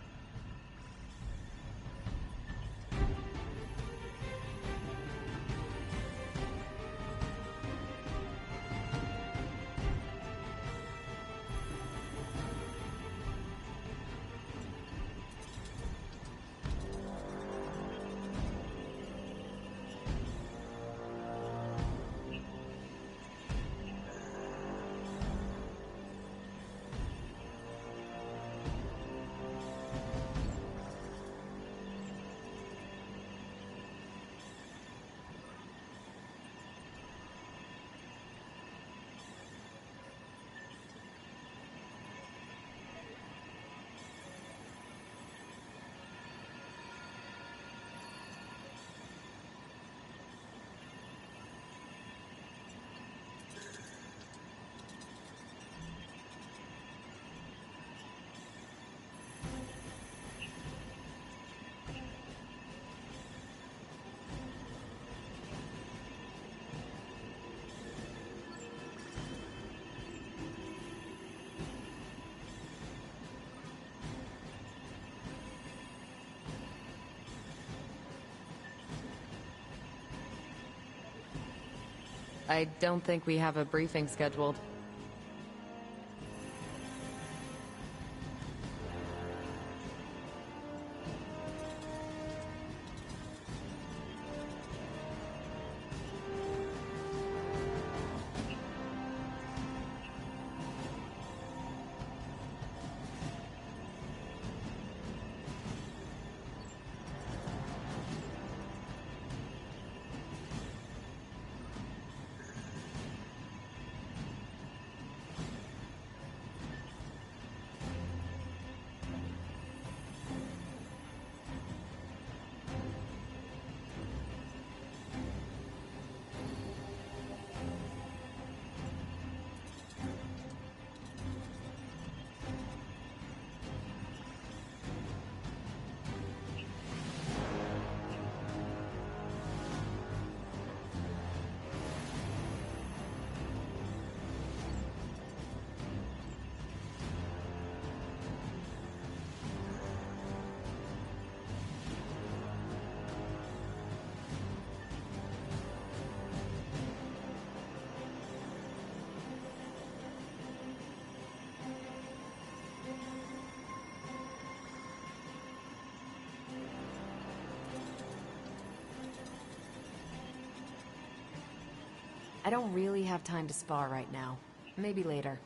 I don't think we have a briefing scheduled. I don't really have time to spar right now. Maybe later.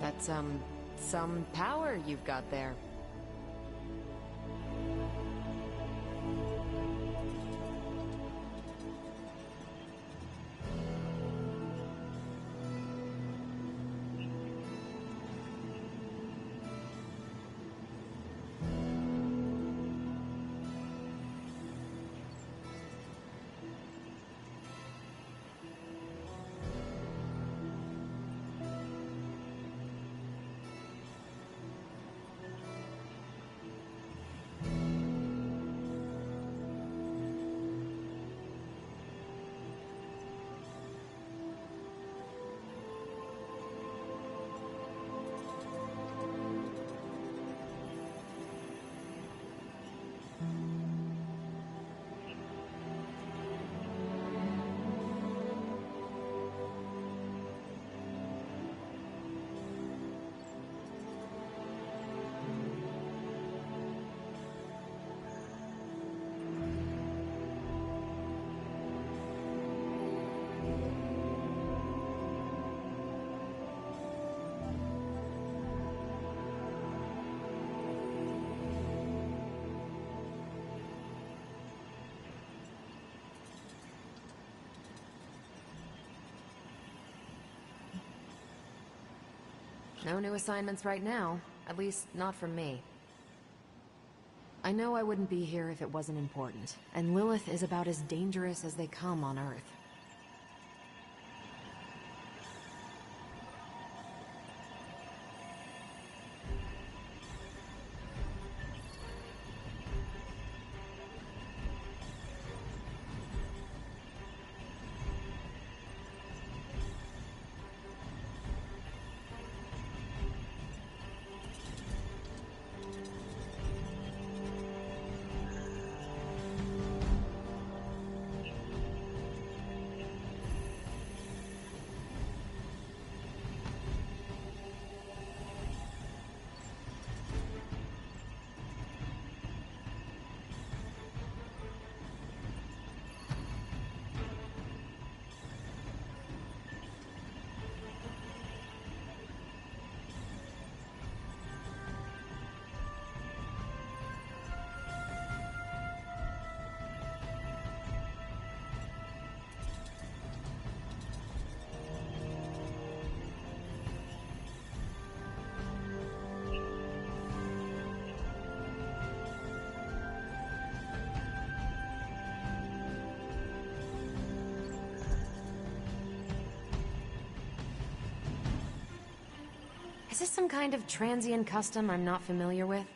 That's, some power you've got there. No new assignments right now. At least, not from me. I know I wouldn't be here if it wasn't important, and Lilith is about as dangerous as they come on Earth. Is this some kind of transient custom I'm not familiar with?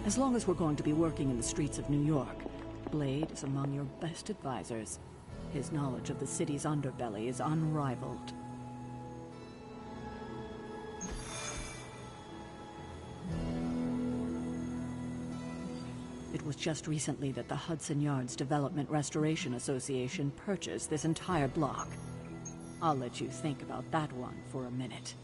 As long as we're going to be working in the streets of New York, Blade is among your best advisors. His knowledge of the city's underbelly is unrivaled. It was just recently that the Hudson Yards Development Restoration Association purchased this entire block. I'll let you think about that one for a minute.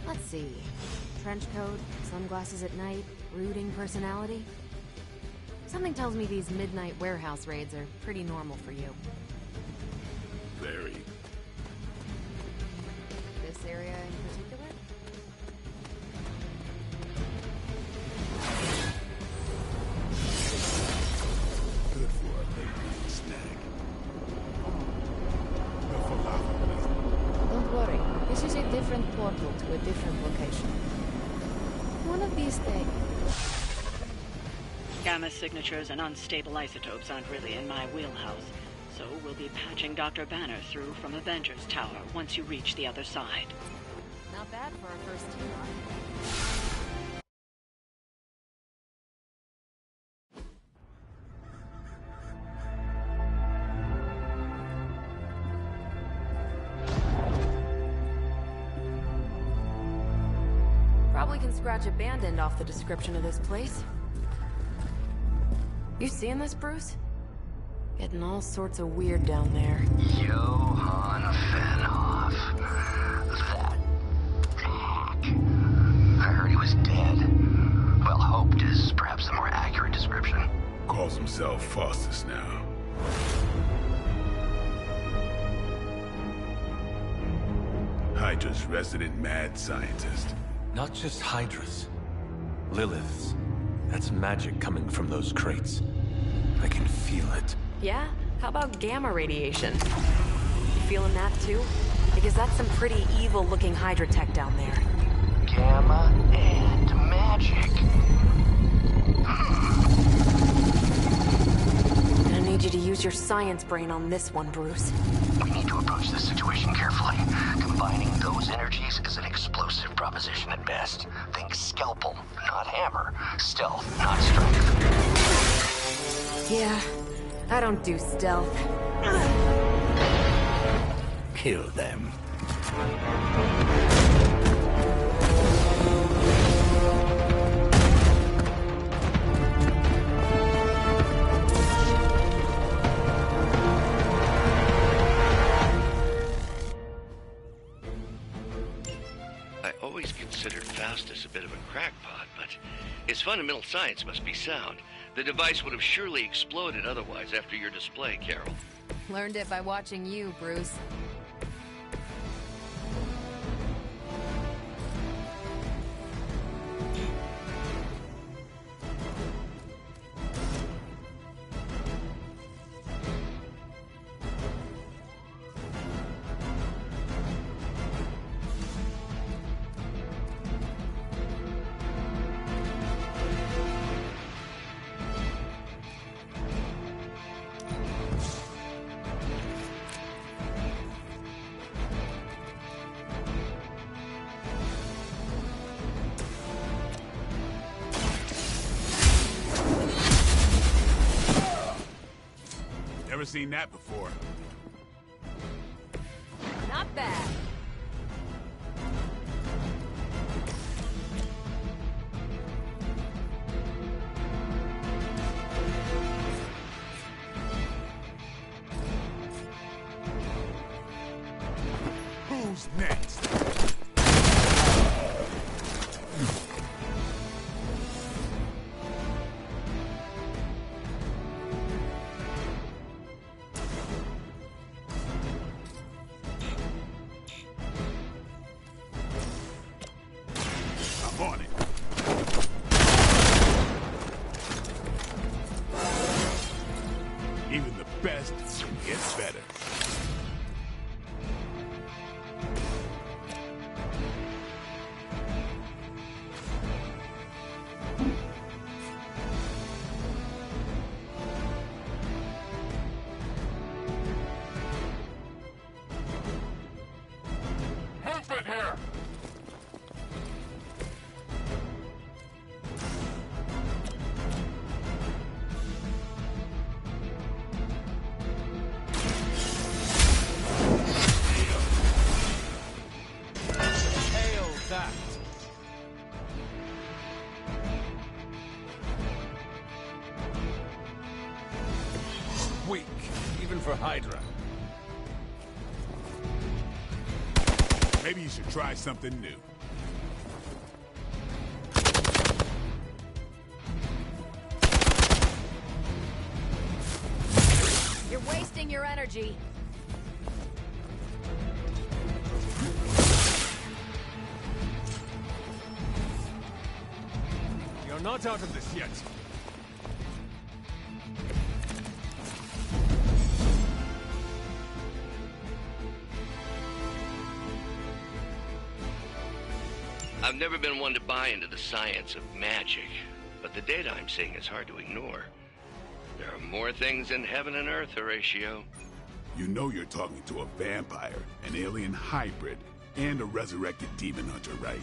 Let's see. Trench coat, sunglasses at night, brooding personality. Something tells me these midnight warehouse raids are pretty normal for you. Very. This area in particular? different portal to a different location. One of these days. Gamma signatures and unstable isotopes aren't really in my wheelhouse, so we'll be patching Dr. Banner through from Avengers Tower once you reach the other side. Not bad for our first team up. Probably can scratch abandoned off the description of this place. You seeing this, Bruce? Getting all sorts of weird down there. Johann Fenhoff. That hack. I heard he was dead. Well, hoped is perhaps the more accurate description. Calls himself Faustus now. Hydra's resident mad scientist. Not just Hydra's. Lilith's. That's magic coming from those crates. I can feel it. Yeah? How about gamma radiation? You feeling that too? Because that's some pretty evil-looking Hydra tech down there. Gamma and magic. I need you to use your science brain on this one, Bruce. We need to approach this situation carefully. Combining those energies is an explosive proposition at best. Think scalpel, not hammer. Stealth, not strength. Yeah, I don't do stealth. Kill them. I always considered Faustus a bit of a crackpot, but his fundamental science must be sound. The device would have surely exploded otherwise after your display, Carol. Learned it by watching you, Bruce. Never seen that before. Not bad. Who's next? I'm on it. Even the best gets better. Movement here! Hail that! Weak, even for Hydra. Maybe you should try something new. You're wasting your energy. You're not out of this yet. I've never been one to buy into the science of magic, but the data I'm seeing is hard to ignore. There are more things in heaven and earth, Horatio. You know you're talking to a vampire, an alien hybrid, and a resurrected demon hunter, right?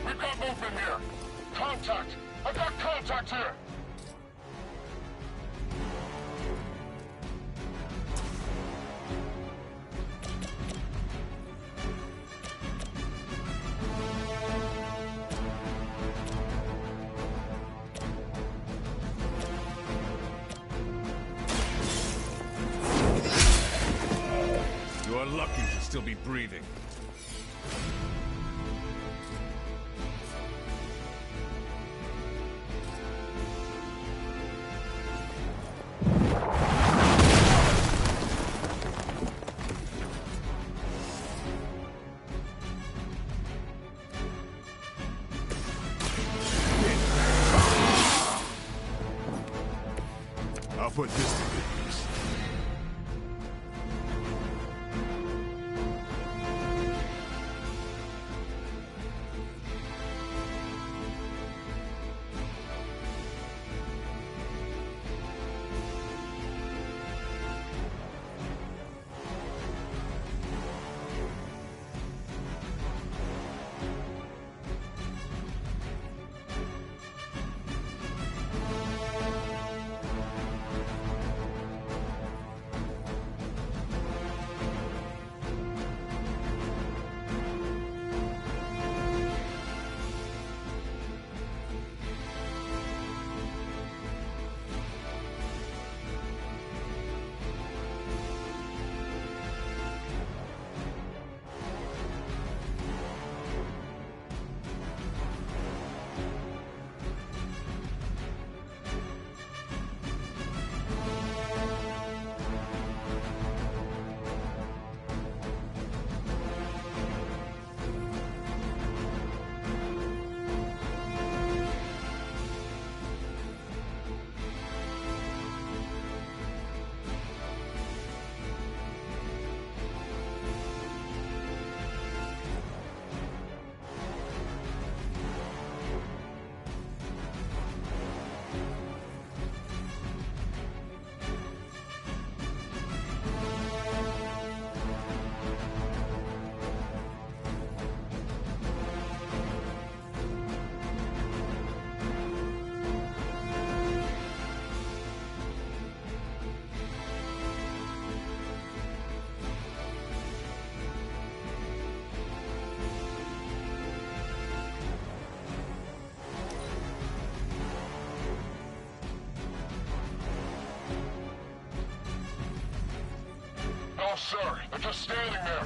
We've got movement here. Contact. I've got contact here. You are lucky to still be breathing. I'll put this to good use. No, sir. They're just standing there.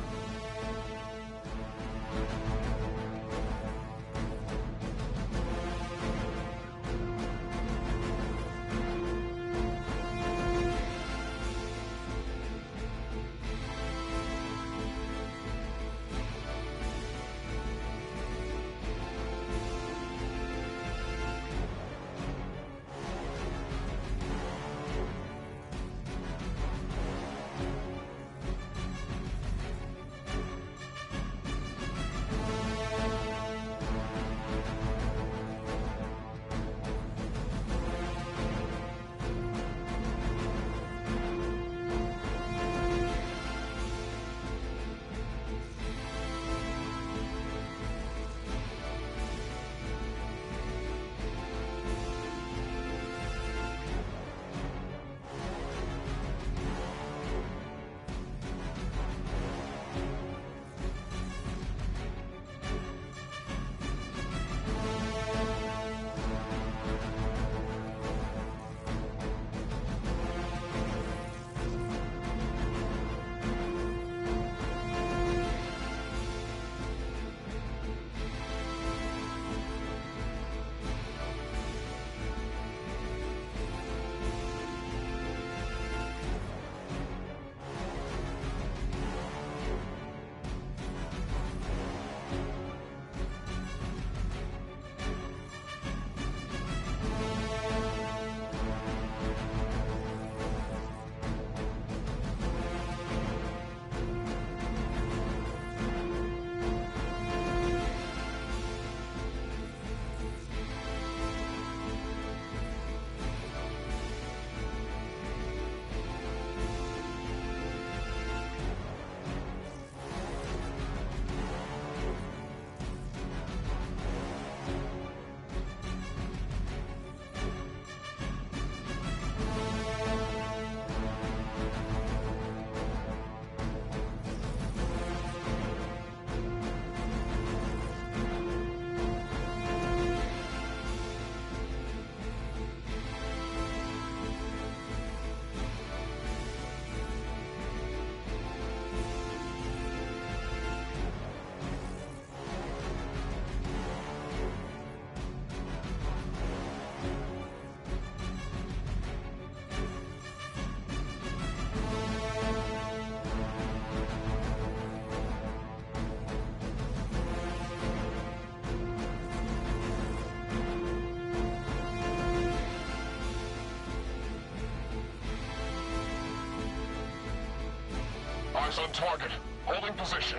Eyes on target. Holding position.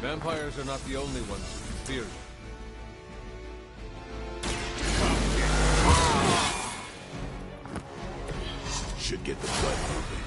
Vampires are not the only ones who fear you. Should get the blood moving.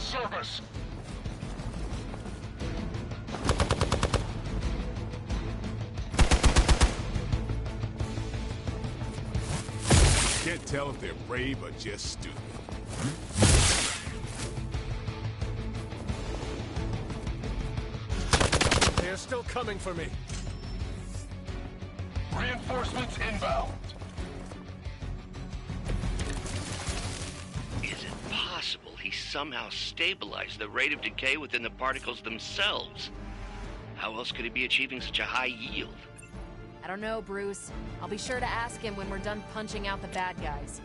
service. Can't tell if they're brave or just stupid. They're still coming for me. Reinforcements inbound. Is it possible he somehow stabilized the rate of decay within the particles themselves? How else could he be achieving such a high yield? I don't know, Bruce. I'll be sure to ask him when we're done punching out the bad guys.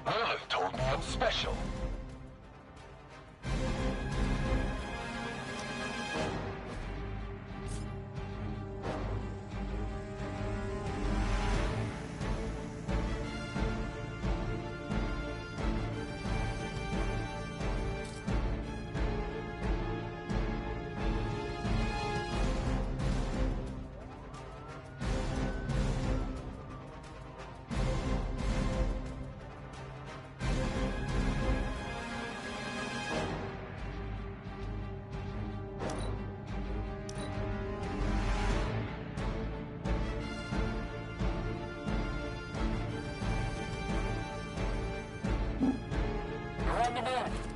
Lilith told me I'm special. You're on the move.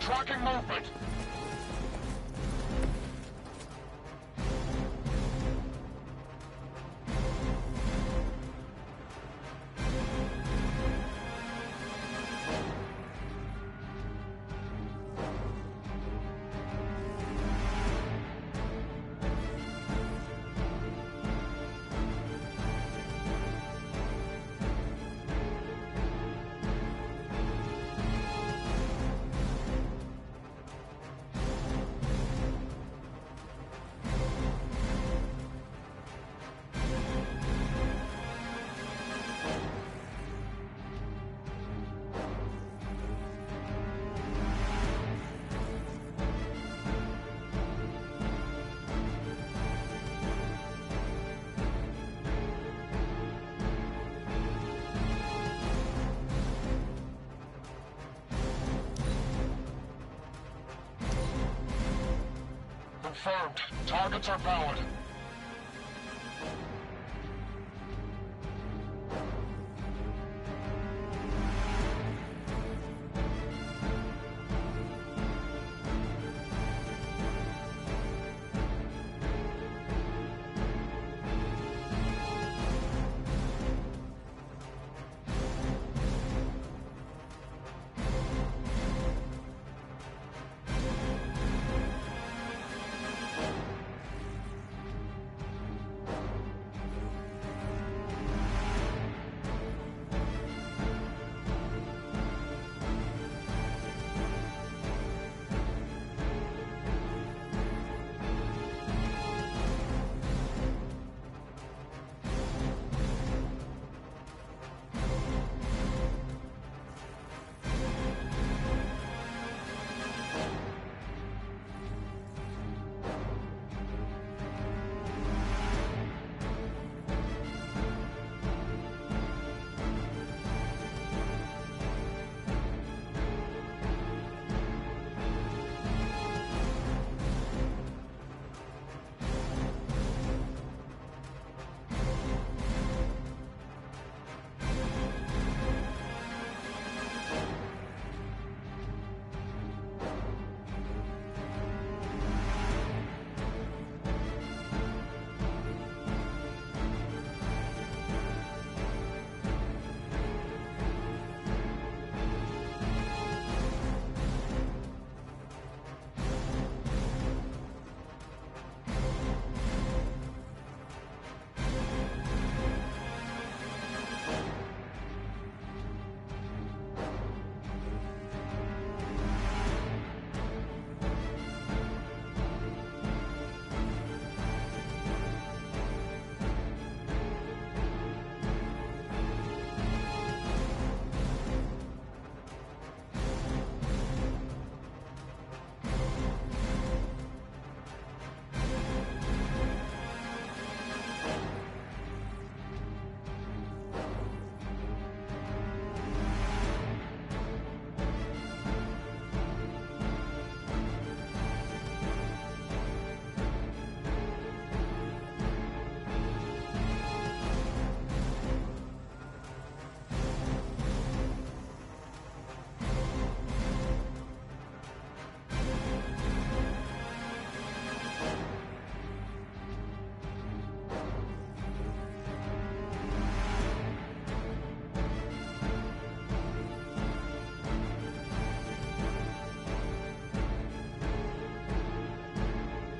Tracking movement. Confirmed. Targets are valid.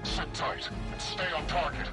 Sit tight and stay on target.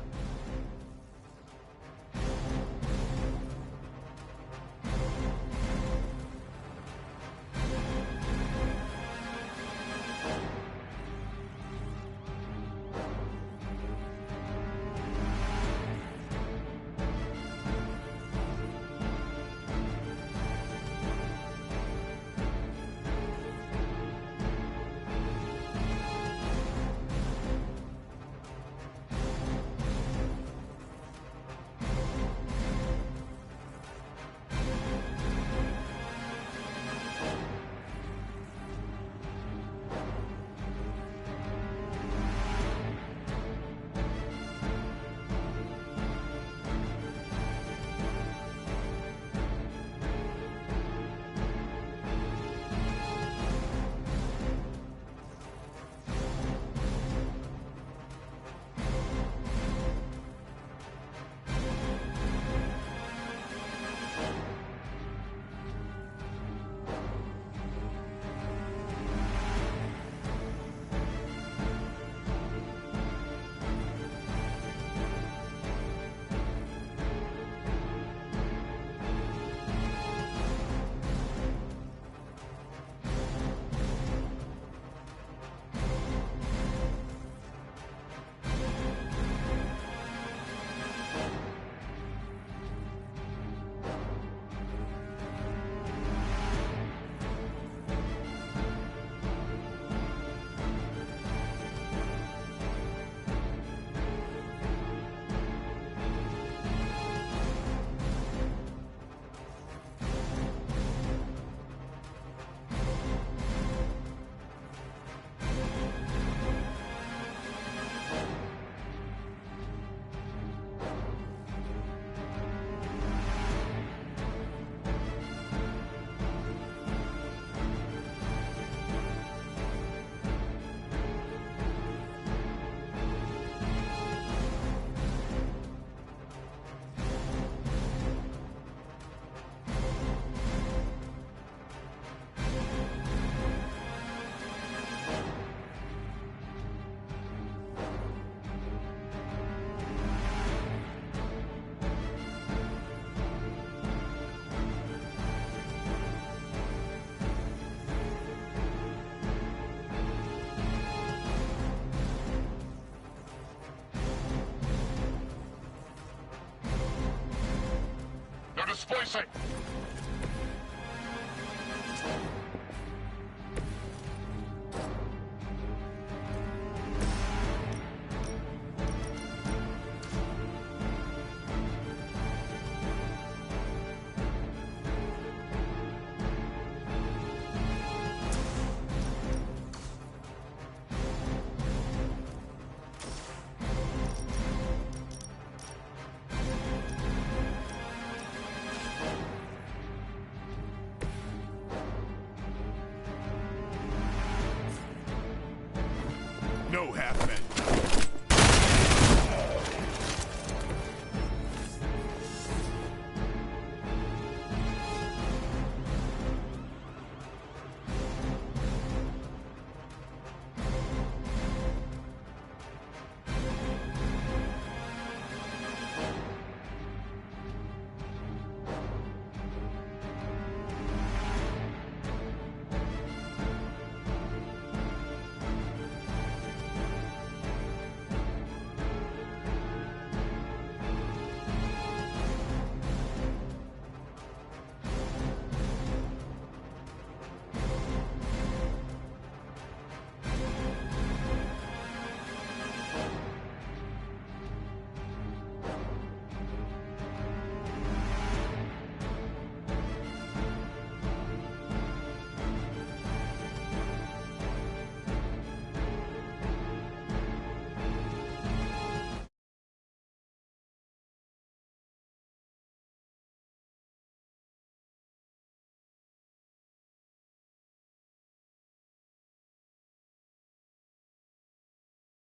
splicing!